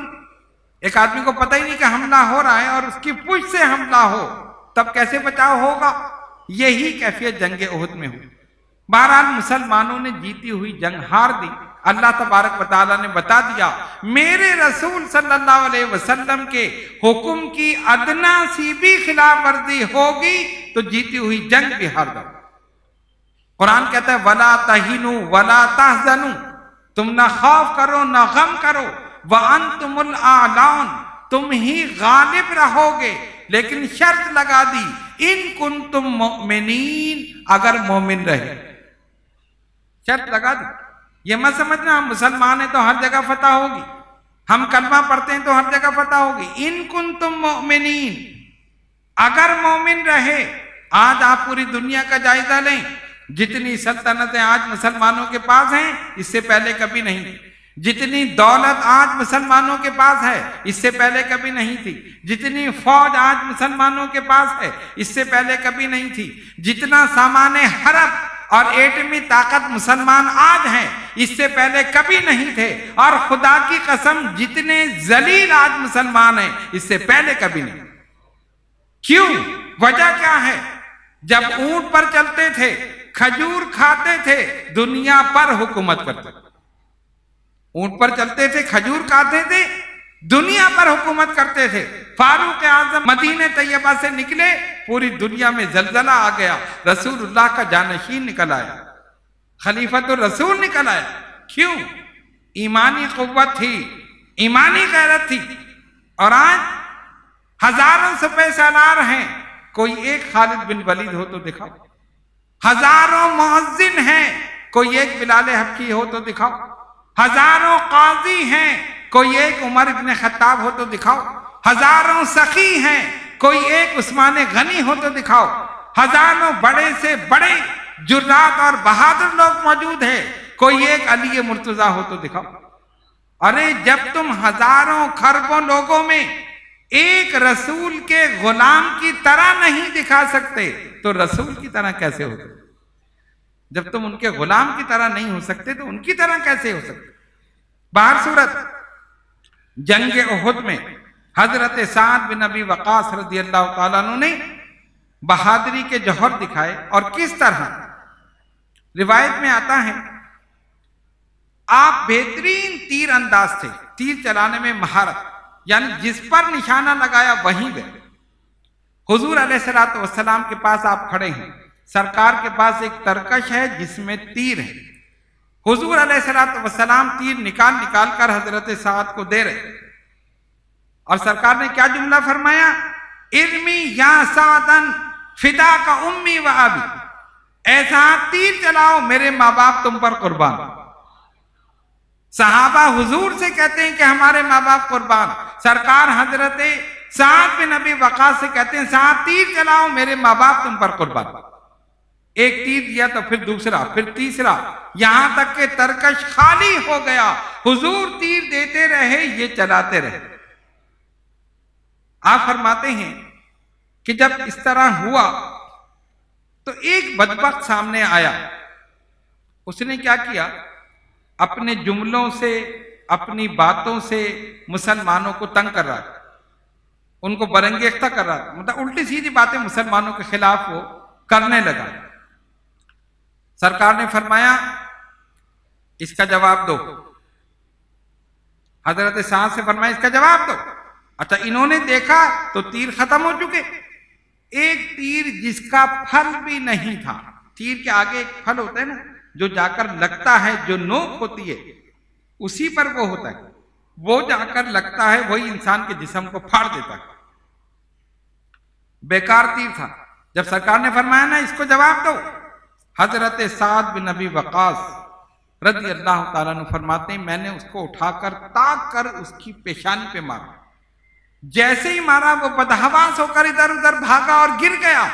ایک آدمی کو پتہ ہی نہیں کہ حملہ ہو رہا ہے اور اس کی پشت سے حملہ ہو، تب کیسے بچاؤ ہوگا؟ یہی کیفیت جنگ احد میں ہوئی. بہرحال مسلمانوں نے جیتی ہوئی جنگ ہار دی. اللہ تبارک و تعالیٰ نے بتا دیا میرے رسول صلی اللہ علیہ وسلم کے حکم کی ادنا سی بھی خلاف ورزی ہوگی تو جیتی ہوئی جنگ بھی ہار دو. قرآن کہتا ہے وَلَا تَهِنُوا وَلَا تَحْزَنُوا، تم نہ خوف کرو نہ غم کرو، وَأَنْتُمُ الْأَعْلَوْنَ، تم ہی غالب رہو گے. لیکن شرط لگا دی ان کنتم مؤمنین، اگر مومن رہے. شرط لگا دی. یہ مت سمجھنا ہم مسلمان ہیں تو ہر جگہ فتح ہوگی، ہم کلمہ پڑھتے ہیں تو ہر جگہ فتح ہوگی. ان کنتم مؤمنین، اگر مومن رہے. آج آپ پوری دنیا کا جائزہ لیں، جتنی سلطنتیں آج مسلمانوں کے پاس ہیں اس سے پہلے کبھی نہیں تھی. جتنی دولت آج مسلمانوں کے پاس ہے اس سے پہلے کبھی نہیں تھی. جتنی فوج آج مسلمانوں کے پاس ہے اس سے پہلے کبھی نہیں تھی. جتنا سامان حرب اور ایٹمی طاقت مسلمان آج ہیں اس سے پہلے کبھی نہیں تھے. اور خدا کی قسم جتنے ذلیل آج مسلمان ہیں اس سے پہلے کبھی نہیں. کیوں؟ وجہ کیا ہے؟ جب اونٹ پر چلتے تھے، کھجور کھاتے تھے، دنیا پر حکومت کرتے تھے. اونٹ پر چلتے تھے، کھجور کھاتے تھے، دنیا پر حکومت کرتے تھے. فاروق اعظم مدینہ طیبہ سے نکلے، پوری دنیا میں زلزلہ آ گیا، رسول اللہ کا جانشین نکل آیا، خلیفۃ الرسول نکل آیا. کیوں؟ ایمانی قوت تھی، ایمانی غیرت تھی. اور آج ہزاروں سپہ سالار ہیں، کوئی ایک خالد بن ولید ہو تو دکھاؤ. ہزاروں مؤذن ہیں، کوئی ایک بلال حبشی ہو تو دکھاؤ. ہزاروں قاضی ہیں، کوئی ایک عمر ابن خطاب ہو تو دکھاؤ. ہزاروں سخی ہیں، کوئی ایک عثمان غنی ہو تو دکھاؤ. ہزاروں بڑے سے بڑے جرات اور بہادر لوگ موجود ہیں، کوئی ایک علی مرتضیٰ ہو تو دکھاؤ. ارے جب تم ہزاروں کھربوں لوگوں میں ایک رسول کے غلام کی طرح نہیں دکھا سکتے تو رسول کی طرح کیسے ہوتے؟ جب تم ان کے غلام کی طرح نہیں ہو سکتے تو ان کی طرح کیسے ہو سکتے؟ باہر صورت جنگ احد میں حضرت سعد بن ابی وقاص رضی اللہ تعالیٰ عنہ نے بہادری کے جوہر دکھائے. اور کس طرح؟ روایت میں آتا ہے آپ بہترین تیر انداز تھے، تیر چلانے میں مہارت، یعنی جس پر نشانہ لگایا وہیں گئے. حضور علیہ الصلوۃ والسلام کے پاس آپ کھڑے ہیں، سرکار کے پاس ایک ترکش ہے جس میں تیر ہے. حضور علیہ الصلوۃ والسلام تیر نکال نکال کر حضرت سعد کو دے رہے، اور سرکار نے کیا جملہ فرمایا؟ ارمی یا سعدن فدا کا امی و ابی، ایسا تیر چلاؤ میرے ماں باپ تم پر قربان. صحابہ حضور سے کہتے ہیں کہ ہمارے ماں باپ قربان. سرکار حضرت سعد بن ابی وقاص سے کہتے ہیں سعد تیر چلاؤ میرے ماں باپ تم پر قربان. ایک تیر دیا تو پھر دوسرا، پھر تیسرا، یہاں تک کہ ترکش خالی ہو گیا. حضور تیر دیتے رہے، یہ چلاتے رہے. آپ فرماتے ہیں کہ جب اس طرح ہوا تو ایک بدبخت سامنے آیا. اس نے کیا کیا؟ اپنے جملوں سے، اپنی باتوں سے مسلمانوں کو تنگ کر رہا تھا، ان کو برنگیختہ کر رہا تھا، مطلب الٹی سیدھی باتیں مسلمانوں کے خلاف وہ کرنے لگا. سرکار نے فرمایا اس کا جواب دو. حضرت سعد سے فرمایا اس کا جواب دو. اچھا انہوں نے دیکھا تو تیر ختم ہو چکے. ایک تیر جس کا پھل بھی نہیں تھا، تیر کے آگے ایک پھل ہوتا ہے نا جو جا کر لگتا ہے، جو نوک ہوتی ہے اسی پر وہ ہوتا ہے، وہ جا کر لگتا ہے، وہی انسان کے جسم کو پھاڑ دیتا ہے۔ بیکار تیر تھا۔ جب سرکار نے فرمایا نا اس کو جواب دو، حضرت سعد بن ابی وقاص رضی اللہ تعالیٰ عنہ فرماتے ہیں میں نے اس کو اٹھا کر تاک کر اس کی پیشانی پہ مارا، جیسے ہی مارا وہ بدحواس ہو کر ادھر ادھر بھاگا اور گر گیا۔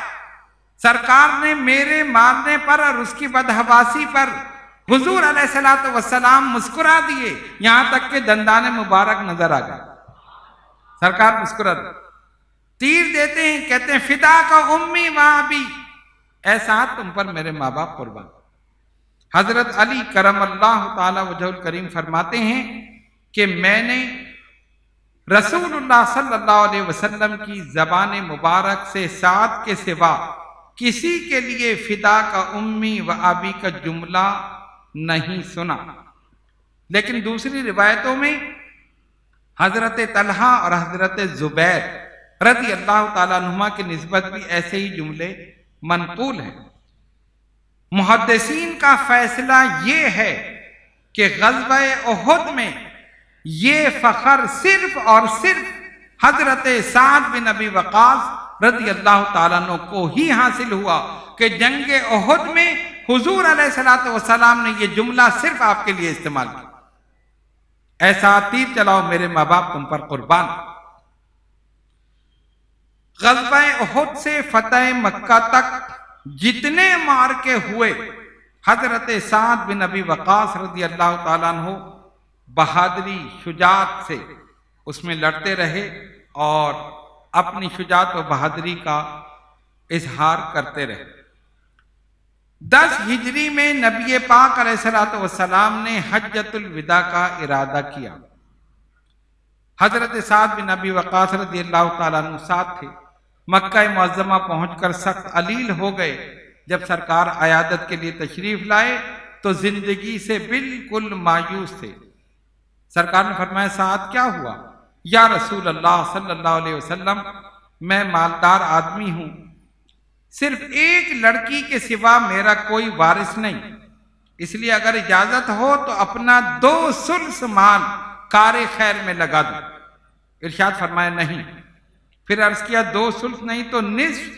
سرکار نے میرے مارنے پر اور اس کی بدحواسی پر حضور علیہ الصلوۃ والسلام مسکرا دیے، یہاں تک کہ دندان مبارک نظر آ گئے۔ سرکار مسکرا دیے، تیر دیتے ہیں، کہتے ہیں فدا کا امی و ابی، ایسا تم پر میرے ماں باپ قربان۔ حضرت علی کرم اللہ تعالی وجہ الکریم فرماتے ہیں کہ میں نے رسول اللہ صلی اللہ علیہ وسلم کی زبان مبارک سے سعد کے سوا کسی کے لیے فدا کا امی و ابی کا جملہ نہیں سنا۔ لیکن دوسری روایتوں میں حضرت طلحہ اور حضرت زبیر رضی اللہ تعالیٰ عنہما کی نسبت بھی ایسے ہی جملے منقول ہیں۔ محدثین کا فیصلہ یہ ہے کہ غزوہ احد میں یہ فخر صرف اور صرف حضرت سعد بن ابی وقاص رضی اللہ تعالیٰ عنہ کو ہی حاصل ہوا کہ جنگ احد میں حضور علیہ الصلوۃ والسلام نے یہ جملہ صرف آپ کے لیے استعمال کیا، ایسا تیر چلاؤ میرے ماں باپ تم پر قربان۔ غزوہ احد سے فتح مکہ تک جتنے معرکے ہوئے حضرت سعد بن ابی وقاص رضی اللہ تعالیٰ عنہ بہادری شجاعت سے اس میں لڑتے رہے اور اپنی شجاعت و بہادری کا اظہار کرتے رہے۔ 10 ہجری میں نبی پاک علیہ الصلوۃ والسلام نے حجۃ الوداع کا ارادہ کیا۔ حضرت سعد بن ابی وقاص رضی اللہ تعالیٰ عنہ ساتھ تھے۔ مکہ معظمہ پہنچ کر سخت علیل ہو گئے۔ جب سرکار عیادت کے لیے تشریف لائے تو زندگی سے بالکل مایوس تھے۔ سرکار نے فرمایا سعد کیا ہوا؟ یا رسول اللہ صلی اللہ علیہ وسلم میں مالدار آدمی ہوں، صرف ایک لڑکی کے سوا میرا کوئی وارث نہیں، اس لیے اگر اجازت ہو تو اپنا 2 ثلث مال کار خیر میں لگا دوں۔ ارشاد فرمایا نہیں۔ پھر عرض کیا 2 ثلث نہیں تو نصف؟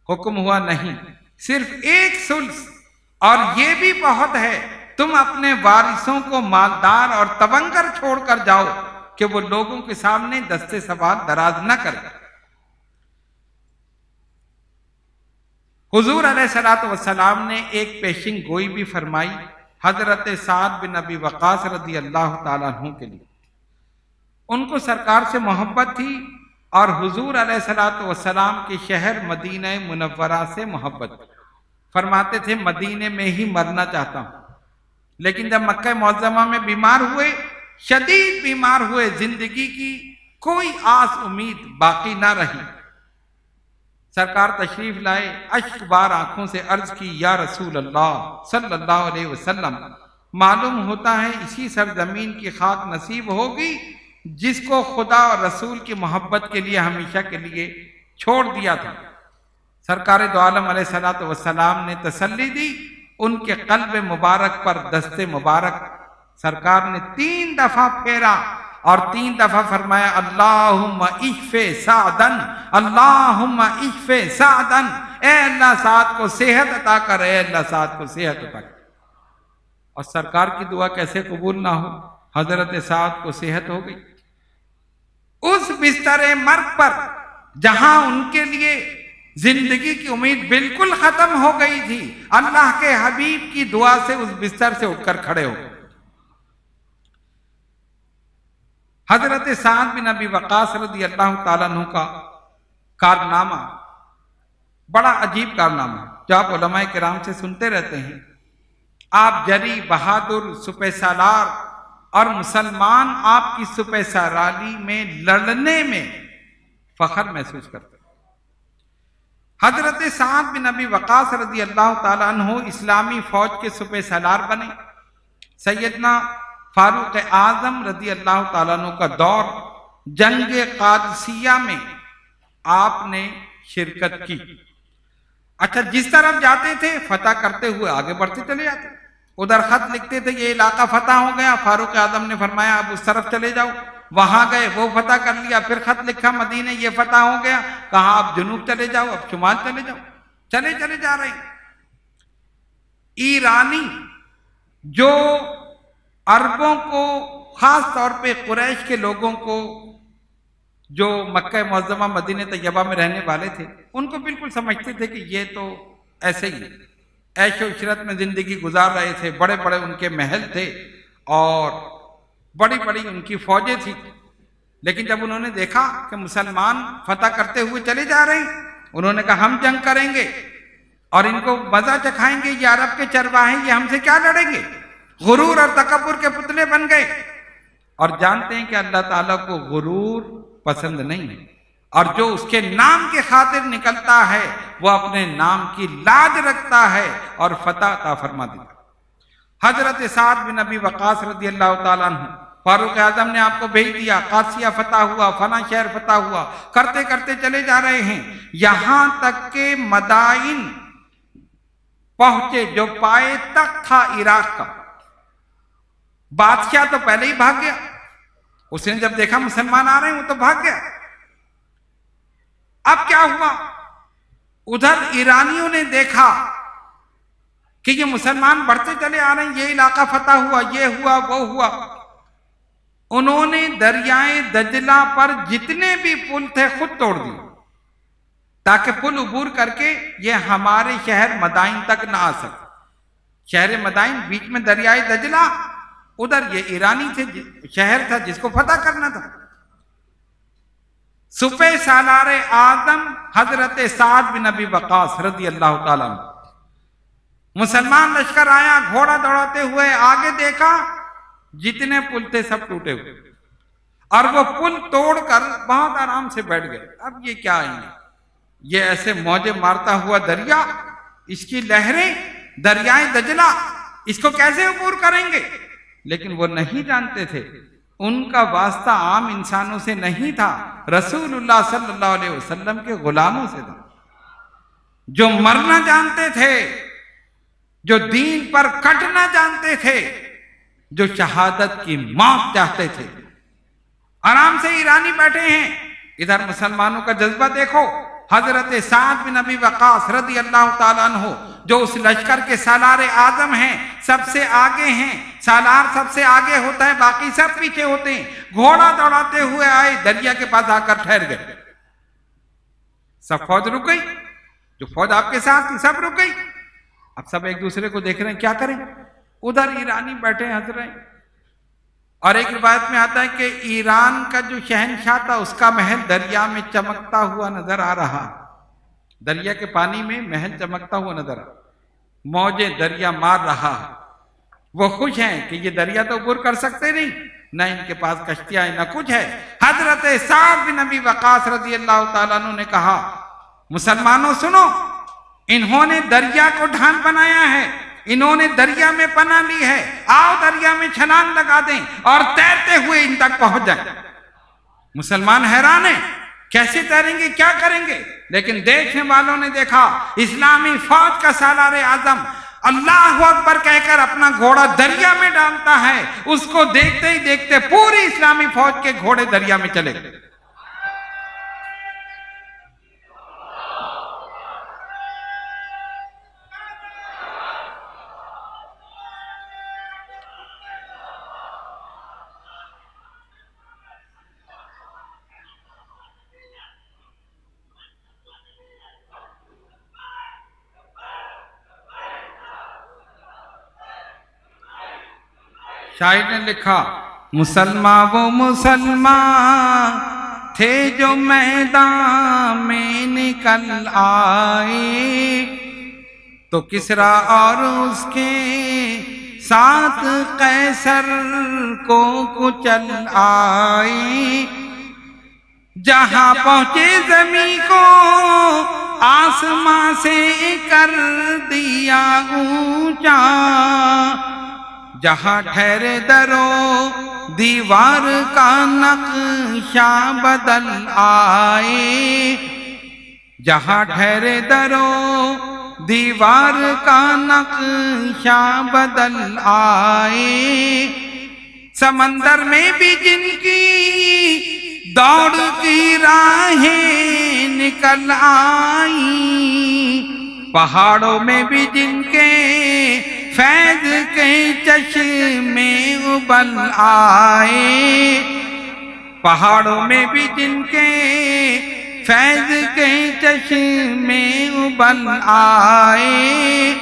حکم ہوا نہیں، صرف 1 ثلث، اور یہ بھی بہت ہے، تم اپنے وارثوں کو مالدار اور تونگر چھوڑ کر جاؤ کہ وہ لوگوں کے سامنے دستے سوال دراز نہ کرے۔ حضور علیہ الصلوۃ والسلام نے ایک پیشن گوئی بھی فرمائی حضرت سعد بن ابی وقاص رضی اللہ تعالیٰ عنہ کے لیے۔ ان کو سرکار سے محبت تھی اور حضور علیہ الصلوۃ والسلام کے شہر مدینہ منورہ سے محبت تھی۔ فرماتے تھے مدینے میں ہی مرنا چاہتا ہوں، لیکن جب مکہ معظمہ میں بیمار ہوئے، شدید بیمار ہوئے، زندگی کی کوئی آس امید باقی نہ رہی، سرکار تشریف لائے، اشک بار آنکھوں سے عرض کی یا رسول اللہ صلی اللہ علیہ وسلم، معلوم ہوتا ہے اسی سرزمین کی خاک نصیب ہوگی جس کو خدا اور رسول کی محبت کے لیے ہمیشہ کے لیے چھوڑ دیا تھا۔ سرکار دو عالم علیہ الصلوۃ والسلام نے تسلی دی، ان کے قلب مبارک پر دست مبارک سرکار نے 3 دفعہ پھیرا اور 3 دفعہ فرمایا اللہم اشف سعدن، اللہم اشف سعدن، اے اللہ سعد کو صحت عطا کر، اے اللہ سعد کو صحت عطا کر۔ اور سرکار کی دعا کیسے قبول نہ ہو؟ حضرت سعد کو صحت ہو گئی۔ اس بستر مرگ پر جہاں ان کے لیے زندگی کی امید بالکل ختم ہو گئی تھی، اللہ کے حبیب کی دعا سے اس بستر سے اٹھ کر کھڑے ہو گئے۔ حضرت سعد بن ابی وقاص رضی اللہ تعالیٰ عنہ کا کارنامہ بڑا عجیب کارنامہ جو آپ علماء کرام سے سنتے رہتے ہیں۔ آپ جری، بہادر، سپہ سالار اور مسلمان آپ کی سپہ سالاری میں لڑنے میں فخر محسوس کرتے ہیں۔ حضرت سعد بن ابی وقاص رضی اللہ تعالیٰ عنہ اسلامی فوج کے سپہ سالار بنے۔ سیدنا فاروق اعظم رضی اللہ تعالیٰ عنہ کا دور جنگ قادسیہ میں آپ نے شرکت کی۔ اچھا جس طرف جاتے تھے فتح کرتے ہوئے آگے بڑھتے چلے جاتے، ادھر خط لکھتے تھے یہ علاقہ فتح ہو گیا، فاروق اعظم نے فرمایا اب اس طرف چلے جاؤ، وہاں گئے وہ فتح کر لیا، پھر خط لکھا مدینے یہ فتح ہو گیا، کہا اب جنوب چلے جاؤ، اب شمال چلے جاؤ، چلے جا رہے ہیں۔ ایرانی جو عربوں کو، خاص طور پہ قریش کے لوگوں کو جو مکہ معظمہ مدینہ طیبہ میں رہنے والے تھے، ان کو بالکل سمجھتے تھے کہ یہ تو ایسے ہی عیش و عشرت میں زندگی گزار رہے تھے، بڑے بڑے ان کے محل تھے اور بڑی بڑی ان کی فوجیں تھیں، لیکن جب انہوں نے دیکھا کہ مسلمان فتح کرتے ہوئے چلے جا رہے ہیں، انہوں نے کہا ہم جنگ کریں گے اور ان کو مزہ چکھائیں گے، یہ عرب کے چرواہے یہ ہم سے کیا لڑیں گے، غرور اور تکبر کے پتلے بن گئے۔ اور جانتے ہیں کہ اللہ تعالیٰ کو غرور پسند نہیں ہے، اور جو اس کے نام کے خاطر نکلتا ہے وہ اپنے نام کی لاج رکھتا ہے اور فتح عطا فرما دیتا ہے۔ حضرت سعد بن ابی وقاص رضی اللہ تعالیٰ عنہ، فاروق اعظم نے آپ کو بھیج دیا، قادسیہ فتح ہوا، فلاں شہر فتح ہوا، کرتے کرتے چلے جا رہے ہیں، یہاں تک کہ مدائن پہنچے جو پائے تخت تھا عراق کا۔ بادشاہ تو پہلے ہی بھاگ گیا، اس نے جب دیکھا مسلمان آ رہے ہیں وہ تو بھاگ گیا۔ اب کیا ہوا، ادھر ایرانیوں نے دیکھا کہ یہ مسلمان بڑھتے چلے آ رہے ہیں، یہ علاقہ فتح ہوا، یہ ہوا وہ ہوا، انہوں نے دریائے دجلہ پر جتنے بھی پل تھے خود توڑ دیے تاکہ پل عبور کر کے یہ ہمارے شہر مدائن تک نہ آ سکے۔ شہر مدائن بیچ میں دریائے دجلہ، ادھر یہ ایرانی تھے، شہر تھا جس کو فتح کرنا تھا۔ سپہ سالار اعظم حضرت سعد بن ابی وقاص رضی اللہ تعالیٰ عنہ، مسلمان لشکر آیا گھوڑا دوڑاتے ہوئے، آگے دیکھا جتنے پل تھے سب ٹوٹے ہوئے، اور وہ پل توڑ کر بہت آرام سے بیٹھ گئے۔ اب یہ کیا آئیں گے، یہ ایسے موجیں مارتا ہوا دریا، اس کی لہریں، دریائے دجلہ، اس کو کیسے عبور کریں گے؟ لیکن وہ نہیں جانتے تھے، ان کا واسطہ عام انسانوں سے نہیں تھا، رسول اللہ صلی اللہ علیہ وسلم کے غلاموں سے تھا، جو مرنا جانتے تھے، جو دین پر کٹنا جانتے تھے، جو شہادت کی موت چاہتے تھے۔ آرام سے ایرانی بیٹھے ہیں، ادھر مسلمانوں کا جذبہ دیکھو، حضرت سعد بن ابی وقاص رضی اللہ تعالیٰ عنہ جو اس لشکر کے سالار اعظم ہیں، سب سے آگے ہیں، سالار سب سے آگے ہوتا ہے، باقی سب پیچھے ہوتے ہیں، گھوڑا دوڑاتے ہوئے آئے، دریا کے پاس آ کر ٹھہر گئے، سب فوج رک گئی، جو فوج آپ کے ساتھ تھی سب رک گئی۔ اب سب ایک دوسرے کو دیکھ رہے ہیں کیا کریں، ادھر ایرانی بیٹھے حضرت ہیں، اور ایک روایت میں آتا ہے کہ ایران کا جو شہنشاہ تھا اس کا محل دریا میں چمکتا ہوا نظر آ رہا، دریا کے پانی میں محل چمکتا ہوا نظر آ، موجیں دریا مار رہا، وہ خوش ہیں کہ یہ دریا تو عبور کر سکتے نہیں، نہ ان کے پاس کشتیاں ہیں نہ کچھ ہے۔ حضرت سعد بن ابی وقاص رضی اللہ تعالیٰ عنہ نے کہا مسلمانوں سنو، انہوں نے دریا کو ڈھال بنایا ہے، انہوں نے دریا میں پناہ لی ہے، آؤ دریا میں چھلانگ لگا دیں اور تیرتے ہوئے ان تک پہنچ جائیں۔ مسلمان حیران ہیں، کیسے تیریں گے، کیا کریں گے؟ لیکن دیکھنے والوں نے دیکھا اسلامی فوج کا سالار اعظم اللہ اکبر کہہ کر اپنا گھوڑا دریا میں ڈالتا ہے، اس کو دیکھتے ہی دیکھتے پوری اسلامی فوج کے گھوڑے دریا میں چلے گئے۔ شاعر نے لکھا مسلمان وہ مسلمان تھے جو میدان میں نکل آئے، تو کسریٰ اور اس کے ساتھ قیصر کو کچل آئے، جہاں پہنچے زمین کو آسمان سے کر دیا اونچا، جہاں ٹھہرے درو دیوار کا نقشہ بدل آئے، جہاں ٹھہرے درو دیوار کا نقشہ بدل آئے، سمندر میں بھی جن کی دوڑ کی راہیں نکل آئیں، پہاڑوں میں بھی جن کے فیض کے چشمے ابل آئے، پہاڑوں میں بھی جن کے فیض کے چشمے ابل آئے۔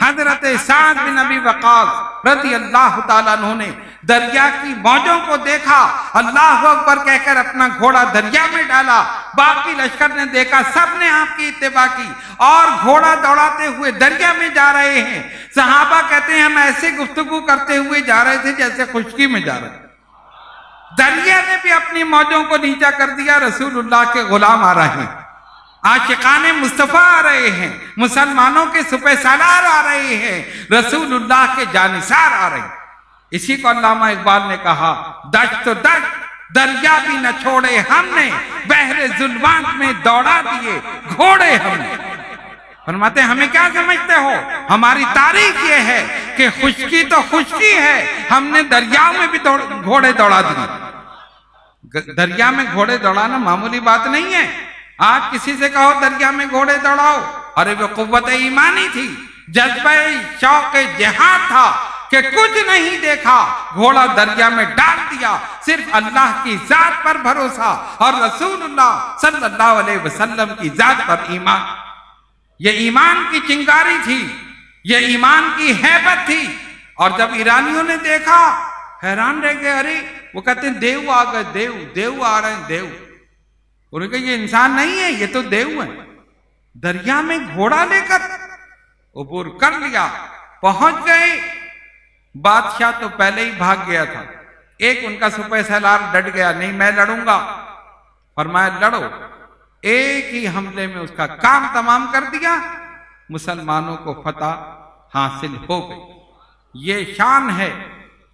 حضرت سعد بن ابی وقاص رضی اللہ تعالیٰ عنہ نے دریا کی موجوں کو دیکھا، اللہ اکبر کہہ کر اپنا گھوڑا دریا میں ڈالا، باقی لشکر نے دیکھا، سب نے آپ کی اتباع کی اور گھوڑا دوڑاتے ہوئے دریا میں جا رہے ہیں۔ صحابہ کہتے ہیں ہم ایسے گفتگو کرتے ہوئے جا رہے تھے جیسے خشکی میں جا رہے تھے۔ دریا نے بھی اپنی موجوں کو نیچا کر دیا، رسول اللہ کے غلام آ رہے ہیں، عاشقان مصطفیٰ آ رہے ہیں، مسلمانوں کے سپہ سالار آ رہے ہیں، رسول اللہ کے جانثار آ رہے ہیں۔ اسی کو علامہ اقبال نے کہا، دشت تو دشت دریا بھی نہ چھوڑے ہم نے، بحر ظلمات میں دوڑا دیے گھوڑے ہم نے۔ فرماتے ہیں ہمیں کیا سمجھتے ہو، ہماری تاریخ یہ ہے کہ خشکی تو خشکی ہے، ہم نے دریاؤں میں بھی گھوڑے دوڑا دیے۔ دریا میں گھوڑے دوڑانا معمولی بات نہیں ہے۔ آج کسی سے کہو دریا میں گھوڑے دوڑاؤ، ارے وہ قوت ایمانی تھی، جذبہ شوق جہاد تھا کہ کچھ نہیں دیکھا، گھوڑا دریا میں ڈال دیا، صرف اللہ کی ذات پر بھروسہ اور رسول اللہ صلی اللہ علیہ وسلم کی ذات پر ایمان۔ یہ ایمان کی چنگاری تھی، یہ ایمان کی ہیبت تھی۔ اور جب ایرانیوں نے دیکھا حیران رہ گئے، ارے وہ کہتے ہیں دیو آ گئے، دیو آ رہے ہیں، دیو۔ انہوں نے کہا یہ انسان نہیں ہے، یہ تو دیو ہیں۔ دریا میں گھوڑا لے کر عبور کر لیا، پہنچ گئے۔ بادشاہ تو پہلے ہی بھاگ گیا تھا، ایک ان کا سپہ سالار ڈٹ گیا، نہیں میں لڑوں گا۔ فرمایا لڑو، ایک ہی حملے میں اس کا کام تمام کر دیا، مسلمانوں کو فتح حاصل ہو گئی۔ یہ شان ہے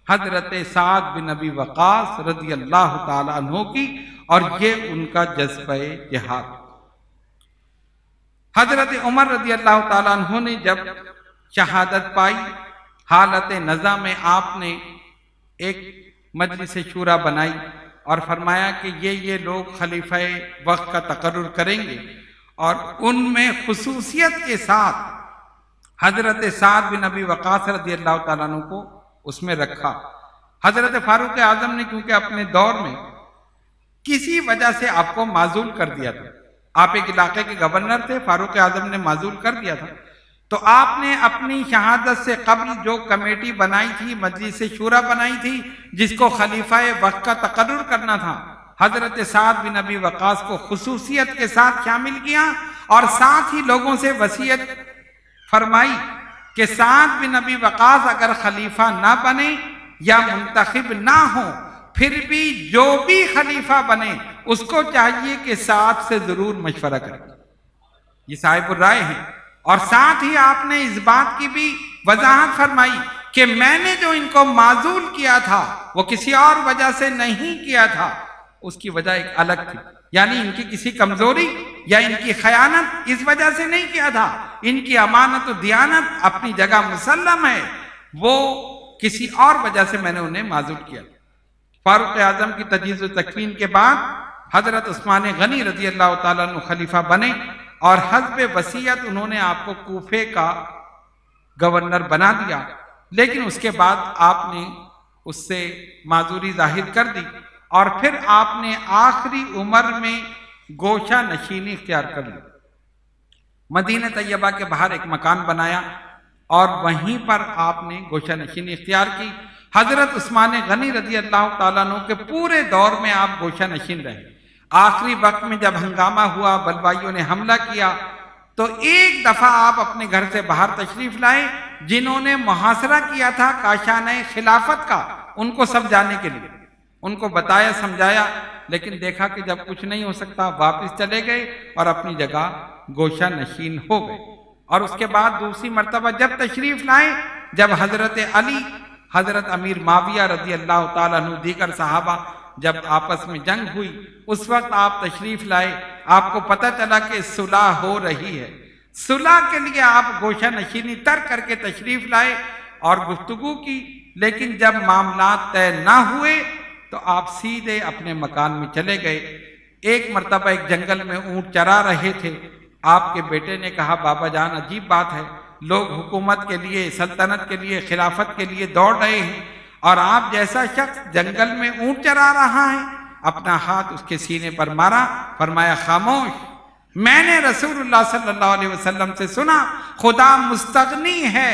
حضرت سعد بن ابی وقاص رضی اللہ تعالیٰ عنہ کی، اور یہ ان کا جذبہ جہاد۔ حضرت عمر رضی اللہ تعالیٰ عنہ نے جب شہادت پائی، حالت نزا میں آپ نے ایک مجلس شورا بنائی اور فرمایا کہ یہ لوگ خلیفہ وقت کا تقرر کریں گے، اور ان میں خصوصیت کے ساتھ حضرت سعد بن ابی وقاص رضی اللہ تعالیٰ عنہ کو اس میں رکھا۔ حضرت فاروق اعظم نے کیونکہ اپنے دور میں کسی وجہ سے آپ کو معزول کر دیا تھا، آپ ایک علاقے کے گورنر تھے، فاروق اعظم نے معزول کر دیا تھا، تو آپ نے اپنی شہادت سے قبل جو کمیٹی بنائی تھی، مجلس شورا بنائی تھی، جس کو خلیفہ وقت کا تقرر کرنا تھا، حضرت سعد بن ابی وقاص کو خصوصیت کے ساتھ شامل کیا، اور ساتھ ہی لوگوں سے وصیت فرمائی کہ سعد بن ابی وقاص اگر خلیفہ نہ بنے یا منتخب نہ ہو، پھر بھی جو بھی خلیفہ بنے اس کو چاہیے کہ سعد سے ضرور مشورہ کرے۔ یہ صاحب الرائے ہیں۔ اور ساتھ ہی آپ نے اس بات کی بھی وضاحت فرمائی کہ میں نے جو ان کو معزول کیا تھا وہ کسی اور وجہ سے نہیں کیا تھا، اس کی وجہ ایک الگ تھی، یعنی ان کی کسی کمزوری یا ان کی خیانت اس وجہ سے نہیں کیا تھا، ان کی امانت و دیانت اپنی جگہ مسلم ہے، وہ کسی اور وجہ سے میں نے انہیں معزول کیا تھا۔ فاروق اعظم کی تجویز و تکفین کے بعد حضرت عثمان غنی رضی اللہ تعالیٰ عنہ خلیفہ بنے، اور حسب وصیت انہوں نے آپ کو کوفے کا گورنر بنا دیا، لیکن اس کے بعد آپ نے اس سے معذوری ظاہر کر دی، اور پھر آپ نے آخری عمر میں گوشہ نشینی اختیار کر لی۔ مدینہ طیبہ کے باہر ایک مکان بنایا اور وہیں پر آپ نے گوشہ نشینی اختیار کی۔ حضرت عثمان غنی رضی اللہ تعالیٰ عنہ کے پورے دور میں آپ گوشہ نشین رہے۔ آخری وقت میں جب ہنگامہ ہوا، بلوائیوں نے حملہ کیا، تو ایک دفعہ آپ اپنے گھر سے باہر تشریف لائے، جنہوں نے محاصرہ کیا تھا کاشانہ خلافت کا، ان کو سمجھانے کے لیے ان کو بتایا سمجھایا، لیکن دیکھا کہ جب کچھ نہیں ہو سکتا واپس چلے گئے اور اپنی جگہ گوشہ نشین ہو گئے۔ اور اس کے بعد دوسری مرتبہ جب تشریف لائے، جب حضرت علی، حضرت امیر معاویہ رضی اللہ تعالیٰ عنہ، دیگر صحابہ جب آپس میں جنگ ہوئی اس وقت آپ تشریف لائے، آپ کو پتہ چلا کہ صلح ہو رہی ہے، صلح کے لیے آپ گوشہ نشینی ترک کر کے تشریف لائے اور گفتگو کی، لیکن جب معاملات طے نہ ہوئے تو آپ سیدھے اپنے مکان میں چلے گئے۔ ایک مرتبہ ایک جنگل میں اونٹ چرا رہے تھے، آپ کے بیٹے نے کہا بابا جان عجیب بات ہے، لوگ حکومت کے لیے، سلطنت کے لیے، خلافت کے لیے دوڑ رہے ہیں اور آپ جیسا شخص جنگل میں اونٹ چرا رہا ہے۔ اپنا ہاتھ اس کے سینے پر مارا، فرمایا خاموش، میں نے رسول اللہ صلی اللہ علیہ وسلم سے سنا خدا مستغنی ہے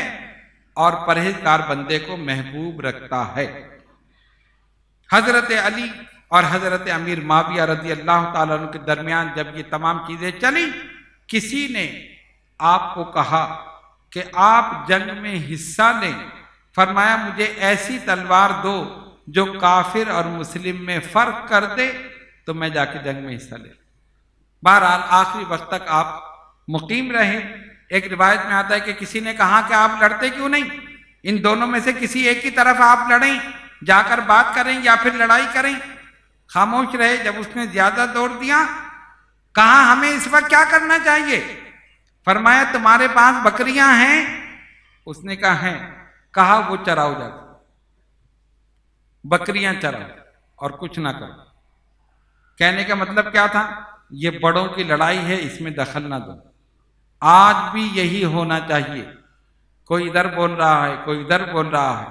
اور پرہیزگار بندے کو محبوب رکھتا ہے۔ حضرت علی اور حضرت امیر معاویہ رضی اللہ تعالیٰ عنہ کے درمیان جب یہ تمام چیزیں چلیں، کسی نے آپ کو کہا کہ آپ جنگ میں حصہ لیں، فرمایا مجھے ایسی تلوار دو جو کافر اور مسلم میں فرق کر دے تو میں جا کے جنگ میں حصہ لیں۔ بہرحال آخری وقت تک آپ مقیم رہے۔ ایک روایت میں آتا ہے کہ کسی نے کہا کہ آپ لڑتے کیوں نہیں، ان دونوں میں سے کسی ایک کی طرف آپ لڑیں، جا کر بات کریں یا پھر لڑائی کریں۔ خاموش رہے۔ جب اس نے زیادہ زور دیا، کہا ہمیں اس وقت کیا کرنا چاہیے؟ فرمایا تمہارے پاس بکریاں ہیں؟ اس نے کہا ہیں۔ کہا وہ چراؤ جا کے، بکریاں چراؤ اور کچھ نہ کرو۔ کہنے کا مطلب کیا تھا؟ یہ بڑوں کی لڑائی ہے، اس میں دخل نہ دو۔ آج بھی یہی ہونا چاہیے، کوئی ادھر بول رہا ہے، کوئی ادھر بول رہا ہے،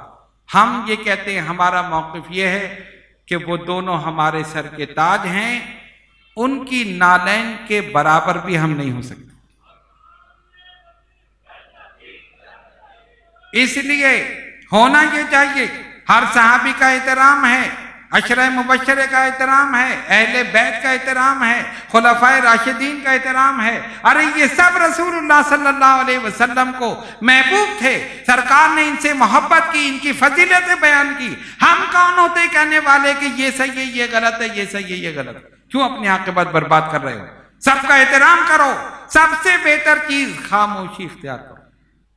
ہم یہ کہتے ہیں ہمارا موقف یہ ہے کہ وہ دونوں ہمارے سر کے تاج ہیں، ان کی نالین کے برابر بھی ہم نہیں ہو سکتے۔ اس لیے ہونا یہ چاہیے، ہر صحابی کا احترام ہے، عشرہ مبشرہ کا احترام ہے، اہل بیت کا احترام ہے، خلفائے راشدین کا احترام ہے۔ ارے یہ سب رسول اللہ صلی اللہ علیہ وسلم کو محبوب تھے، سرکار نے ان سے محبت کی، ان کی فضیلتیں بیان کی۔ ہم کون ہوتے کہنے والے کہ یہ صحیح ہے، یہ غلط ہے، یہ صحیح ہے، یہ غلط ہے؟ کیوں اپنی عاقبت برباد کر رہے ہو؟ سب کا احترام کرو۔ سب سے بہتر چیز خاموشی اختیار کرو،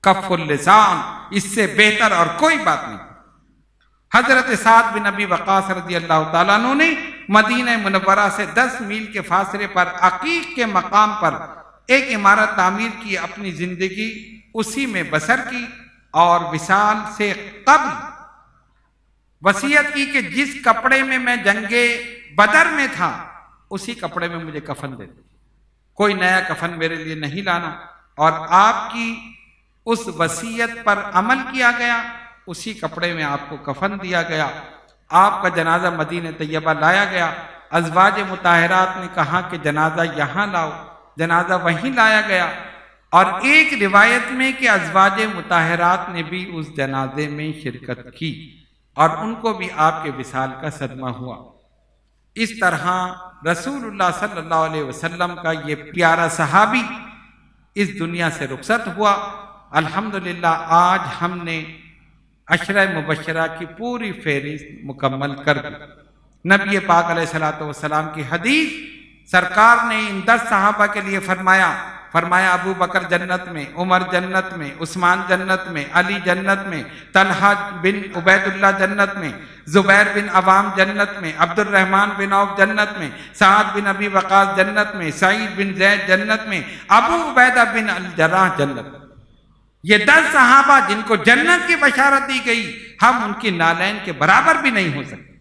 کف اللسان، اس سے بہتر اور کوئی بات نہیں۔ حضرت سعد بن ابی وقاص رضی اللہ تعالیٰ عنہ نے مدینہ منورہ سے 10 میل کے فاصلے پر عقیق کے مقام پر ایک عمارت تعمیر کی، اپنی زندگی اسی میں بسر کی اور وصال سے قبل وصیت کی کہ جس کپڑے میں میں جنگ بدر میں تھا اسی کپڑے میں مجھے کفن دے دو، کوئی نیا کفن میرے لیے نہیں لانا۔ اور آپ کی اس وصیت پر عمل کیا گیا، اسی کپڑے میں آپ کو کفن دیا گیا۔ آپ کا جنازہ مدینہ طیبہ لایا گیا۔ ازواج مطہرات نے کہا کہ جنازہ یہاں لاؤ، جنازہ وہیں لایا گیا۔ اور ایک روایت میں کہ ازواج مطہرات نے بھی اس جنازے میں شرکت کی اور ان کو بھی آپ کے وصال کا صدمہ ہوا۔ اس طرح رسول اللہ صلی اللہ علیہ وسلم کا یہ پیارا صحابی اس دنیا سے رخصت ہوا۔ الحمدللہ آج ہم نے عشرہ مبشرہ کی پوری فہرست مکمل کر دی۔ نبی پاک علیہ الصلوۃ والسلام کی حدیث، سرکار نے ان 10 صحابہ کے لیے فرمایا ابو بکر جنت میں، عمر جنت میں، عثمان جنت میں، علی جنت میں، طلحہ بن عبید اللہ جنت میں، زبیر بن عوام جنت میں، عبد الرحمن بن عوف جنت میں، سعد بن ابی وقاص جنت میں، سعید بن زید جنت میں، ابو عبیدہ بن الجراح جنت میں۔ یہ 10 صحابہ جن کو جنت کی بشارت دی گئی، ہم ان کی نالین کے برابر بھی نہیں ہو سکتے۔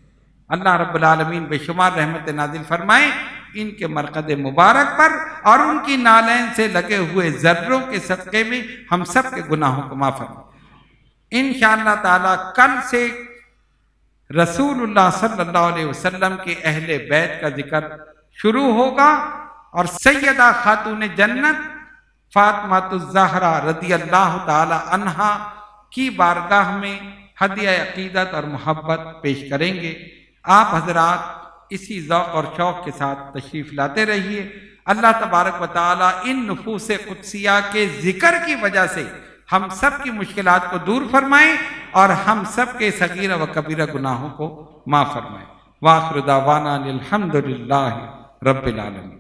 اللہ رب العالمین بے شمار رحمت نازل فرمائے ان کے مرقد مبارک پر، اور ان کی نالین سے لگے ہوئے ذروں کے صدقے میں ہم سب کے گناہوں کو معاف فرمائے۔ انشاءاللہ تعالی کل سے رسول اللہ صلی اللہ علیہ وسلم کے اہل بیت کا ذکر شروع ہوگا، اور سیدہ خاتون جنت فاطمہ الزہرا رضی اللہ تعالی عنہا کی بارگاہ میں ہدیہ عقیدت اور محبت پیش کریں گے۔ آپ حضرات اسی ذوق اور شوق کے ساتھ تشریف لاتے رہیے۔ اللہ تبارک و تعالی ان نفوس قدسیہ کے ذکر کی وجہ سے ہم سب کی مشکلات کو دور فرمائیں اور ہم سب کے صغیرہ و کبیرہ گناہوں کو معاف فرمائیں۔ وآخر دعوانا الحمدللہ رب العالمین۔